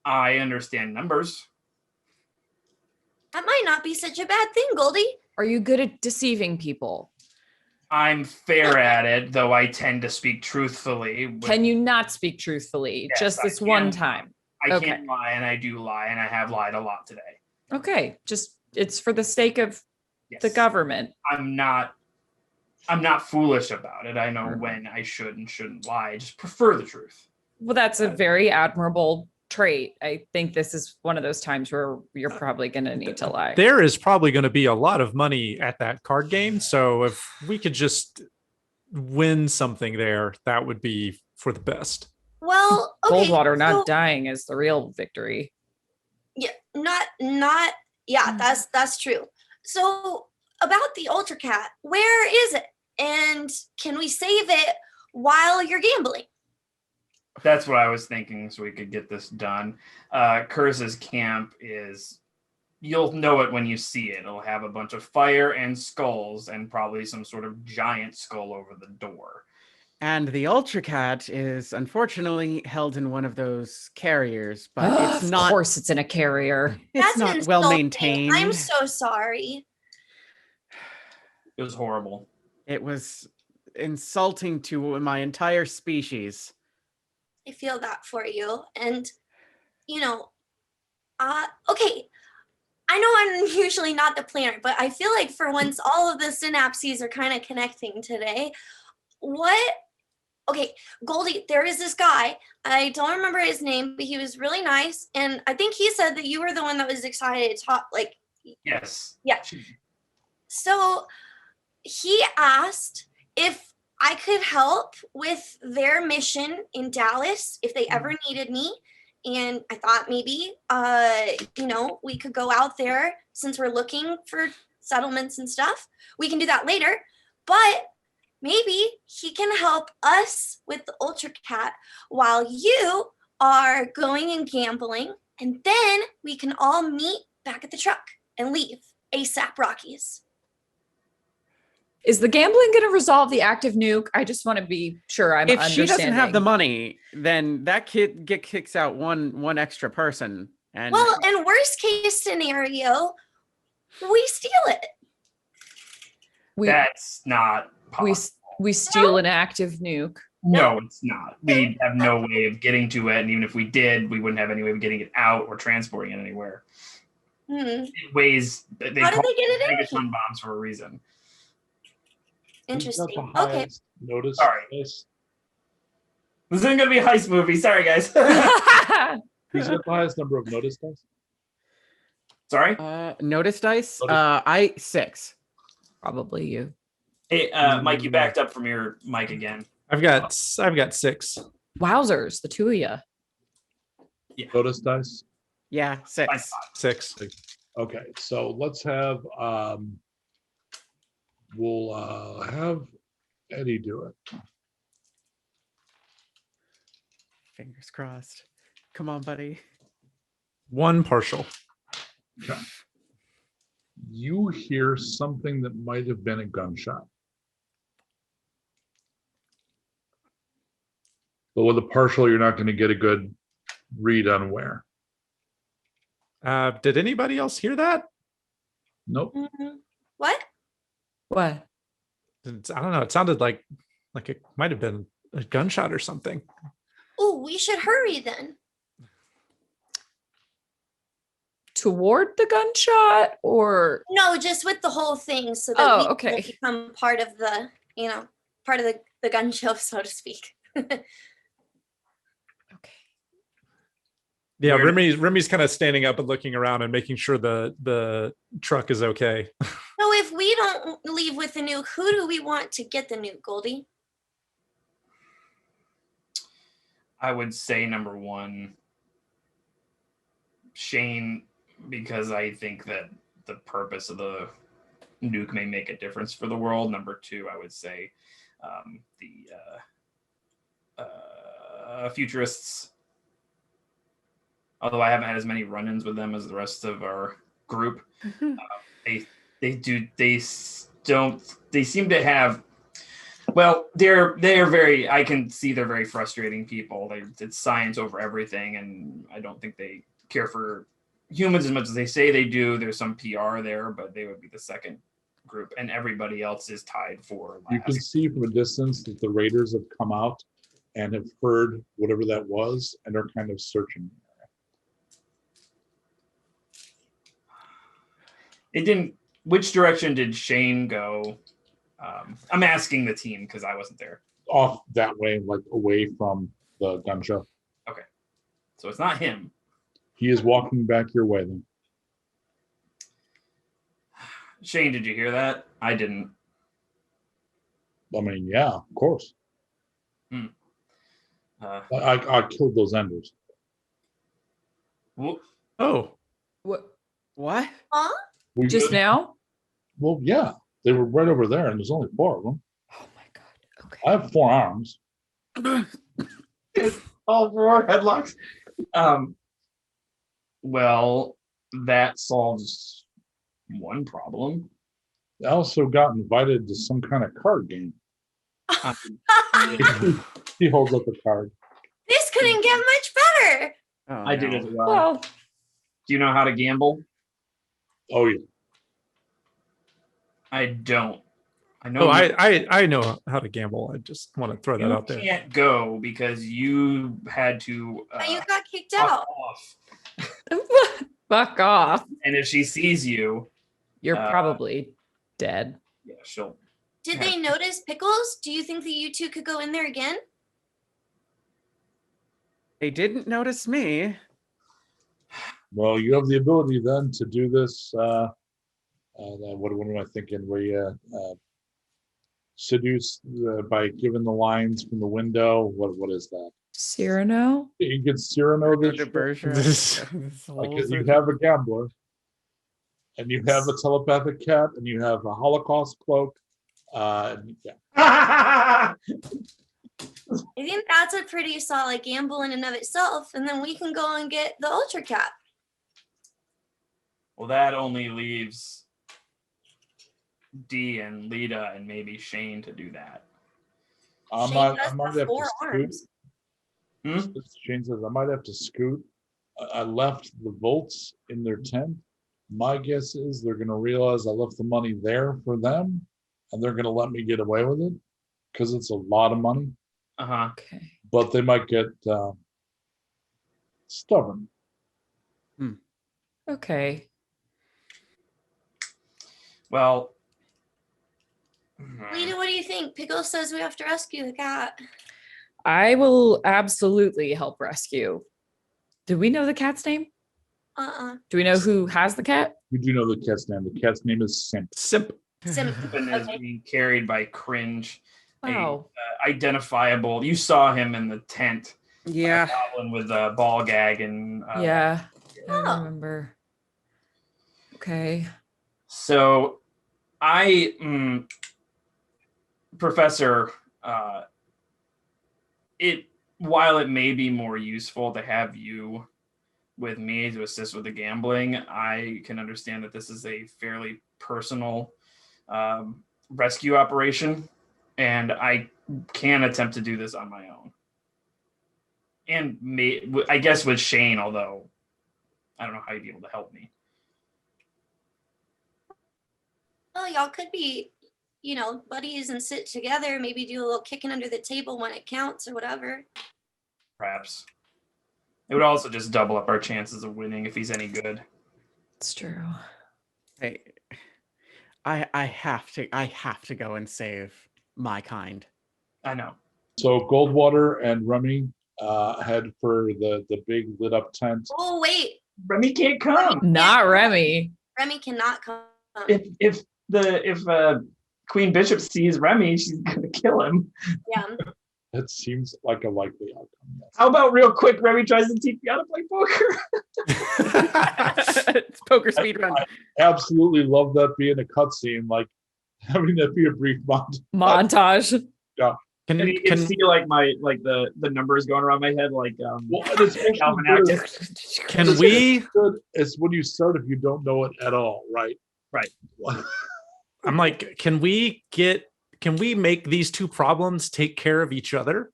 [SPEAKER 6] I understand numbers.
[SPEAKER 7] that might not be such a bad thing, Goldie.
[SPEAKER 4] Are you good at deceiving people?
[SPEAKER 6] I'm fair at it, though I tend to speak truthfully.
[SPEAKER 4] Can you not speak truthfully?
[SPEAKER 6] Yes,
[SPEAKER 4] Just
[SPEAKER 6] I
[SPEAKER 4] this one
[SPEAKER 6] can.
[SPEAKER 4] time.
[SPEAKER 6] I
[SPEAKER 4] okay.
[SPEAKER 6] can't lie, and I do lie, and I have lied a lot today.
[SPEAKER 4] Okay. Just it's for the sake of
[SPEAKER 6] Yes.
[SPEAKER 4] the government.
[SPEAKER 6] I'm not foolish about it. I know
[SPEAKER 4] Mhm.
[SPEAKER 6] when I should and shouldn't lie. I just prefer the truth.
[SPEAKER 4] Well, that's a very admirable trait. I think this is one of those times where you're probably going to need to lie.
[SPEAKER 3] There is probably going to be a lot of money at that card game. So if we could just win something there, that would be for the best.
[SPEAKER 7] Well, okay,
[SPEAKER 4] Goldwater not
[SPEAKER 7] so-
[SPEAKER 4] dying is the real victory.
[SPEAKER 7] Yeah, yeah, that's true. So about the Ultra Cat, where is it? And can we save it while you're gambling?
[SPEAKER 6] That's what I was thinking, so we could get this done. Curse's camp is, you'll know it when you see it. It'll have a bunch of fire and skulls and probably some sort of giant skull over the door.
[SPEAKER 5] And the ultra cat is unfortunately held in one of those carriers, but it's
[SPEAKER 4] Of
[SPEAKER 5] not.
[SPEAKER 4] course it's in a carrier.
[SPEAKER 5] It's
[SPEAKER 7] That's
[SPEAKER 5] not well
[SPEAKER 7] insulting.
[SPEAKER 5] maintained.
[SPEAKER 7] I'm so sorry.
[SPEAKER 6] It was horrible.
[SPEAKER 5] It was insulting to my entire species.
[SPEAKER 7] I feel that for you. And, okay, I know I'm usually not the planner, but I feel like for once all of the synapses are kind of connecting today. Okay, Goldie, there is this guy. I don't remember his name, but he was really nice. And I think he said that you were the one that was excited to talk, like,
[SPEAKER 6] Yes.
[SPEAKER 7] Yeah. So he asked if I could help with their mission in Dallas if they ever needed me. And I thought maybe, we could go out there since we're looking for settlements and stuff. We can do that later. But maybe he can help us with the Ultra Cat while you are going and gambling. And then we can all meet back at the truck and leave ASAP Rockies.
[SPEAKER 4] Is the gambling going to resolve the active nuke? I just want to be sure I'm
[SPEAKER 5] If she doesn't have the
[SPEAKER 4] understanding.
[SPEAKER 5] money, then that kid kicks out one extra person. And
[SPEAKER 7] Well, in worst case scenario, we steal it.
[SPEAKER 4] We
[SPEAKER 6] That's not
[SPEAKER 4] we
[SPEAKER 6] possible.
[SPEAKER 4] we steal an active nuke.
[SPEAKER 6] No, it's not. We have no way of getting to it, and even if we did, we wouldn't have any way of getting it out or transporting it anywhere. It weighs.
[SPEAKER 7] How did they get it in?
[SPEAKER 6] megaton bombs for a reason.
[SPEAKER 7] Interesting.
[SPEAKER 2] Who's got the
[SPEAKER 7] Okay.
[SPEAKER 2] highest notice?
[SPEAKER 6] Sorry.
[SPEAKER 2] Dice?
[SPEAKER 6] This isn't going to be a heist movie. Sorry, guys.
[SPEAKER 2] Who's got the highest number of notice dice?
[SPEAKER 6] Sorry.
[SPEAKER 5] notice dice.
[SPEAKER 2] Notice.
[SPEAKER 5] I 6.
[SPEAKER 4] Probably you.
[SPEAKER 6] Hey, Mike, you backed up from your mic again.
[SPEAKER 3] I've got 6.
[SPEAKER 4] Wowzers, the two of you.
[SPEAKER 2] Notice dice?
[SPEAKER 5] Yeah, 6.
[SPEAKER 3] 6.
[SPEAKER 2] Okay, so let's have we'll have Eddy do it.
[SPEAKER 5] Fingers crossed. Come on, buddy.
[SPEAKER 3] 1 partial.
[SPEAKER 2] Okay. You hear something that might have been a gunshot. But with a partial, you're not going to get a good read on where.
[SPEAKER 3] Did anybody else hear that?
[SPEAKER 2] Nope.
[SPEAKER 7] What?
[SPEAKER 4] What?
[SPEAKER 3] I don't know. It sounded like it might have been a gunshot or something.
[SPEAKER 7] Oh, we should hurry then.
[SPEAKER 4] Toward the gunshot or
[SPEAKER 7] No, just with the whole thing, so that
[SPEAKER 4] Oh,
[SPEAKER 7] we
[SPEAKER 4] okay.
[SPEAKER 7] can become part of the, part of the gun show, so to speak.
[SPEAKER 4] okay.
[SPEAKER 3] Yeah,
[SPEAKER 6] Where-
[SPEAKER 3] Remy's kind of standing up and looking around and making sure the truck is okay.
[SPEAKER 7] So if we don't leave with the nuke, who do we want to get the nuke, Goldie?
[SPEAKER 6] I would say number 1, Shane, because I think that the purpose of the nuke may make a difference for the world. Number 2, I would say the futurists. Although I haven't had as many run-ins with them as the rest of our group, they seem to have. Well, they're very. I can see they're very frustrating people. It's science over everything, and I don't think they care for humans as much as they say they do. There's some PR there, but they would be the second group, and everybody else is tied for last.
[SPEAKER 2] You can see from a distance that the raiders have come out and have heard whatever that was and are kind of searching.
[SPEAKER 6] It didn't. Which direction did Shane go? I'm asking the team because I wasn't there.
[SPEAKER 2] Off that way, like away from the gun show.
[SPEAKER 6] So it's not him.
[SPEAKER 2] He is walking back your way then.
[SPEAKER 6] Shane, did you hear that? I didn't.
[SPEAKER 2] I mean, yeah, of course. I killed those enders.
[SPEAKER 3] Oh,
[SPEAKER 4] What?
[SPEAKER 5] What?
[SPEAKER 7] Huh?
[SPEAKER 2] We
[SPEAKER 4] Just
[SPEAKER 2] did-
[SPEAKER 4] now?
[SPEAKER 2] Well, yeah, they were right over there, and there's only 4 of them.
[SPEAKER 4] Oh my god. Okay.
[SPEAKER 2] I have 4 arms.
[SPEAKER 6] All 4 headlocks. Well, that solves one problem.
[SPEAKER 2] I also got invited to some kind of card game. He holds up a card.
[SPEAKER 7] This couldn't get much better.
[SPEAKER 5] Oh,
[SPEAKER 6] I did
[SPEAKER 5] no.
[SPEAKER 6] as well.
[SPEAKER 4] Well,
[SPEAKER 6] Do you know how to gamble?
[SPEAKER 2] Oh yeah.
[SPEAKER 6] I don't. I know.
[SPEAKER 3] oh, I know how to gamble. I just want to throw that
[SPEAKER 6] you
[SPEAKER 3] out there.
[SPEAKER 6] can't go because you had to.
[SPEAKER 7] But you got kicked
[SPEAKER 6] fuck
[SPEAKER 7] out.
[SPEAKER 6] off.
[SPEAKER 4] fuck off.
[SPEAKER 6] And if she sees you,
[SPEAKER 4] You're
[SPEAKER 6] Uh,
[SPEAKER 4] probably dead.
[SPEAKER 6] yeah, she'll.
[SPEAKER 7] Did they notice Pickles? Do you think that you two could go in there again?
[SPEAKER 5] They didn't notice me.
[SPEAKER 2] Well, you have the ability then to do this. What am I thinking? Where you seduce by giving the lines from the window. What is that?
[SPEAKER 4] Cyrano?
[SPEAKER 2] You can Cyrano
[SPEAKER 5] The
[SPEAKER 2] this shit.
[SPEAKER 5] Bergerac.
[SPEAKER 3] This-
[SPEAKER 5] This
[SPEAKER 2] Like
[SPEAKER 5] whole
[SPEAKER 2] you
[SPEAKER 5] thing.
[SPEAKER 2] have a gambler, and you have a telepathic cat, and you have a Holocaust cloak. And yeah.
[SPEAKER 7] I think that's a pretty solid gamble in and of itself, and then we can go and get the Ultra Cap.
[SPEAKER 6] Well, that only leaves D and Lita and maybe Shane to do that.
[SPEAKER 2] I
[SPEAKER 7] Shane
[SPEAKER 2] might
[SPEAKER 7] does
[SPEAKER 2] have
[SPEAKER 7] the
[SPEAKER 2] to
[SPEAKER 7] 4
[SPEAKER 2] scoot.
[SPEAKER 7] arms.
[SPEAKER 2] Shane says I might have to scoot. I left the volts in their tent. My guess is they're going to realize I left the money there for them, and they're going to let me get away with it because it's a lot of money.
[SPEAKER 4] Okay.
[SPEAKER 2] But they might get stubborn.
[SPEAKER 4] Okay.
[SPEAKER 6] Well,
[SPEAKER 7] Lita, what do you think? Pickles says we have to rescue the cat.
[SPEAKER 4] I will absolutely help rescue. Do we know the cat's name? Do we know who has the cat?
[SPEAKER 2] You do know the cat's name. The cat's name is Simp.
[SPEAKER 3] Simp.
[SPEAKER 7] Simp.
[SPEAKER 6] and is being carried by Cringe.
[SPEAKER 4] Wow.
[SPEAKER 6] Identifiable. You saw him in the tent.
[SPEAKER 5] Yeah.
[SPEAKER 6] Goblin with a ball gag and
[SPEAKER 4] Yeah, I
[SPEAKER 7] Oh.
[SPEAKER 4] remember. Okay.
[SPEAKER 6] So Professor, while it may be more useful to have you with me to assist with the gambling, I can understand that this is a fairly personal rescue operation, and I can attempt to do this on my own. And I guess with Shane, although I don't know how you'd be able to help me.
[SPEAKER 7] Well, y'all could be, buddies and sit together, maybe do a little kicking under the table when it counts or whatever.
[SPEAKER 6] Perhaps. It would also just double up our chances of winning if he's any good.
[SPEAKER 4] It's true.
[SPEAKER 5] Hey, I have to go and save my kind.
[SPEAKER 6] I know.
[SPEAKER 2] So Goldwater and Remy head for the big lit up tent.
[SPEAKER 7] Oh, wait.
[SPEAKER 6] Remy can't come.
[SPEAKER 4] Not Remy.
[SPEAKER 7] Remy cannot come.
[SPEAKER 6] If Queen Bishop sees Remy, she's gonna kill him.
[SPEAKER 7] Yeah.
[SPEAKER 2] That seems like a likely outcome. Yes.
[SPEAKER 6] How about real quick, Remy tries to teach you how to play poker?
[SPEAKER 5] It's poker speed run.
[SPEAKER 2] I absolutely love that being a cutscene, like having that be a brief
[SPEAKER 4] Montage.
[SPEAKER 2] Yeah.
[SPEAKER 6] And you can see like the numbers going around my head, like
[SPEAKER 2] Well, and it's
[SPEAKER 6] Calvin
[SPEAKER 2] good.
[SPEAKER 6] Active.
[SPEAKER 3] Can we?
[SPEAKER 2] It's when you start if you don't know it at all, right?
[SPEAKER 6] Right.
[SPEAKER 3] I'm like, can we make these two problems take care of each other?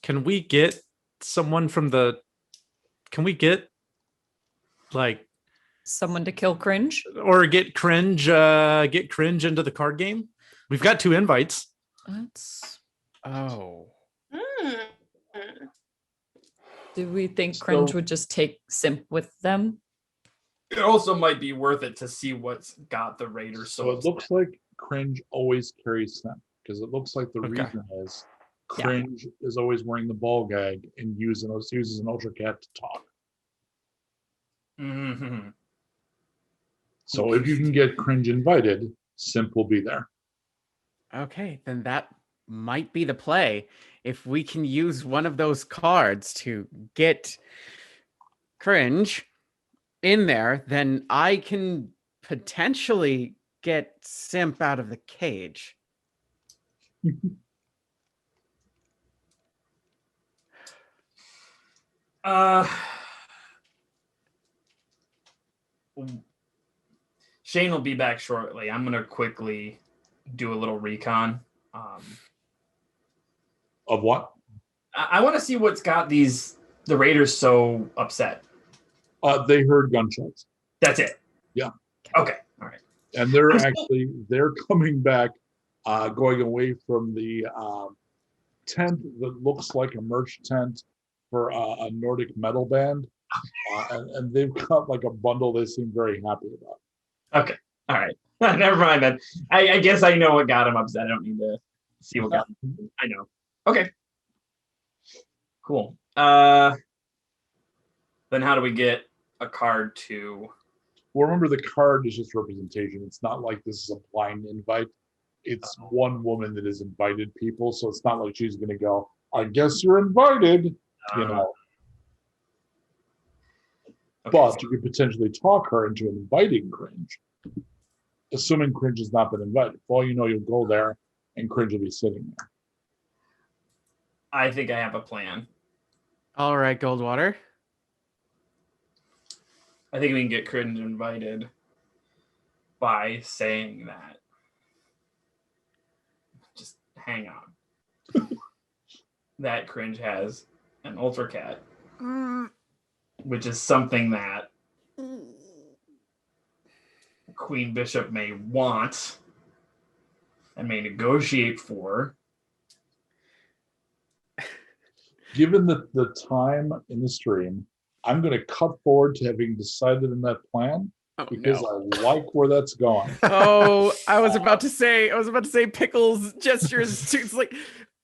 [SPEAKER 3] Can we get someone can we get like
[SPEAKER 4] Someone to kill Cringe?
[SPEAKER 3] or get cringe into the card game? We've got 2 invites.
[SPEAKER 4] That's.
[SPEAKER 5] Oh.
[SPEAKER 4] Do we think Cringe would just take Simp with them?
[SPEAKER 6] It also might be worth it to see what's got the Raiders.
[SPEAKER 2] So it looks like Cringe always carries them because it looks like the
[SPEAKER 3] Okay.
[SPEAKER 2] reason is Cringe is always wearing the ball gag and uses an Ultra Cat to talk.
[SPEAKER 6] Mm-hmm.
[SPEAKER 2] So if you can get Cringe invited, Simp will be there.
[SPEAKER 5] Okay, then that might be the play. If we can use one of those cards to get Cringe in there, then I can potentially get Simp out of the cage.
[SPEAKER 6] Shane will be back shortly. I'm gonna quickly do a little recon.
[SPEAKER 2] Of what?
[SPEAKER 6] I want to see what's got the Raiders so upset.
[SPEAKER 2] They heard gunshots.
[SPEAKER 6] That's it.
[SPEAKER 2] Yeah.
[SPEAKER 6] Okay. All right.
[SPEAKER 2] And they're coming back, going away from the tent that looks like a merch tent for a Nordic metal band. And they've got like a bundle they seem very happy about.
[SPEAKER 6] Okay. All right. Never mind then. I guess I know what got him upset. I don't need to see what got him. I know. Okay. Cool. Then how do we get a card to...
[SPEAKER 2] Well, remember the card is just representation. It's not like this is a blind invite. It's one woman that has invited people. So it's not like she's going to go, I guess you're invited, you know.
[SPEAKER 6] Okay,
[SPEAKER 2] But you could potentially talk her into inviting Cringe, assuming Cringe has not been invited. For all you know, you'll go there and Cringe will be sitting there.
[SPEAKER 6] I think I have a plan.
[SPEAKER 5] All right, Goldwater.
[SPEAKER 6] I think we can get Cringe invited by saying that hang on. That cringe has an Ultra Cat, which is something that Queen Bishop may want and may negotiate for.
[SPEAKER 2] Given the time in the stream, I'm going to cut forward to having decided in that plan because I like where that's going.
[SPEAKER 5] Oh, I was about to say Pickles gestures to, it's like,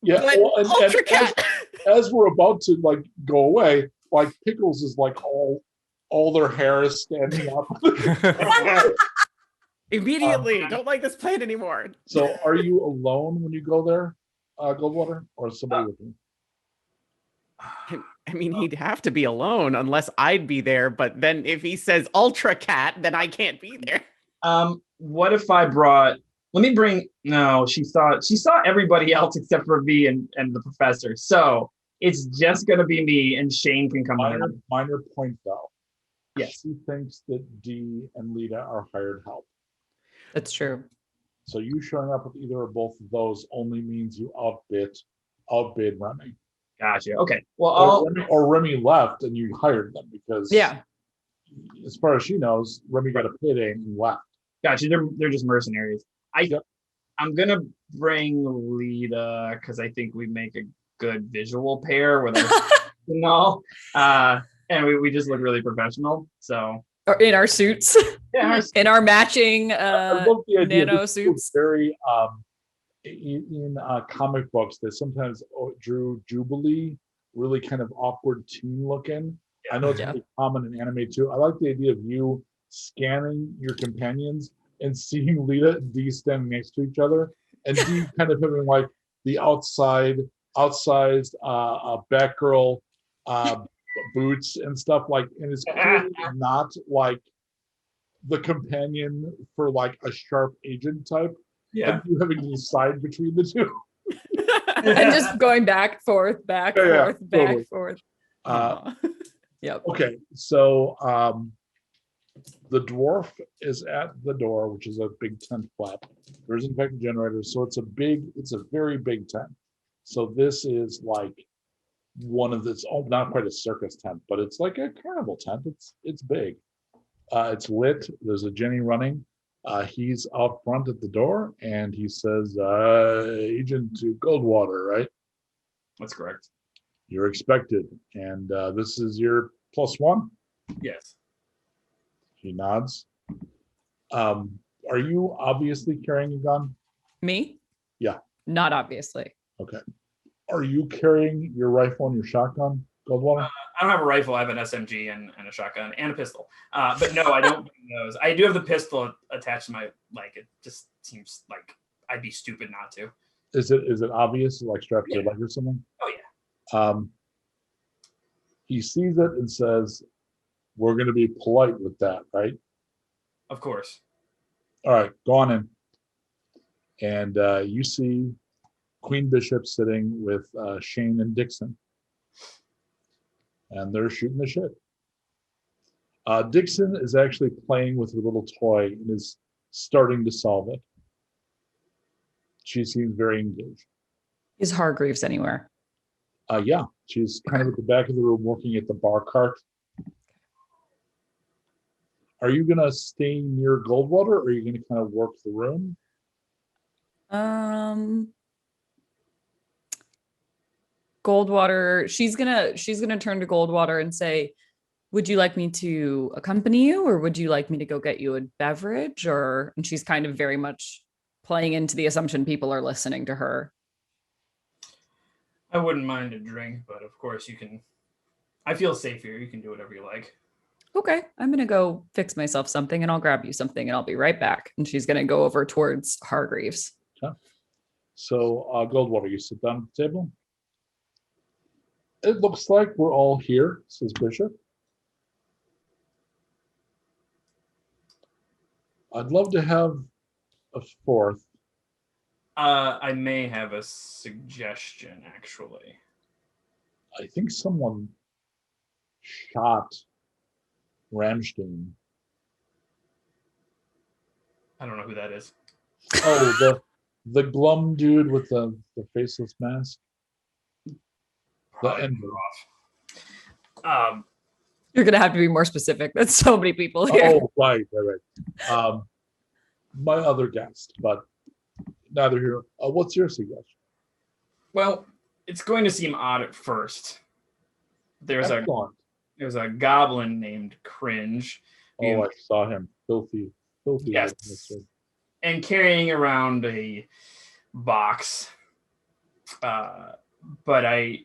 [SPEAKER 2] yeah, well, and
[SPEAKER 5] Ultra Cat.
[SPEAKER 2] As we're about to like go away, like Pickles is like all their hair is standing up.
[SPEAKER 5] Immediately, don't like this plan anymore.
[SPEAKER 2] So, are you alone when you go there, Goldwater, or somebody with you?
[SPEAKER 5] I mean, he'd have to be alone unless I'd be there. But then if he says Ultra Cat, then I can't be there.
[SPEAKER 6] What if I brought? Let me bring. No, she saw everybody else except for me and the professor. So it's just gonna be me, and Shane can come in.
[SPEAKER 2] Minor point though.
[SPEAKER 6] Yes.
[SPEAKER 2] She thinks that Dee and Lita are hired help.
[SPEAKER 4] That's true.
[SPEAKER 2] So you showing up with either or both of those only means you outbid Remy.
[SPEAKER 6] Gotcha. Okay. Well,
[SPEAKER 2] or Remy left and you hired them because as far as she knows, Remy got a payday and left.
[SPEAKER 6] Gotcha. They're just mercenaries. I'm gonna bring Lita because I think we make a good visual pair with our and we just look really professional. So
[SPEAKER 4] in our suits.
[SPEAKER 6] Yeah,
[SPEAKER 4] in our matching nano suits.
[SPEAKER 2] Very in comic books that sometimes drew Jubilee really kind of awkward teen looking. I know it's pretty common in anime too. I like the idea of you scanning your companions and seeing Lita and Dee standing next to each other, and Dee kind of having like the outsized Batgirl boots and stuff like, and it's clearly not like the companion for like a sharp agent type.
[SPEAKER 6] Yeah,
[SPEAKER 2] and you having to decide between the two.
[SPEAKER 4] And just going back, forth. Yep.
[SPEAKER 2] Okay, so the dwarf is at the door, which is a big tent flap. There's in fact a generator, so it's a very big tent. So this is like one of this, not quite a circus tent, but it's like a carnival tent. It's big. It's lit. There's a Jenny running. He's out front at the door, and he says, Agent Goldwater, right?
[SPEAKER 6] That's correct.
[SPEAKER 2] You're expected, and this is your +1?
[SPEAKER 6] Yes.
[SPEAKER 2] He nods. Are you obviously carrying a gun?
[SPEAKER 4] Me?
[SPEAKER 2] Yeah.
[SPEAKER 4] Not obviously.
[SPEAKER 2] Okay. Are you carrying your rifle and your shotgun, Goldwater?
[SPEAKER 6] I don't have a rifle. I have an SMG and a shotgun and a pistol. But no, I don't bring those. I do have the pistol attached to my, like, it just seems like I'd be stupid not to.
[SPEAKER 2] Is it obvious, like strapped to your leg or something?
[SPEAKER 6] Oh, yeah.
[SPEAKER 2] He sees it and says, we're going to be polite with that, right?
[SPEAKER 6] Of course.
[SPEAKER 2] All right, go on in. And you see Queen Bishop sitting with Shane and Dixon. And they're shooting the shit. Dixon is actually playing with her little toy and is starting to solve it. She seems very engaged.
[SPEAKER 4] Is Hargreaves anywhere?
[SPEAKER 2] Yeah, she's kind of at the back of the room working at the bar cart. Are you going to stay near Goldwater, or are you going to kind of work the room?
[SPEAKER 4] Goldwater, she's gonna turn to Goldwater and say, would you like me to accompany you, or would you like me to go get you a beverage? And she's kind of very much playing into the assumption people are listening to her.
[SPEAKER 6] I wouldn't mind a drink, but of course you can. I feel safe here. You can do whatever you like.
[SPEAKER 4] Okay, I'm gonna go fix myself something and I'll grab you something and I'll be right back. And she's gonna go over towards Hargreaves.
[SPEAKER 2] Okay. So Goldwater, you sit down at the table. It looks like we're all here, says Bishop. I'd love to have a fourth.
[SPEAKER 6] I may have a suggestion, actually.
[SPEAKER 2] I think someone shot Ramstein.
[SPEAKER 6] I don't know who that is.
[SPEAKER 2] Oh, The glum dude with the faceless mask. The Ender.
[SPEAKER 4] You're gonna have to be more specific. That's so many people here.
[SPEAKER 2] Oh, right. My other guest, but neither here. What's your suggestion?
[SPEAKER 6] Well, it's going to seem odd at first. There's
[SPEAKER 2] Excellent.
[SPEAKER 6] a goblin named Cringe.
[SPEAKER 2] Oh, I saw him. Filthy.
[SPEAKER 6] Yes. And carrying around a box. But I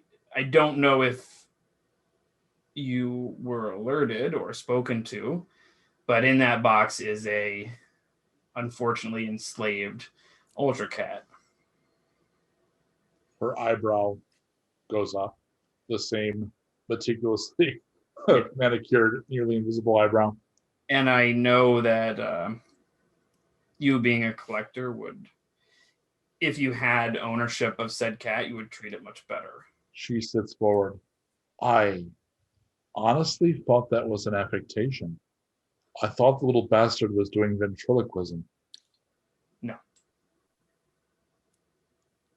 [SPEAKER 6] don't know if you were alerted or spoken to, but in that box is a unfortunately enslaved Ultra Cat.
[SPEAKER 2] Her eyebrow goes up, the same meticulously manicured, nearly invisible eyebrow.
[SPEAKER 6] And I know that you being a collector would, if you had ownership of said cat, you would treat it much better.
[SPEAKER 2] She sits forward. I honestly thought that was an affectation. I thought the little bastard was doing ventriloquism.
[SPEAKER 6] No.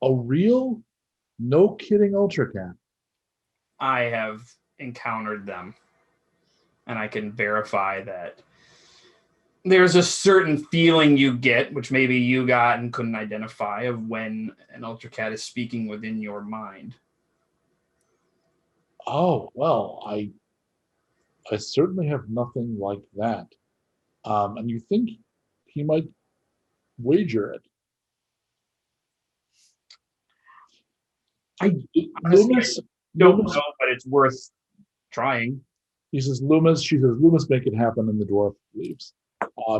[SPEAKER 2] A real, no kidding Ultra Cat.
[SPEAKER 6] I have encountered them, and I can verify that there's a certain feeling you get, which maybe you got and couldn't identify, of when an Ultra Cat is speaking within your mind.
[SPEAKER 2] Oh, well, I certainly have nothing like that. And you think he might wager it? Loomis,
[SPEAKER 6] don't know, but it's worth trying.
[SPEAKER 2] He says, Loomis, she says, Loomis, make it happen, and the dwarf leaves.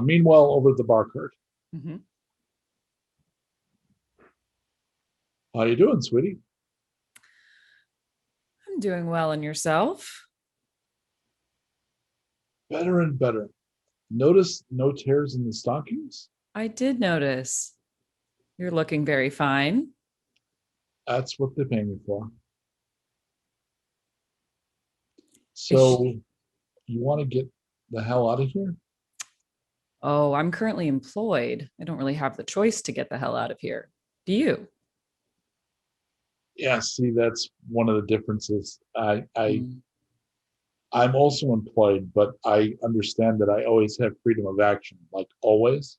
[SPEAKER 2] Meanwhile, over at the bar cart.
[SPEAKER 5] Mm-hmm.
[SPEAKER 2] How you doing, sweetie?
[SPEAKER 4] I'm doing well, and yourself?
[SPEAKER 2] Better and better. Notice no tears in the stockings?
[SPEAKER 4] I did notice. You're looking very fine.
[SPEAKER 2] That's what they pay me for. So, you want to get the hell out of here?
[SPEAKER 4] Oh, I'm currently employed. I don't really have the choice to get the hell out of here. Do you?
[SPEAKER 2] Yeah, see, that's one of the differences. I'm also employed, but I understand that I always have freedom of action, like always.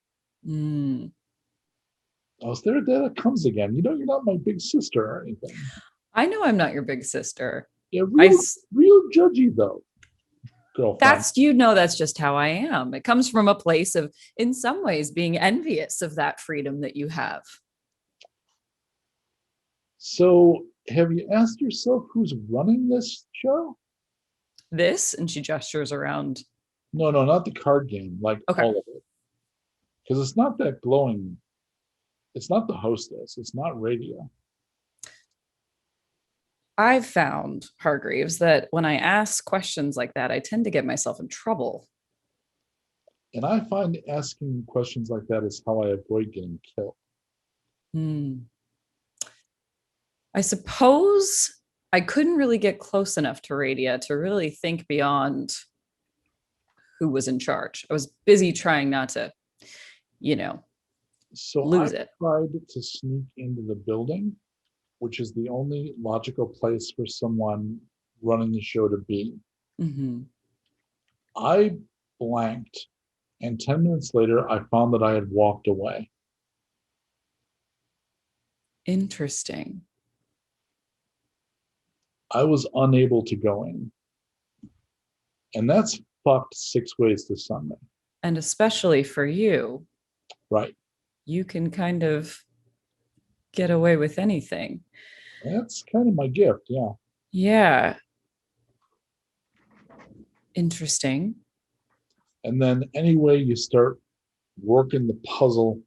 [SPEAKER 2] Oh, is there a day that comes again? You know, you're not my big sister or anything.
[SPEAKER 4] I know I'm not your big sister.
[SPEAKER 2] Yeah, real judgy though. Girlfriend.
[SPEAKER 4] That's just how I am. It comes from a place of, in some ways, being envious of that freedom that you have.
[SPEAKER 2] So, have you asked yourself who's running this show?
[SPEAKER 4] This, and she gestures around.
[SPEAKER 2] No, not the card game, like all of it. Because it's not that glowing. It's not the hostess. It's not radio.
[SPEAKER 4] I've found, Hargreaves, that when I ask questions like that, I tend to get myself in trouble.
[SPEAKER 2] And I find asking questions like that is how I avoid getting killed.
[SPEAKER 4] I suppose I couldn't really get close enough to Radia to really think beyond who was in charge. I was busy trying not to, lose it.
[SPEAKER 2] I tried to sneak into the building, which is the only logical place for someone running the show to be.
[SPEAKER 4] Mm-hmm.
[SPEAKER 2] I blanked, and 10 minutes later, I found that I had walked away.
[SPEAKER 4] Interesting.
[SPEAKER 2] I was unable to go in. And that's fucked 6 ways to Sunday.
[SPEAKER 4] And especially for you.
[SPEAKER 2] Right.
[SPEAKER 4] You can kind of get away with anything.
[SPEAKER 2] That's kind of my gift, yeah.
[SPEAKER 4] Yeah. Interesting.
[SPEAKER 2] And then anyway, you start working the puzzle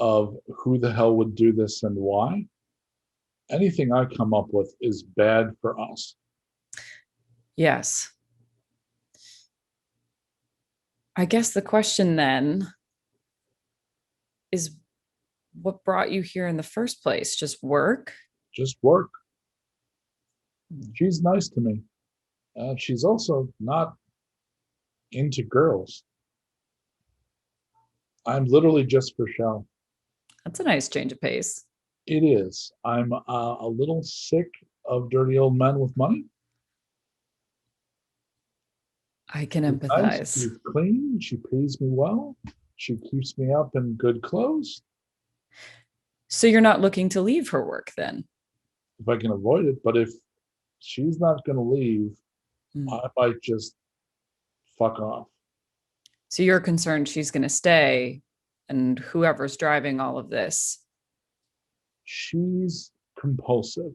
[SPEAKER 2] of who the hell would do this and why. Anything I come up with is bad for us.
[SPEAKER 4] Yes. I guess the question then is, what brought you here in the first place? Just work?
[SPEAKER 2] Just work. She's nice to me. She's also not into girls. I'm literally just for show.
[SPEAKER 4] That's a nice change of pace.
[SPEAKER 2] It is. I'm a little sick of dirty old men with money.
[SPEAKER 4] I can
[SPEAKER 2] She's nice,
[SPEAKER 4] empathize.
[SPEAKER 2] she's clean. She pays me well. She keeps me up in good clothes.
[SPEAKER 4] So you're not looking to leave her work then?
[SPEAKER 2] If I can avoid it. But if she's not going to leave, I might just fuck off.
[SPEAKER 4] So you're concerned she's going to stay, and whoever's driving all of this.
[SPEAKER 2] She's compulsive.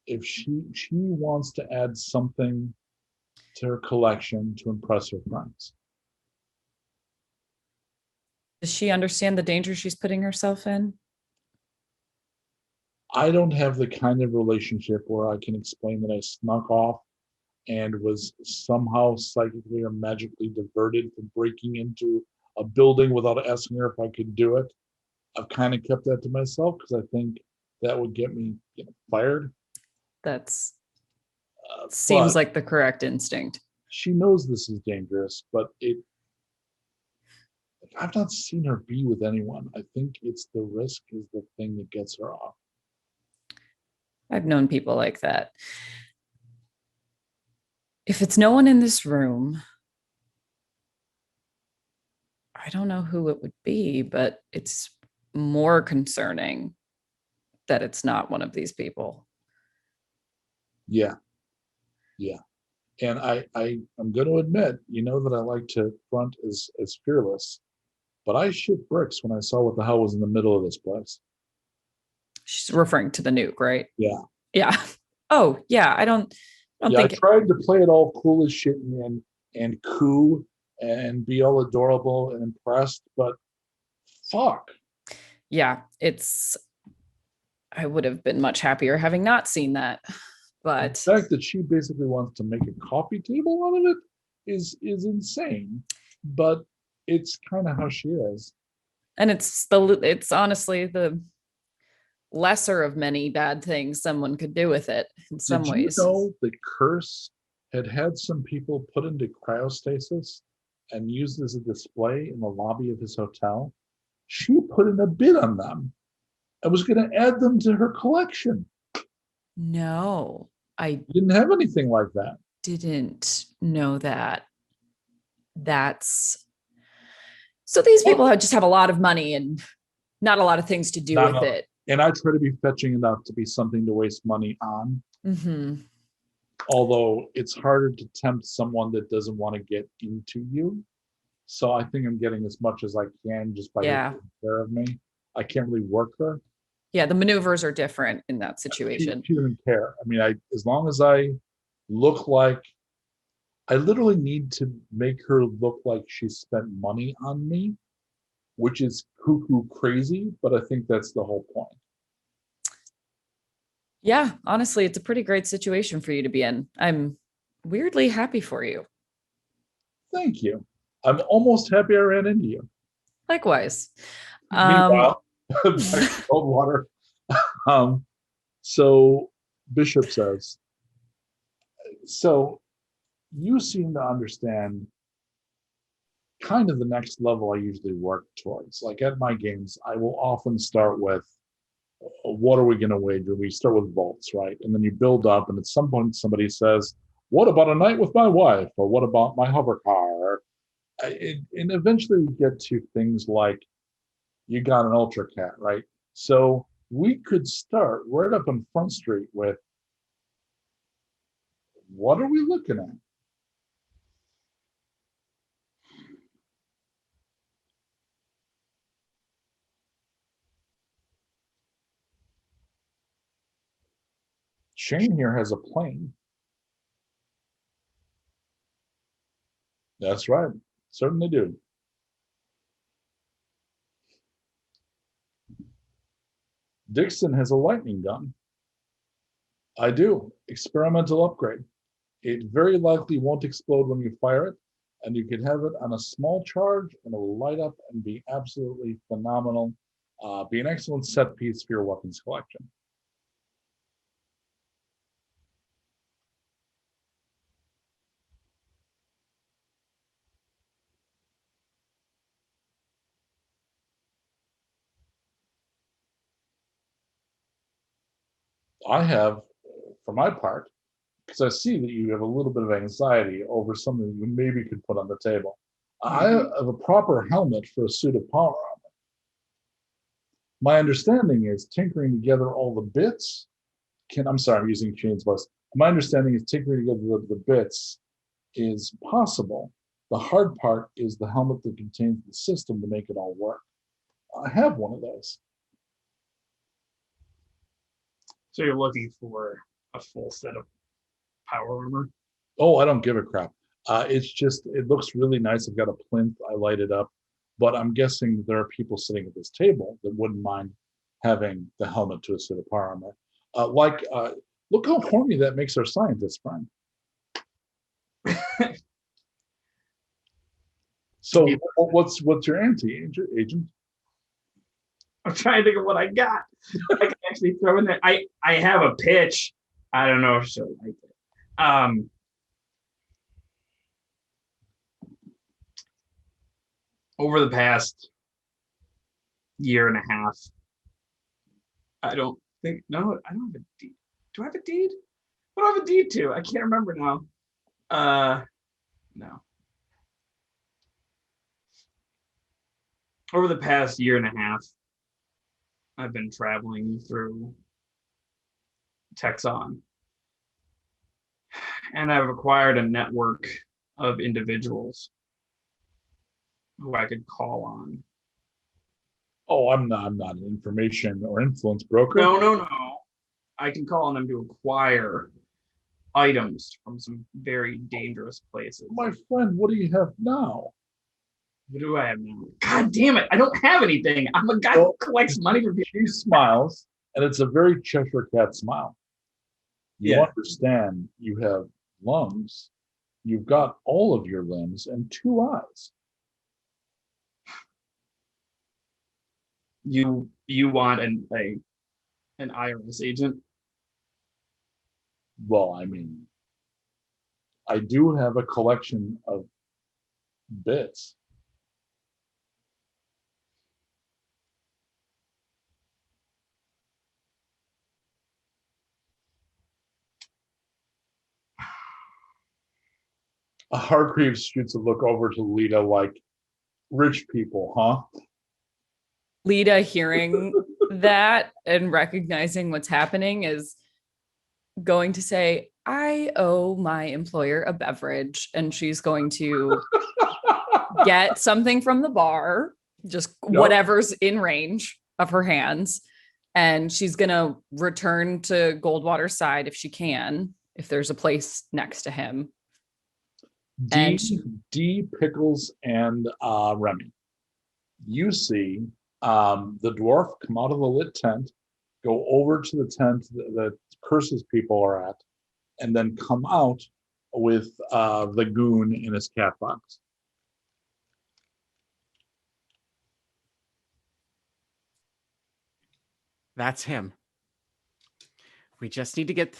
[SPEAKER 2] If she wants to add something to her collection to impress her friends.
[SPEAKER 4] Does she understand the danger she's putting herself in?
[SPEAKER 2] I don't have the kind of relationship where I can explain that I snuck off and was somehow psychically or magically diverted from breaking into a building without asking her if I could do it. I've kind of kept that to myself because I think that would get me fired.
[SPEAKER 4] That's seems like the correct instinct.
[SPEAKER 2] She knows this is dangerous, but I've not seen her be with anyone. I think it's the risk is the thing that gets her off.
[SPEAKER 4] I've known people like that. If it's no one in this room, I don't know who it would be, but it's more concerning that it's not one of these people.
[SPEAKER 2] Yeah. And I'm going to admit, that I like to front as fearless, but I shit bricks when I saw what the hell was in the middle of this place.
[SPEAKER 4] She's referring to the nuke, right?
[SPEAKER 2] Yeah.
[SPEAKER 4] Yeah. Oh, yeah. I don't think
[SPEAKER 2] I tried to play it all cool as shit and coo and be all adorable and impressed, but fuck.
[SPEAKER 4] Yeah, I would have been much happier having not seen that. But
[SPEAKER 2] the fact that she basically wants to make a coffee table out of it is insane, but it's kind of how she is.
[SPEAKER 4] And it's honestly the lesser of many bad things someone could do with it in some ways.
[SPEAKER 2] Did you know that Curse had some people put into cryostasis and used as a display in the lobby of his hotel? She put in a bid on them and was going to add them to her collection.
[SPEAKER 4] No, I
[SPEAKER 2] didn't have anything like that.
[SPEAKER 4] Didn't know that. So these people just have a lot of money and not a lot of things to do with it.
[SPEAKER 2] And I try to be fetching enough to be something to waste money on.
[SPEAKER 4] Mm-hmm.
[SPEAKER 2] Although it's harder to tempt someone that doesn't want to get into you. So I think I'm getting as much as I can just by taking care of me. I can't really work her.
[SPEAKER 4] Yeah, the maneuvers are different in that situation.
[SPEAKER 2] She doesn't care. I mean, as long as I look like, I literally need to make her look like she spent money on me, which is cuckoo crazy, but I think that's the whole point.
[SPEAKER 4] Yeah, honestly, it's a pretty great situation for you to be in. I'm weirdly happy for you.
[SPEAKER 2] Thank you. I'm almost happy I ran into you.
[SPEAKER 4] Likewise.
[SPEAKER 2] Meanwhile, Goldwater. So Bishop says, so you seem to understand kind of the next level I usually work towards. Like at my games, I will often start with, what are we going to wager? We start with vaults, right? And then you build up, and at some point somebody says, what about a night with my wife? Or what about my hover car? And eventually we get to things like, you got an Ultra Cat, right? So we could start right up on Front Street with, what are we looking at? Shane here has a plane. That's right. Certainly do. Dixon has a lightning gun. I do. Experimental upgrade. It very likely won't explode when you fire it, and you can have it on a small charge and it will light up and be absolutely phenomenal. Be an excellent set piece for your weapons collection. I have, for my part, because I see that you have a little bit of anxiety over something you maybe could put on the table. I have a proper helmet for a suit of power armor. My understanding is tinkering together all the bits I'm sorry, I'm using Shane's voice. My understanding is tinkering together the bits is possible. The hard part is the helmet that contains the system to make it all work. I have one of those.
[SPEAKER 6] So you're looking for a full set of power armor?
[SPEAKER 2] Oh, I don't give a crap. It's just, it looks really nice. I've got a plinth. I light it up. But I'm guessing there are people sitting at this table that wouldn't mind having the helmet to a set of power armor. Look how horny that makes our scientist friend. So what's your agent?
[SPEAKER 6] I'm trying to think of what I got. I can actually throw in there. I have a pitch. I don't know if she'll like it. Over the past year and a half, I don't have a deed. Do I have a deed? What do I have a deed to? I can't remember now. No. Over the past year and a half, I've been traveling through Texon, and I've acquired a network of individuals who I could call on.
[SPEAKER 2] Oh, I'm not an information or influence broker.
[SPEAKER 6] No. I can call on them to acquire items from some very dangerous places.
[SPEAKER 2] My friend, what do you have now?
[SPEAKER 6] What do I have now? God damn it, I don't have anything. I'm a guy who collects money from people.
[SPEAKER 2] She smiles, and it's a very Cheshire Cat smile. You understand you have lungs, you've got all of your limbs, and 2 eyes.
[SPEAKER 6] You want an IRS agent?
[SPEAKER 2] Well, I mean, I do have a collection of bits. Hargreaves shoots a look over to Lita like, rich people, huh?
[SPEAKER 4] Lita, hearing that and recognizing what's happening, is going to say, I owe my employer a beverage, and she's going to get something from the bar, just whatever's in range of her hands, and she's going to return to Goldwater's side if she can, if there's a place next to him.
[SPEAKER 2] D, Pickles, and Remy. You see the dwarf come out of the lit tent, go over to the tent that Curse's people are at, and then come out with the goon in his cat box.
[SPEAKER 5] That's him. We just need to get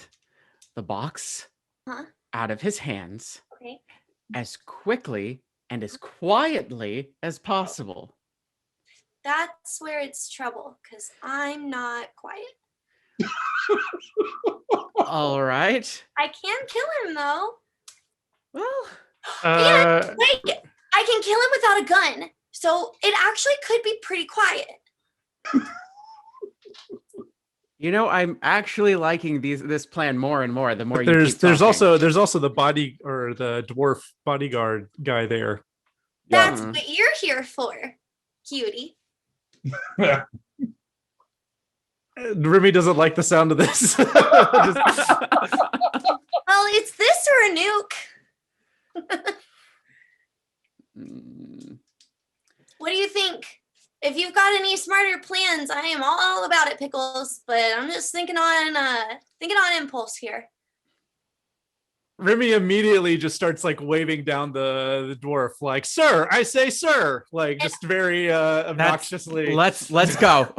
[SPEAKER 5] the box out of his hands as quickly and as quietly as possible.
[SPEAKER 7] That's where it's trouble, because I'm not quiet.
[SPEAKER 5] All right.
[SPEAKER 7] I can kill him, though.
[SPEAKER 5] Well,
[SPEAKER 7] and wait, I can kill him without a gun, so it actually could be pretty quiet.
[SPEAKER 5] You know, I'm actually liking this plan more and more. The more
[SPEAKER 3] there's also the body or the dwarf bodyguard guy there.
[SPEAKER 7] That's what you're here for, cutie.
[SPEAKER 3] Remy doesn't like the sound of this.
[SPEAKER 7] Well, it's this or a nuke. What do you think? If you've got any smarter plans, I am all about it, Pickles. But I'm just thinking on impulse here.
[SPEAKER 3] Remy immediately just starts like waving down the dwarf, like, "Sir, I say, sir!" Like just very obnoxiously.
[SPEAKER 5] Let's go.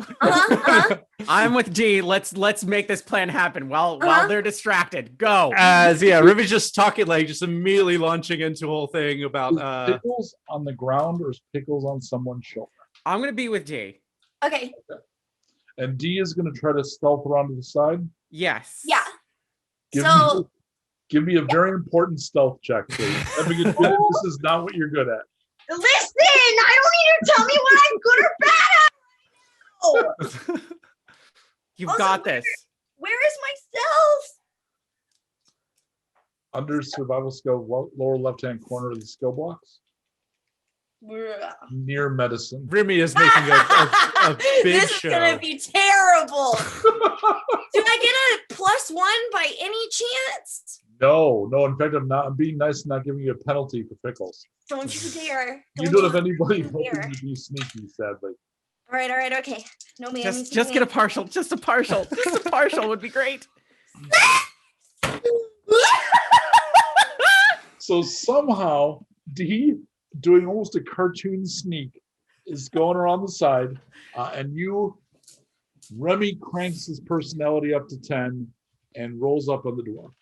[SPEAKER 5] I'm with D. Let's make this plan happen while they're distracted. Go.
[SPEAKER 3] Remy's just talking, like just immediately launching into a whole thing about
[SPEAKER 2] Pickles on the ground or is Pickles on someone's shoulder?
[SPEAKER 5] I'm gonna be with D.
[SPEAKER 7] Okay.
[SPEAKER 2] And D is gonna try to stealth around to the side.
[SPEAKER 5] Yes.
[SPEAKER 7] Yeah.
[SPEAKER 2] Give me a very important stealth check, please. This is not what you're good at.
[SPEAKER 7] Listen, I don't need you to tell me what I'm good or bad at.
[SPEAKER 5] You've
[SPEAKER 7] Also,
[SPEAKER 5] got this.
[SPEAKER 7] Where is my stealth?
[SPEAKER 2] Under survival skill, lower left-hand corner of the skill box. Near medicine.
[SPEAKER 3] Remy is making a big
[SPEAKER 7] This is
[SPEAKER 3] show.
[SPEAKER 7] gonna be terrible. Do I get a +1 by any chance?
[SPEAKER 2] No. In fact, I'm being nice and not giving you a penalty for Pickles.
[SPEAKER 7] Don't you dare.
[SPEAKER 2] You don't have anybody
[SPEAKER 7] you
[SPEAKER 2] hoping
[SPEAKER 7] dare.
[SPEAKER 2] to be sneaky, sadly.
[SPEAKER 7] All right, okay. No man.
[SPEAKER 5] Just get a partial. Just a partial. Just a partial would be great.
[SPEAKER 2] So somehow, D, doing almost a cartoon sneak, is going around the side, and Remy cranks his personality up to 10 and rolls up on the door.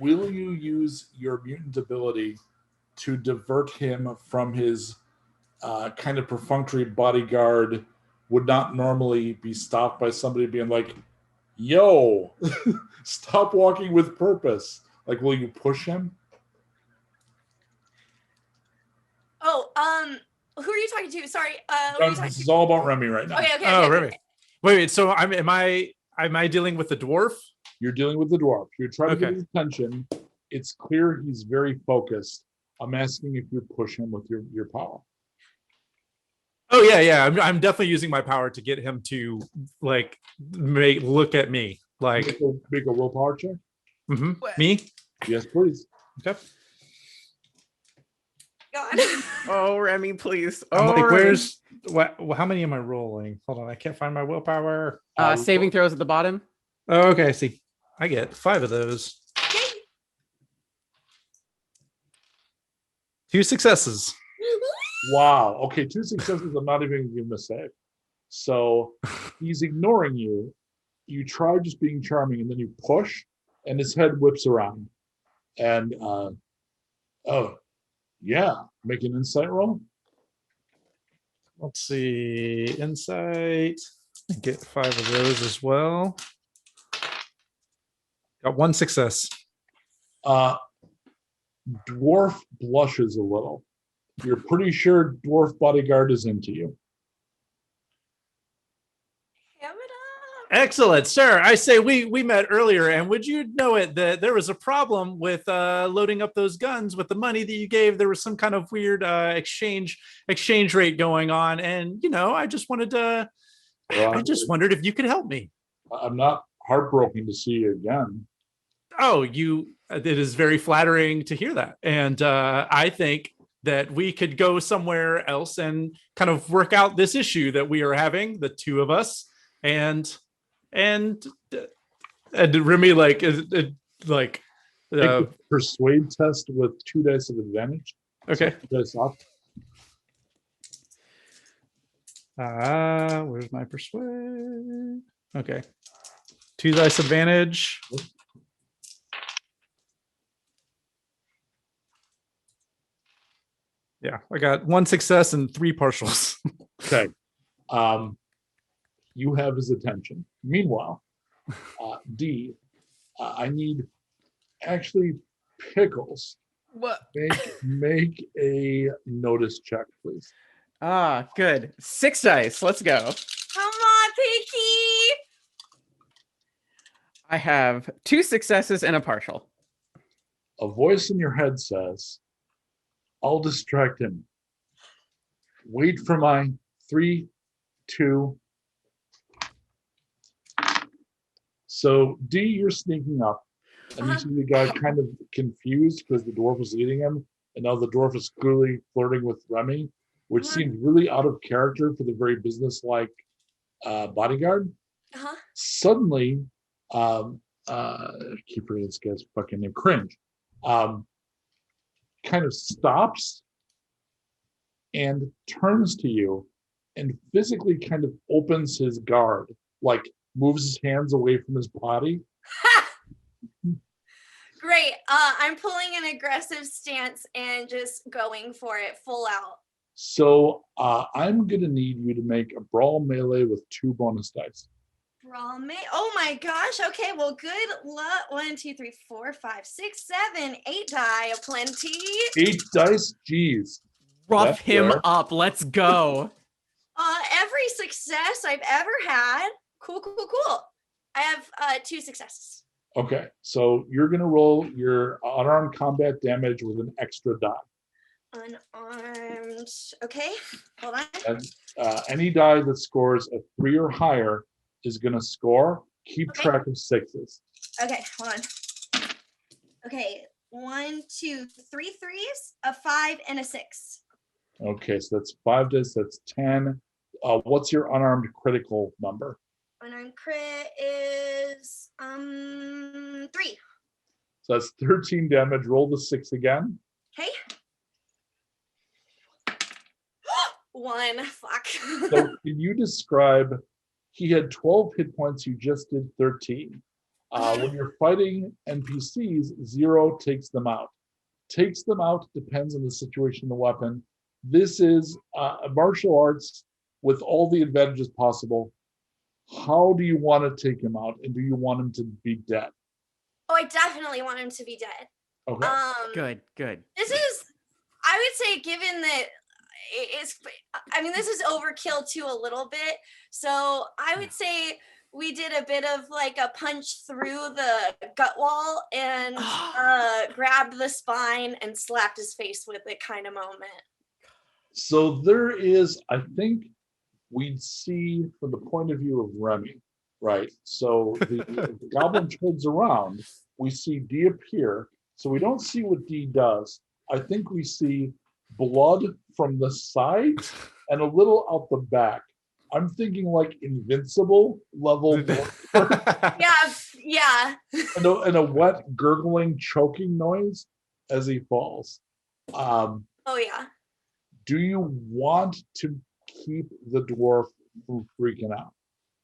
[SPEAKER 2] Will you use your mutant ability to divert him from his kind of perfunctory bodyguard, would not normally be stopped by somebody being like, yo, stop walking with purpose? Like, will you push him?
[SPEAKER 7] Oh, who are you talking to? Sorry. Who are you talking
[SPEAKER 2] This is all about Remy right now.
[SPEAKER 7] Okay.
[SPEAKER 3] Oh, Remy. Wait. So am I dealing with the dwarf?
[SPEAKER 2] You're dealing with the dwarf. You're trying to get
[SPEAKER 3] Okay.
[SPEAKER 2] his attention. It's clear he's very focused. I'm asking if you push him with your power.
[SPEAKER 3] Oh yeah. I'm definitely using my power to get him to like look at me. Like
[SPEAKER 2] Make a willpower check.
[SPEAKER 3] Me?
[SPEAKER 2] Yes, please.
[SPEAKER 3] Okay.
[SPEAKER 7] God.
[SPEAKER 5] Oh, Remy, please.
[SPEAKER 3] I'm
[SPEAKER 5] Oh,
[SPEAKER 3] like,
[SPEAKER 5] Remy.
[SPEAKER 3] where's what? How many am I rolling? Hold on, I can't find my willpower.
[SPEAKER 5] Saving throws at the bottom?
[SPEAKER 3] Oh, okay. I see. I get 5 of those. 2 successes.
[SPEAKER 2] Wow. Okay, 2 successes. I'm not even going to give him a save. So he's ignoring you. You try just being charming, and then you push, and his head whips around. And make an insight roll.
[SPEAKER 3] Let's see. Insight. Get 5 of those as well. Got 1 success.
[SPEAKER 2] Dwarf blushes a little. You're pretty sure Dwarf Bodyguard is into you.
[SPEAKER 7] Ham it up.
[SPEAKER 3] Excellent, sir. I say we met earlier, and would you know it that there was a problem with loading up those guns with the money that you gave? There was some kind of weird exchange rate going on, and I just wanted to. I just wondered if you could help me.
[SPEAKER 2] I'm not heartbroken to see you again.
[SPEAKER 3] Oh, it is very flattering to hear that. And I think that we could go somewhere else and kind of work out this issue that we are having, the two of us. And Remy,
[SPEAKER 2] Make a persuade test with 2 dice of advantage.
[SPEAKER 3] okay.
[SPEAKER 2] So 2 dice off.
[SPEAKER 3] Where's my persuade? Okay. 2 dice advantage. Yeah, I got 1 success and 3 partials.
[SPEAKER 2] Okay. You have his attention. Meanwhile, D, I need actually Pickles.
[SPEAKER 5] What?
[SPEAKER 2] Make a notice check, please.
[SPEAKER 5] Good. 6 dice. Let's go.
[SPEAKER 7] Come on, Pinky.
[SPEAKER 5] I have 2 successes and a partial.
[SPEAKER 2] A voice in your head says, I'll distract him. Wait for my 3, 2. So D, you're sneaking up, and you see the guy kind of confused because the dwarf was leading him, and now the dwarf is clearly flirting with Remy, which seems really out of character for the very business-like bodyguard. Suddenly, I keep forgetting this guy's fucking name, Cringe, kind of stops and turns to you and physically kind of opens his guard, like moves his hands away from his body.
[SPEAKER 7] Great. I'm pulling an aggressive stance and just going for it full out.
[SPEAKER 2] So I'm going to need you to make a brawl melee with 2 bonus dice.
[SPEAKER 7] Brawl mate. Oh my gosh. Okay, well, good luck. 1, 2, 3, 4, 5, 6, 7, 8 die aplenty.
[SPEAKER 2] 8 dice? Jeez.
[SPEAKER 5] Rough
[SPEAKER 2] That's
[SPEAKER 5] him
[SPEAKER 2] rare.
[SPEAKER 5] up. Let's go.
[SPEAKER 7] Every success I've ever had. Cool. I have 2 successes.
[SPEAKER 2] Okay, so you're going to roll your unarmed combat damage with an extra die.
[SPEAKER 7] Unarmed. Okay, hold on.
[SPEAKER 2] And any die that scores a 3 or higher is going to score. Keep track of 6s.
[SPEAKER 7] Okay, hold on. Okay, 1, 2, 3 3s, a 5, and a 6.
[SPEAKER 2] Okay, so that's 5 dice, that's 10. What's your unarmed critical number?
[SPEAKER 7] Unarmed crit is 3.
[SPEAKER 2] So that's 13 damage. Roll the 6 again.
[SPEAKER 7] Okay. 1. Fuck.
[SPEAKER 2] So can you describe, he had 12 hit points, you just did 13. When you're fighting NPCs, 0 takes them out. Takes them out depends on the situation of the weapon. This is martial arts with all the advantages possible. How do you want to take him out? And do you want him to be dead?
[SPEAKER 7] Oh, I definitely want him to be dead.
[SPEAKER 2] Okay.
[SPEAKER 5] Good.
[SPEAKER 7] This is, I would say, given that it's, I mean, this is overkill too a little bit. So I would say we did a bit of like a punch through the gut wall and grabbed the spine and slapped his face with it kind of moment.
[SPEAKER 2] So there is, I think we'd see from the point of view of Remy, right? So the goblin turns around, we see D appear. So we don't see what D does. I think we see blood from the side and a little out the back. I'm thinking like Invincible level.
[SPEAKER 7] Yeah.
[SPEAKER 2] And a wet, gurgling, choking noise as he falls.
[SPEAKER 7] Oh yeah.
[SPEAKER 2] Do you want to keep the dwarf from freaking out?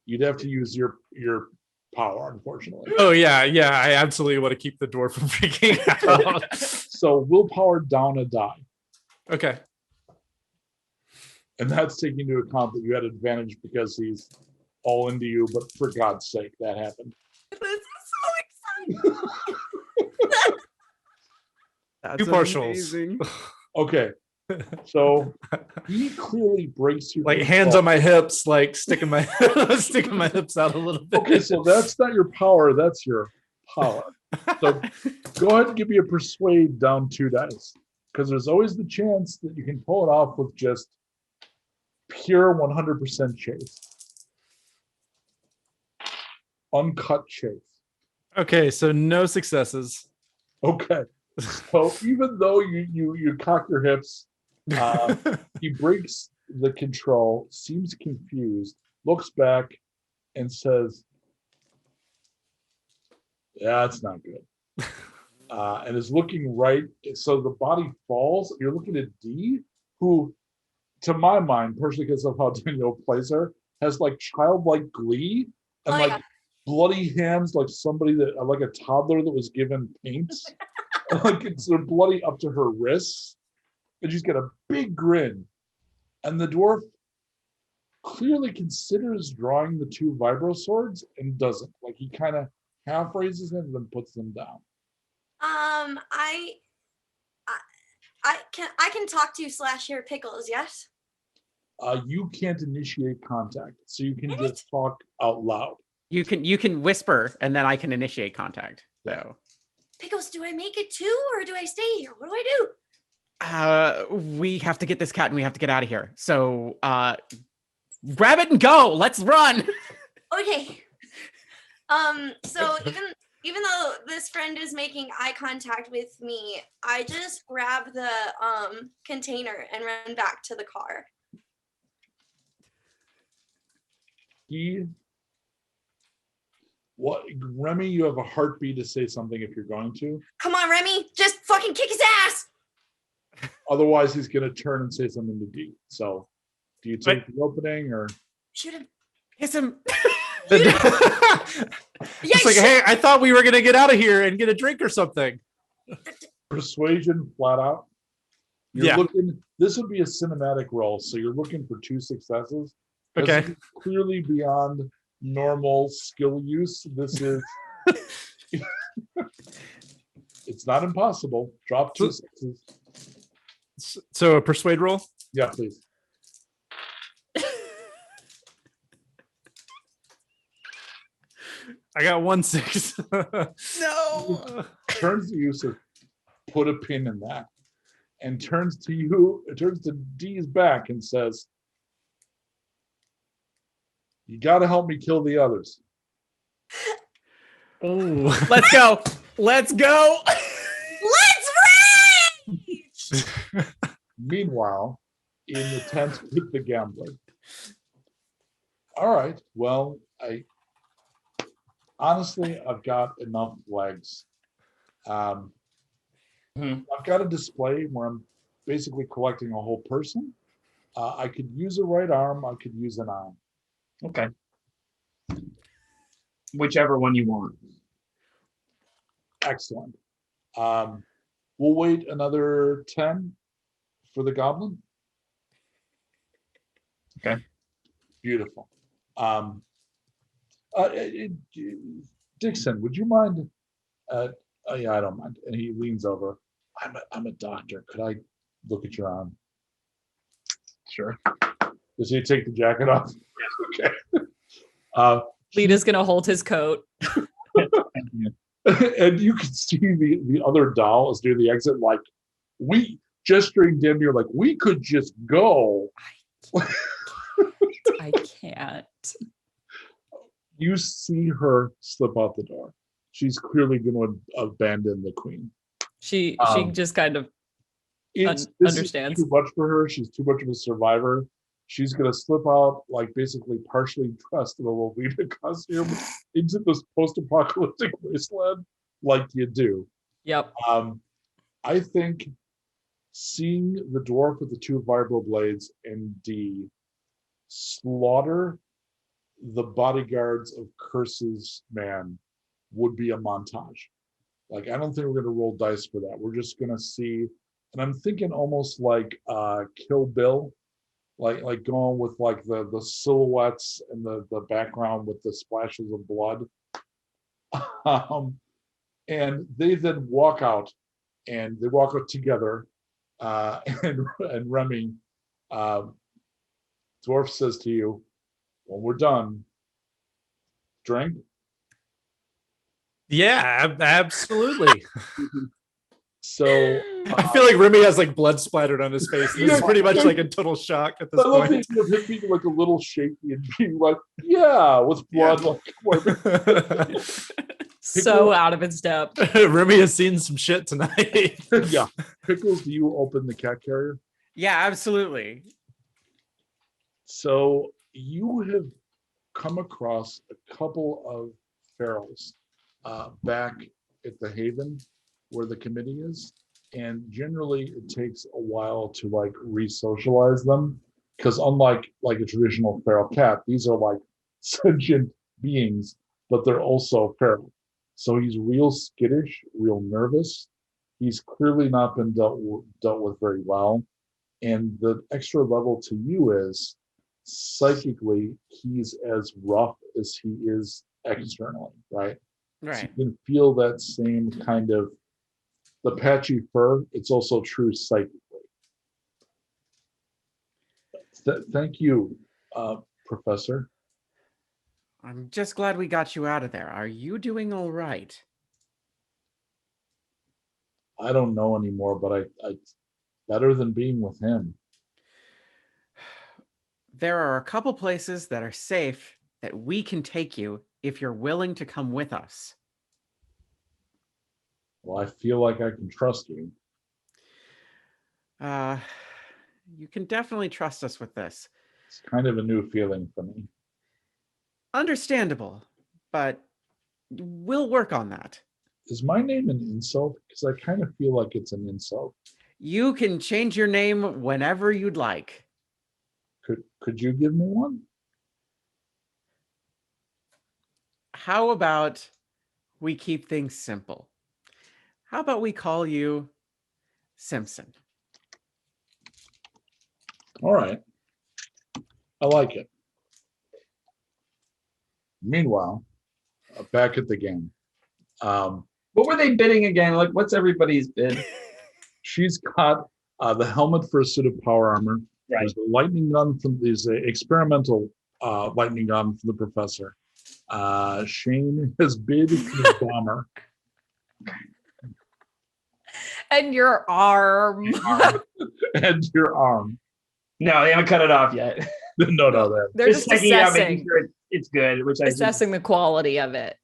[SPEAKER 2] You'd have to use your power, unfortunately.
[SPEAKER 3] Oh yeah, I absolutely want to keep the dwarf from freaking out.
[SPEAKER 2] So willpower down a die.
[SPEAKER 3] Okay.
[SPEAKER 2] And that's taking into account that you had advantage because he's all into you, but for God's sake, that happened.
[SPEAKER 7] This is so exciting.
[SPEAKER 5] That's
[SPEAKER 3] Two partials.
[SPEAKER 5] amazing.
[SPEAKER 2] Okay. So he clearly breaks your
[SPEAKER 3] Like hands on my hips, like sticking my hips out a little bit.
[SPEAKER 2] Okay, so that's not your power, that's your power. So go ahead and give me a persuade down 2 dice. Because there's always the chance that you can pull it off with just pure 100% chase. Uncut chase.
[SPEAKER 3] Okay, so no successes.
[SPEAKER 2] Okay. So even though you cock your hips, he breaks the control, seems confused, looks back, and says, "Yeah, it's not good." And is looking right. So the body falls. You're looking at D, who, to my mind, personally, because of how Danielle plays her, has like childlike glee and bloody hands, like somebody that, like a toddler that was given paint. Like they're bloody up to her wrists. And she's got a big grin. And the dwarf clearly considers drawing the 2 vibro swords and doesn't. Like he kind of half raises them and then puts them down.
[SPEAKER 7] I can talk to /hear Pickles, yes?
[SPEAKER 2] You can't initiate contact, so you can just talk out loud.
[SPEAKER 5] You can whisper, and then I can initiate contact. So,
[SPEAKER 7] Pickles, do I make it too, or do I stay here? What do I do?
[SPEAKER 5] we have to get this cat, and we have to get out of here. So, grab it and go. Let's run.
[SPEAKER 7] Okay. So even though this friend is making eye contact with me, I just grab the container and run back to the car.
[SPEAKER 2] Remy, you have a heartbeat to say something if you're going to.
[SPEAKER 7] Come on, Remy, just fucking kick his ass.
[SPEAKER 2] Otherwise, he's going to turn and say something to D. So, do you take the opening or
[SPEAKER 7] shoot him?
[SPEAKER 5] Kiss him.
[SPEAKER 3] It's like, hey, I thought we were gonna get out of here and get a drink or something.
[SPEAKER 2] Persuasion, flat out. You're looking. This would be a cinematic roll, so you're looking for 2 successes.
[SPEAKER 3] Okay.
[SPEAKER 2] This is clearly beyond normal skill use. This is it's not impossible. Drop 2 sixes.
[SPEAKER 3] So a persuade roll?
[SPEAKER 2] Yeah, please.
[SPEAKER 3] I got 1 6.
[SPEAKER 5] No.
[SPEAKER 2] Turns to you, says, put a pin in that. And turns to you, turns to D's back and says, you got to help me kill the others.
[SPEAKER 3] Oh,
[SPEAKER 5] Let's go. Let's go.
[SPEAKER 7] Let's rage!
[SPEAKER 2] Meanwhile, in the tent with the gambler. All right. Well, honestly, I've got enough legs. I've got a display where I'm basically collecting a whole person. I could use a right arm. I could use an arm.
[SPEAKER 6] Okay. Whichever one you want.
[SPEAKER 2] Excellent. We'll wait another 10 for the goblin.
[SPEAKER 6] Okay.
[SPEAKER 2] Beautiful. Dixon, would you mind? Yeah, I don't mind. And he leans over. I'm a doctor. Could I look at your arm?
[SPEAKER 6] Sure.
[SPEAKER 2] Does he take the jacket off? Okay.
[SPEAKER 4] Lita's gonna hold his coat.
[SPEAKER 2] And you can see the other doll is near the exit, like we gesturing damn near like we could just go.
[SPEAKER 4] I can't.
[SPEAKER 2] You see her slip out the door. She's clearly going to abandon the queen.
[SPEAKER 4] She just kind of
[SPEAKER 2] This
[SPEAKER 4] understands.
[SPEAKER 2] is too much for her. She's too much of a survivor. She's going to slip out, like basically partially dressed in a Lolita costume into this post-apocalyptic wasteland, like you do.
[SPEAKER 4] Yep.
[SPEAKER 2] I think seeing the dwarf with the 2 vibroblades and D slaughter the bodyguards of Curse's man would be a montage. Like, I don't think we're going to roll dice for that. We're just going to see, and I'm thinking almost like Kill Bill, like going with like the silhouettes and the background with the splashes of blood. And they then walk out, and they walk out together. And Remy, Dwarf says to you, when we're done, drink.
[SPEAKER 3] yeah, absolutely.
[SPEAKER 2] So
[SPEAKER 3] I feel like Remy has like blood splattered on his face. This is pretty much like in total shock at this
[SPEAKER 2] I love
[SPEAKER 3] point.
[SPEAKER 2] him being like a little shaky and being like, yeah, with blood. Like,
[SPEAKER 4] So out of its depth.
[SPEAKER 3] Remy has seen some shit tonight.
[SPEAKER 2] yeah. Pickles, do you open the cat carrier?
[SPEAKER 5] Yeah, absolutely.
[SPEAKER 2] So you have come across a couple of ferals back at the Haven where the committee is. And generally it takes a while to like re-socialize them, because unlike like a traditional feral cat, these are like sentient beings, but they're also feral. So he's real skittish, real nervous. He's clearly not been dealt with very well. And the extra level to you is psychically, he's as rough as he is externally, right?
[SPEAKER 5] Right.
[SPEAKER 2] So you can feel that same kind of the patchy fur. It's also true psychically. Thank you, Professor.
[SPEAKER 5] I'm just glad we got you out of there. Are you doing all right?
[SPEAKER 2] I don't know anymore, but I better than being with him.
[SPEAKER 5] There are a couple places that are safe that we can take you if you're willing to come with us.
[SPEAKER 2] Well, I feel like I can trust you.
[SPEAKER 5] You can definitely trust us with this.
[SPEAKER 2] It's kind of a new feeling for me.
[SPEAKER 5] Understandable, but we'll work on that.
[SPEAKER 2] Is my name an insult? Because I kind of feel like it's an insult.
[SPEAKER 5] You can change your name whenever you'd like.
[SPEAKER 2] Could you give me one?
[SPEAKER 5] How about we keep things simple? How about we call you Simpson?
[SPEAKER 2] All right. I like it. Meanwhile, back at the game.
[SPEAKER 6] What were they bidding again? Like, what's everybody's bid?
[SPEAKER 2] She's got the helmet for a suit of power armor.
[SPEAKER 6] Right.
[SPEAKER 2] There's a lightning gun from these experimental lightning gun from the professor. Shane has bid for the bomber.
[SPEAKER 4] And your arm.
[SPEAKER 2] And your arm.
[SPEAKER 6] No, they haven't cut it off yet.
[SPEAKER 2] No, that.
[SPEAKER 4] They're just
[SPEAKER 6] checking it out,
[SPEAKER 4] assessing,
[SPEAKER 6] making sure it's good, which
[SPEAKER 4] assessing the quality of it.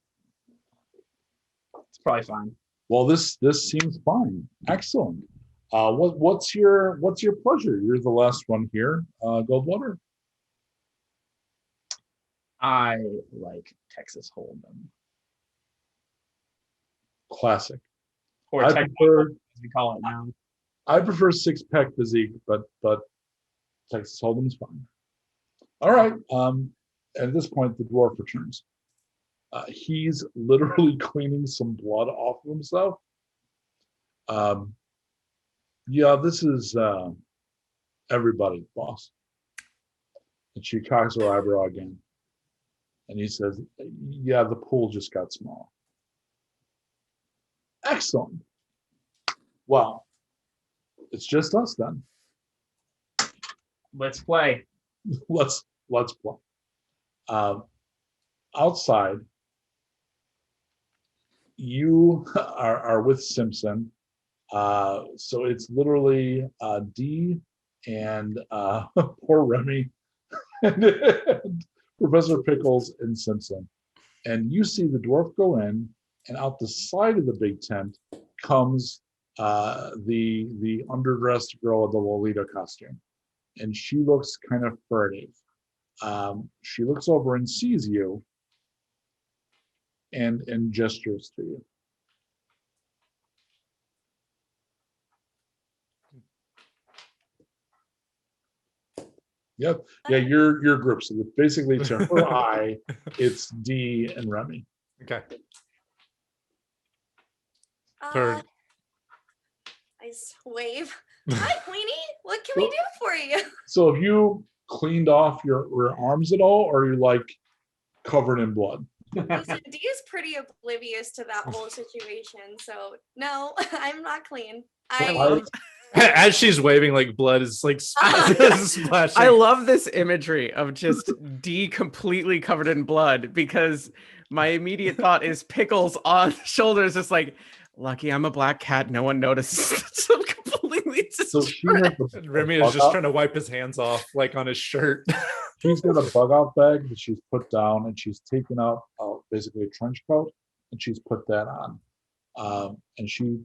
[SPEAKER 6] it's probably fine.
[SPEAKER 2] Well, this seems fine. Excellent. What's your pleasure? You're the last one here, Goldwater.
[SPEAKER 6] I like Texas Hold'em.
[SPEAKER 2] Classic.
[SPEAKER 6] Or
[SPEAKER 2] I
[SPEAKER 6] Texas
[SPEAKER 2] prefer
[SPEAKER 6] Hold'em, as we call it now.
[SPEAKER 2] I prefer six-pack physique, but Texas Hold'em's fine. All right. At this point, the dwarf returns. He's literally cleaning some blood off of himself. Yeah, this is everybody, boss. And she cocks her eyebrow again. And he says, yeah, the pool just got small. Excellent. Well, it's just us then.
[SPEAKER 6] Let's play.
[SPEAKER 2] Let's play. Outside, you are with Simpson. So it's literally Dee and poor Remy and Professor Pickles and Simpson. And you see the dwarf go in, and out the side of the big tent comes the underdressed girl in the Lolita costume. And she looks kind of furtive. She looks over and sees you and gestures to you. Yep. Yeah, your group. So basically to her eye, it's Dee and Remy.
[SPEAKER 3] Okay.
[SPEAKER 7] I just wave. Hi, Queenie. What can we do for you?
[SPEAKER 2] So have you cleaned off your arms at all, or are you like covered in blood?
[SPEAKER 7] Listen, Dee is pretty oblivious to that whole situation. So no, I'm not clean.
[SPEAKER 3] As she's waving, like blood is like splashing.
[SPEAKER 5] I love this imagery of just Dee completely covered in blood, because my immediate thought is Pickles on the shoulders, just like, lucky I'm a black cat, no one notices. So completely
[SPEAKER 2] So she has
[SPEAKER 3] And Remy is just trying to wipe his hands off, like on his shirt.
[SPEAKER 2] She's got a bug out bag that she's put down, and she's taken out basically a trench coat, and she's put that on. And she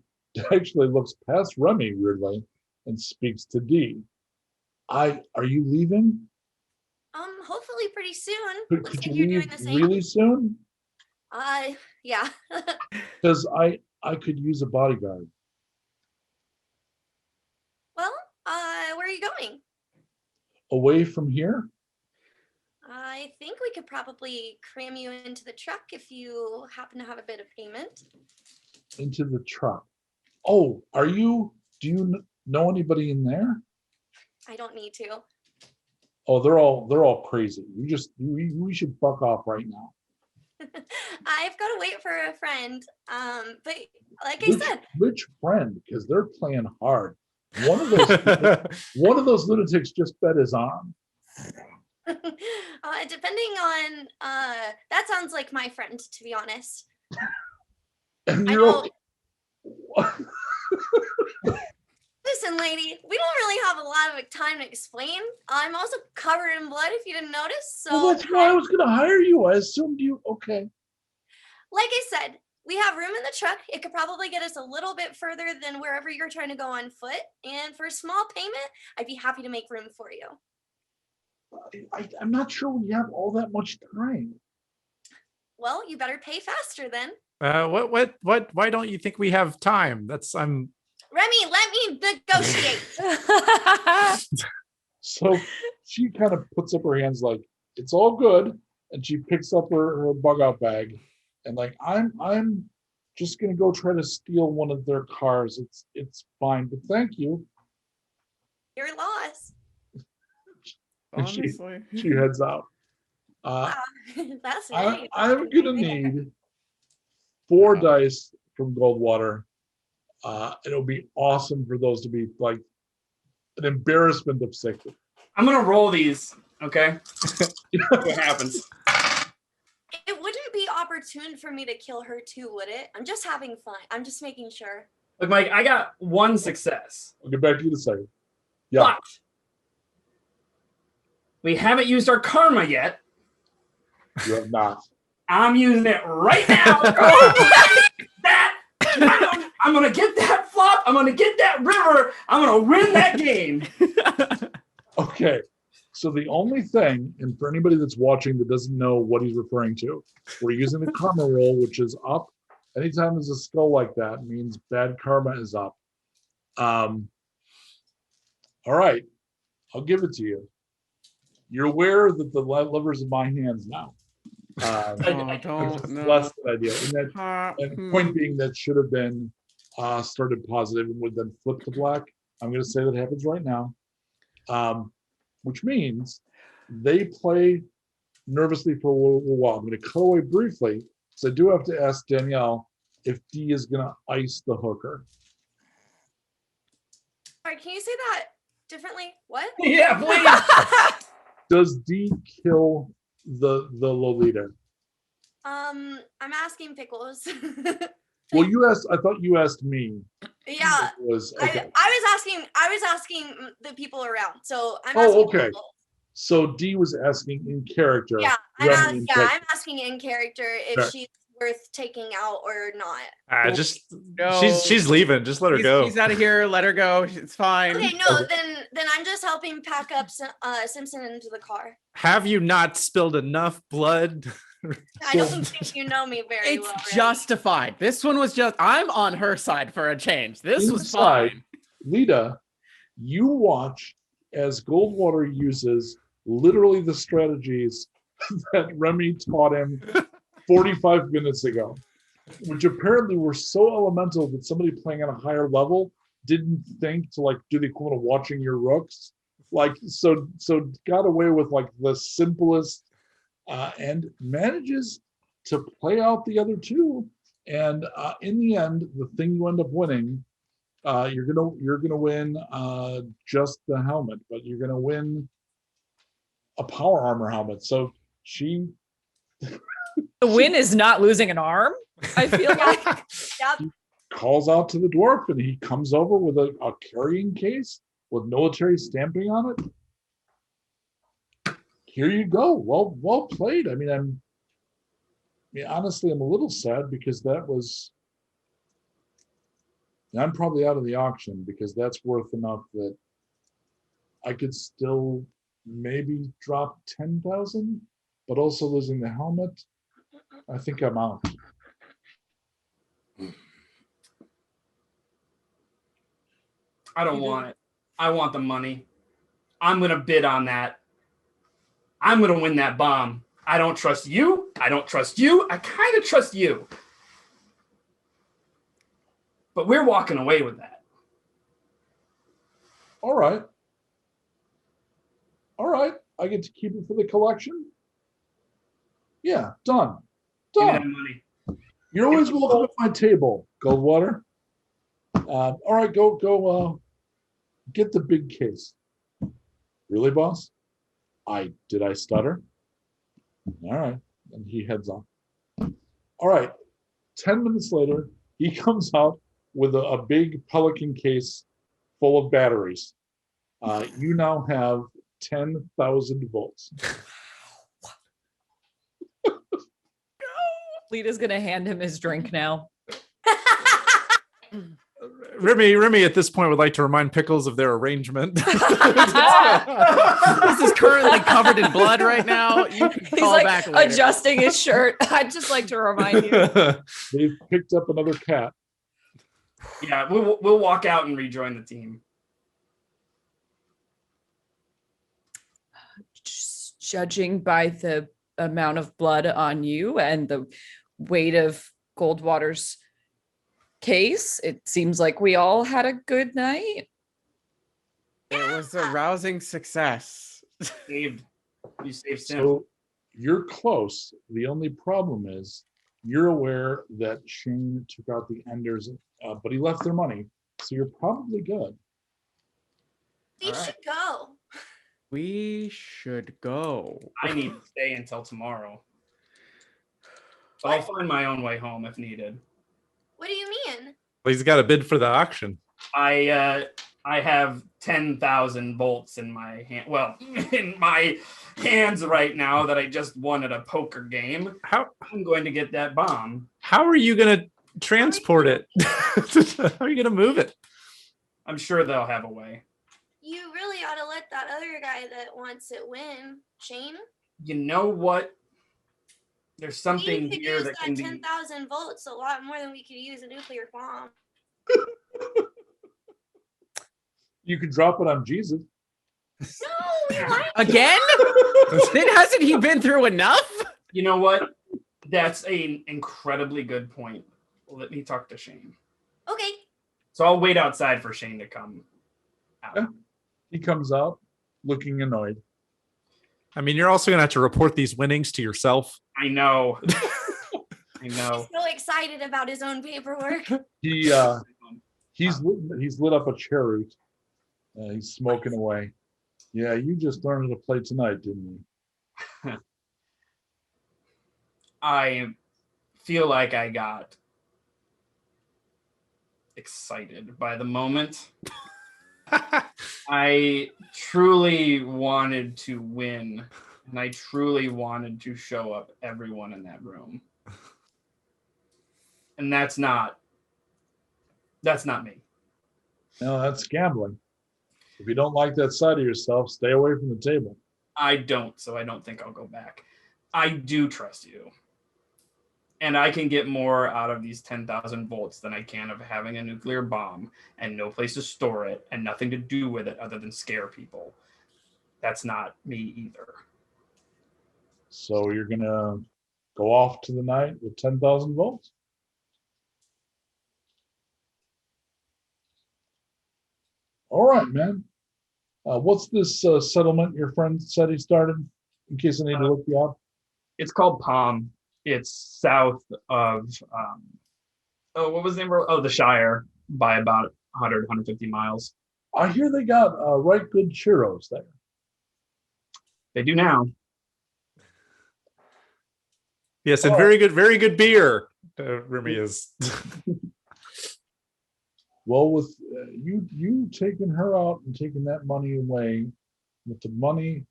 [SPEAKER 2] actually looks past Remy weirdly and speaks to Dee. Are you leaving?
[SPEAKER 7] Hopefully pretty soon.
[SPEAKER 2] Could
[SPEAKER 7] Looks
[SPEAKER 2] you
[SPEAKER 7] like you're
[SPEAKER 2] leave
[SPEAKER 7] doing the same.
[SPEAKER 2] really soon?
[SPEAKER 7] Yeah.
[SPEAKER 2] Because I could use a bodyguard.
[SPEAKER 7] Well, where are you going?
[SPEAKER 2] Away from here?
[SPEAKER 7] I think we could probably cram you into the truck if you happen to have a bit of payment.
[SPEAKER 2] Into the truck. Oh, do you know anybody in there?
[SPEAKER 7] I don't need to.
[SPEAKER 2] Oh, they're all crazy. We should fuck off right now.
[SPEAKER 7] I've got to wait for a friend. But like I said,
[SPEAKER 2] Which friend? Because they're playing hard. One of those lunatics just bet his arm.
[SPEAKER 7] depending on that sounds like my friend, to be honest.
[SPEAKER 2] And
[SPEAKER 7] I
[SPEAKER 2] you're
[SPEAKER 7] know.
[SPEAKER 2] okay.
[SPEAKER 7] Listen, lady, we don't really have a lot of time to explain. I'm also covered in blood, if you didn't notice. So
[SPEAKER 2] Well, that's why I was going to hire you. I assumed you. Okay.
[SPEAKER 7] like I said, we have room in the truck. It could probably get us a little bit further than wherever you're trying to go on foot. And for a small payment, I'd be happy to make room for you.
[SPEAKER 2] I'm not sure we have all that much time.
[SPEAKER 7] Well, you better pay faster then.
[SPEAKER 3] What? Why don't you think we have time?
[SPEAKER 7] Remy, let me negotiate.
[SPEAKER 2] So she kind of puts up her hands like, it's all good. And she picks up her bug out bag and like, I'm just going to go try to steal one of their cars. It's fine, but thank you.
[SPEAKER 7] Your loss.
[SPEAKER 2] And
[SPEAKER 5] Honestly.
[SPEAKER 2] she heads out. Uh,
[SPEAKER 7] That's nice.
[SPEAKER 2] I'm gonna need 4 dice from Goldwater. It'll be awesome for those to be like an embarrassment of 60.
[SPEAKER 6] I'm gonna roll these. Okay. What happens?
[SPEAKER 7] It wouldn't be opportune for me to kill her too, would it? I'm just having fun. I'm just making sure.
[SPEAKER 6] Look, Mike, I got 1 success.
[SPEAKER 2] I'll get back to you in a second. Yeah.
[SPEAKER 6] But we haven't used our karma yet.
[SPEAKER 2] You have not.
[SPEAKER 6] I'm using it right now. I'm gonna get that flop. I'm gonna get that river. I'm gonna win that game.
[SPEAKER 2] Okay. So the only thing, and for anybody that's watching that doesn't know what he's referring to, we're using the karma roll, which is up. Anytime there's a skull like that, means bad karma is up. All right. I'll give it to you. You're aware that the lever's in my hands now. Less than ideal. And point being that should have been started positive and would then flip to black. I'm going to say that happens right now, which means they play nervously for a little while. I'm going to cut away briefly, so I do have to ask Danielle if D is going to ice the hooker.
[SPEAKER 7] Sorry, can you say that differently? What?
[SPEAKER 6] Yeah, please.
[SPEAKER 2] Does D kill the Lolita?
[SPEAKER 7] I'm asking Pickles.
[SPEAKER 2] Well, you asked. I thought you asked me.
[SPEAKER 7] Yeah.
[SPEAKER 2] Was okay.
[SPEAKER 7] I was asking the people around. So I'm asking.
[SPEAKER 2] Oh, okay.
[SPEAKER 7] Pickles.
[SPEAKER 2] So D was asking in character.
[SPEAKER 7] Yeah,
[SPEAKER 2] Remy
[SPEAKER 7] I'm asking in character if she's worth taking out or not.
[SPEAKER 3] Just
[SPEAKER 5] No.
[SPEAKER 3] she's leaving. Just let her go.
[SPEAKER 5] She's out of here. Let her go. It's fine.
[SPEAKER 7] Okay, no, then I'm just helping pack up Simpson into the car.
[SPEAKER 3] Have you not spilled enough blood?
[SPEAKER 7] I don't think you know me very well.
[SPEAKER 5] It's justified. This one was just, I'm on her side for a change. This was
[SPEAKER 2] Inside,
[SPEAKER 5] fine.
[SPEAKER 2] Lita, you watch as Goldwater uses literally the strategies that Remy taught him 45 minutes ago, which apparently were so elemental that somebody playing on a higher level didn't think to like do the equivalent of watching your rooks. Like, so got away with like the simplest and manages to play out the other two. And in the end, the thing you end up winning, you're gonna win just the helmet, but you're gonna win a power armor helmet. So she.
[SPEAKER 4] The win is not losing an arm, I feel like.
[SPEAKER 7] Yep.
[SPEAKER 2] Calls out to the dwarf, and he comes over with a carrying case with military stamping on it. Here you go. Well played. I mean, honestly, I'm a little sad because I'm probably out of the auction because that's worth enough that I could still maybe drop 10,000, but also losing the helmet, I think I'm out.
[SPEAKER 6] I don't want it. I want the money. I'm going to bid on that. I'm going to win that bomb. I don't trust you. I don't trust you. I kind of trust you. But we're walking away with that.
[SPEAKER 2] All right. I get to keep it for the collection. Yeah, done.
[SPEAKER 6] Give me that money.
[SPEAKER 2] You're always welcome at my table, Goldwater. All right, go. Get the big case. Really, boss? Did I stutter? All right, and he heads on. All right, 10 minutes later, he comes out with a big Pelican case full of batteries. You now have 10,000 volts.
[SPEAKER 4] Lita's gonna hand him his drink now.
[SPEAKER 3] Remy at this point would like to remind Pickles of their arrangement.
[SPEAKER 5] This is currently covered in blood right now. You can
[SPEAKER 4] He's
[SPEAKER 5] call
[SPEAKER 4] like
[SPEAKER 5] back later.
[SPEAKER 4] adjusting his shirt. I'd just like to remind you.
[SPEAKER 2] They've picked up another cat.
[SPEAKER 6] Yeah, we'll walk out and rejoin the team.
[SPEAKER 4] Just judging by the amount of blood on you and the weight of Goldwater's case, it seems like we all had a good night.
[SPEAKER 5] It was a rousing success.
[SPEAKER 6] You saved Sim.
[SPEAKER 2] So You're close. The only problem is you're aware that Shane took out the Enders, but he left their money. So you're probably good.
[SPEAKER 7] We should go.
[SPEAKER 5] We should go.
[SPEAKER 6] I need to stay until tomorrow. But I'll find my own way home if needed.
[SPEAKER 7] What do you mean?
[SPEAKER 3] Well, he's got a bid for the auction.
[SPEAKER 6] I have 10,000 volts in my hand. Well, in my hands right now that I just won at a poker game. I'm going to get that bomb.
[SPEAKER 3] How are you going to transport it? How are you going to move it?
[SPEAKER 6] I'm sure they'll have a way.
[SPEAKER 7] You really ought to let that other guy that wants it win, Shane.
[SPEAKER 6] You know what? There's something
[SPEAKER 7] We could
[SPEAKER 6] here
[SPEAKER 7] use
[SPEAKER 6] that
[SPEAKER 7] that
[SPEAKER 6] can be.
[SPEAKER 7] 10,000 volts a lot more than we could use a nuclear bomb.
[SPEAKER 2] You could drop it on Jesus.
[SPEAKER 7] No, we like
[SPEAKER 5] Again? Then hasn't he been through enough?
[SPEAKER 6] You know what? That's an incredibly good point. Let me talk to Shane.
[SPEAKER 7] Okay.
[SPEAKER 6] So I'll wait outside for Shane to come out.
[SPEAKER 2] Yeah. He comes out looking annoyed.
[SPEAKER 3] I mean, you're also going to have to report these winnings to yourself.
[SPEAKER 6] I know. I know.
[SPEAKER 7] He's so excited about his own paperwork.
[SPEAKER 2] He's lit up a cheroot. He's smoking away. Yeah, you just learned to play tonight, didn't you?
[SPEAKER 6] I feel like I got excited by the moment. I truly wanted to win, and I truly wanted to show up everyone in that room. And that's not me.
[SPEAKER 2] No, that's gambling. If you don't like that side of yourself, stay away from the table.
[SPEAKER 6] I don't, so I don't think I'll go back. I do trust you. And I can get more out of these 10,000 volts than I can of having a nuclear bomb and no place to store it and nothing to do with it other than scare people. That's not me either.
[SPEAKER 2] So you're going to go off to the night with 10,000 volts? All right, man. What's this settlement your friend said he started? In case I need to look you up.
[SPEAKER 6] It's called Palm. It's south of, what was the name? The Shire by about 100, 150 miles.
[SPEAKER 2] I hear they got right good churros there.
[SPEAKER 6] They do now.
[SPEAKER 3] Yes, and very good beer. Remy is.
[SPEAKER 2] Well, with you taking her out and taking that money away, with the money,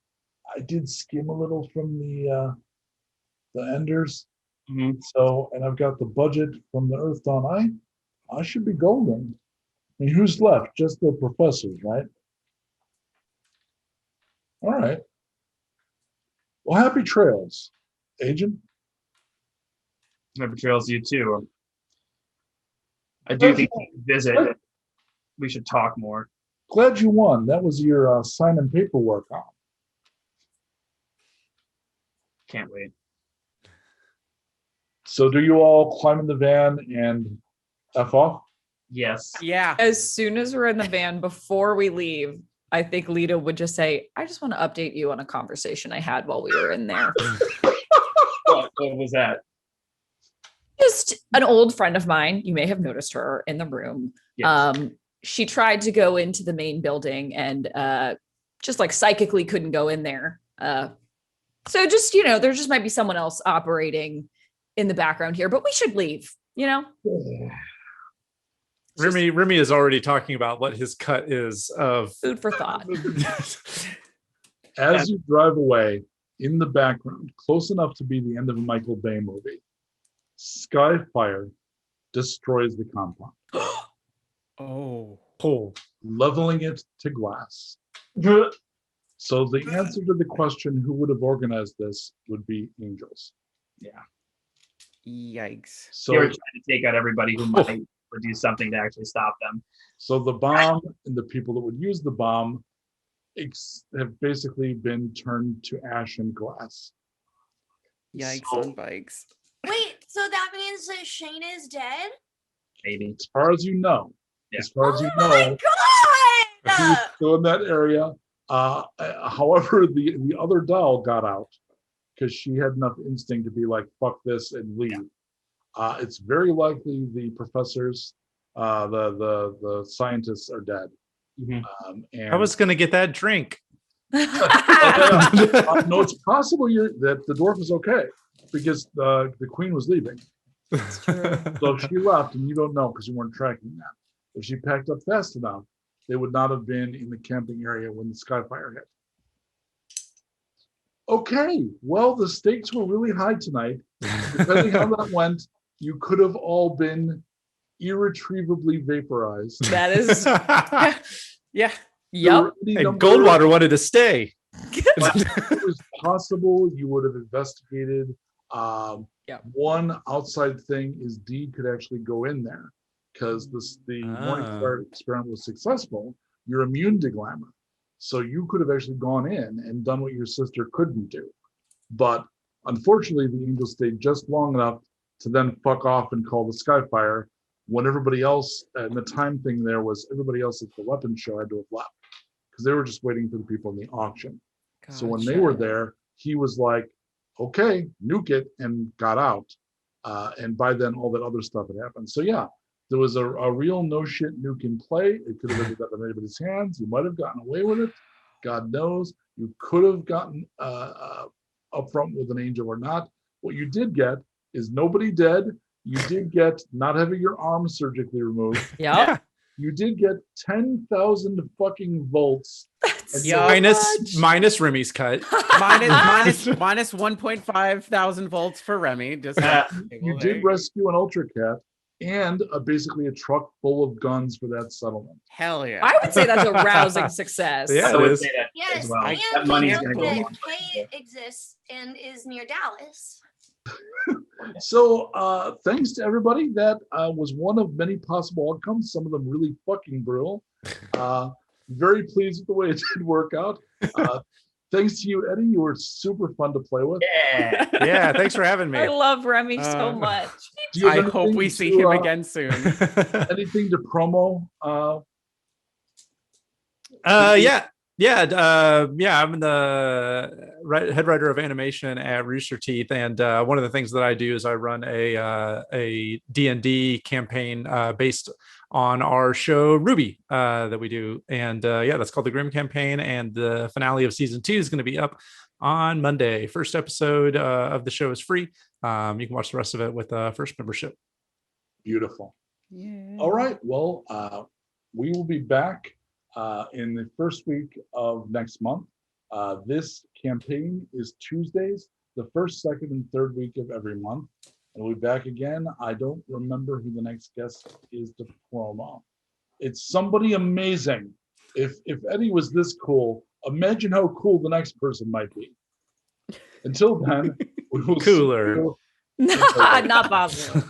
[SPEAKER 2] I did skim a little from the Enders.
[SPEAKER 6] Mm-hmm.
[SPEAKER 2] So, and I've got the budget from the Earth Dawn. I should be golden. I mean, who's left? Just the professors, right? All right. Well, happy trails, Agent.
[SPEAKER 6] Happy trails to you too. I do think we should visit. We should talk more.
[SPEAKER 2] Glad you won. That was your signing paperwork on.
[SPEAKER 6] Can't wait.
[SPEAKER 2] So do you all climb in the van and F off?
[SPEAKER 6] Yes.
[SPEAKER 5] Yeah.
[SPEAKER 4] As soon as we're in the van, before we leave, I think Lita would just say, I just want to update you on a conversation I had while we were in there.
[SPEAKER 6] What was that?
[SPEAKER 4] Just an old friend of mine. You may have noticed her in the room.
[SPEAKER 6] Yes.
[SPEAKER 4] She tried to go into the main building and just like psychically couldn't go in there. So just, there just might be someone else operating in the background here, but we should leave,
[SPEAKER 3] Remy is already talking about what his cut is of
[SPEAKER 4] food for thought.
[SPEAKER 2] As you drive away, in the background, close enough to be the end of a Michael Bay movie, Skyfire destroys the compound.
[SPEAKER 5] Oh.
[SPEAKER 2] Leveling it to glass. So the answer to the question, who would have organized this, would be angels.
[SPEAKER 6] Yeah.
[SPEAKER 5] Yikes.
[SPEAKER 2] So
[SPEAKER 6] You're trying to take out everybody who might or do something to actually stop them.
[SPEAKER 2] So the bomb and the people that would use the bomb have basically been turned to ash and glass.
[SPEAKER 5] Yikes
[SPEAKER 2] So,
[SPEAKER 5] on bikes.
[SPEAKER 7] Wait, so that means that Shane is dead?
[SPEAKER 6] Maybe.
[SPEAKER 2] as far as you know,
[SPEAKER 6] Yeah.
[SPEAKER 2] as far as you
[SPEAKER 7] Oh my
[SPEAKER 2] know,
[SPEAKER 7] god!
[SPEAKER 2] he's still in that area. However, the other doll got out because she had enough instinct to be like, fuck this and leave. It's very likely the professors, the scientists are dead. And
[SPEAKER 3] I was gonna get that drink.
[SPEAKER 2] no, it's possible that the dwarf is okay because the queen was leaving.
[SPEAKER 4] That's true.
[SPEAKER 2] So if she left, and you don't know because you weren't tracking that, if she packed up fast enough, they would not have been in the camping area when the Skyfire hit. Okay, well, the stakes were really high tonight. Depending how that went, you could have all been irretrievably vaporized.
[SPEAKER 4] That is,
[SPEAKER 5] Yeah.
[SPEAKER 4] yep.
[SPEAKER 3] And Goldwater wanted to stay.
[SPEAKER 2] It was possible you would have investigated. One outside thing is D could actually go in there because the Morningstar experiment was successful. You're immune to glamour. So you could have actually gone in and done what your sister couldn't do. But unfortunately, the angel stayed just long enough to then fuck off and call the Skyfire when everybody else, and the time thing there was everybody else at the weapons show had to have left because they were just waiting for the people in the auction. So when they were there, he was like, okay, nuke it, and got out. And by then, all that other stuff had happened. So yeah, there was a real no shit nuke in play. It could have ended up in anybody's hands. You might have gotten away with it. God knows. You could have gotten up front with an angel or not. What you did get is nobody dead. You did get not having your arm surgically removed.
[SPEAKER 4] Yeah.
[SPEAKER 2] You did get 10,000 fucking volts.
[SPEAKER 3] Minus Remy's cut.
[SPEAKER 5] minus 1.5 thousand volts for Remy. Just
[SPEAKER 2] you did rescue an Ultra Cat and basically a truck full of guns for that settlement.
[SPEAKER 5] Hell yeah.
[SPEAKER 4] I would say that's a rousing success.
[SPEAKER 3] Yeah,
[SPEAKER 6] I
[SPEAKER 3] it
[SPEAKER 6] would
[SPEAKER 3] is.
[SPEAKER 6] say that
[SPEAKER 7] Yes,
[SPEAKER 6] as well.
[SPEAKER 7] and
[SPEAKER 6] That money's
[SPEAKER 7] we
[SPEAKER 6] gonna
[SPEAKER 7] know
[SPEAKER 6] go a
[SPEAKER 7] that
[SPEAKER 6] long way.
[SPEAKER 7] Clay exists and is near Dallas.
[SPEAKER 2] So thanks to everybody. That was one of many possible outcomes, some of them really fucking brutal. Very pleased with the way it did work out. Thanks to you, Eddy. You were super fun to play with.
[SPEAKER 6] Yeah.
[SPEAKER 3] Yeah, thanks for having me.
[SPEAKER 4] I love Remy so much.
[SPEAKER 2] Do you have
[SPEAKER 5] I hope
[SPEAKER 2] anything
[SPEAKER 5] we see
[SPEAKER 2] to,
[SPEAKER 5] him again soon.
[SPEAKER 2] Anything to promo?
[SPEAKER 3] I'm the head writer of animation at Rooster Teeth, and one of the things that I do is I run a D&D campaign based on our show Ruby that we do, and that's called the Grim Campaign, and the finale of season 2 is going to be up on Monday. First episode of the show is free. You can watch the rest of it with first membership.
[SPEAKER 2] Beautiful.
[SPEAKER 5] Yeah.
[SPEAKER 2] All right. Well, we will be back in the first week of next month. This campaign is Tuesdays, the first, second, and third week of every month. And we'll be back again. I don't remember who the next guest is to promo. It's somebody amazing. If Eddy was this cool, imagine how cool the next person might be. Until then, we will
[SPEAKER 3] Cooler.
[SPEAKER 4] Not possible.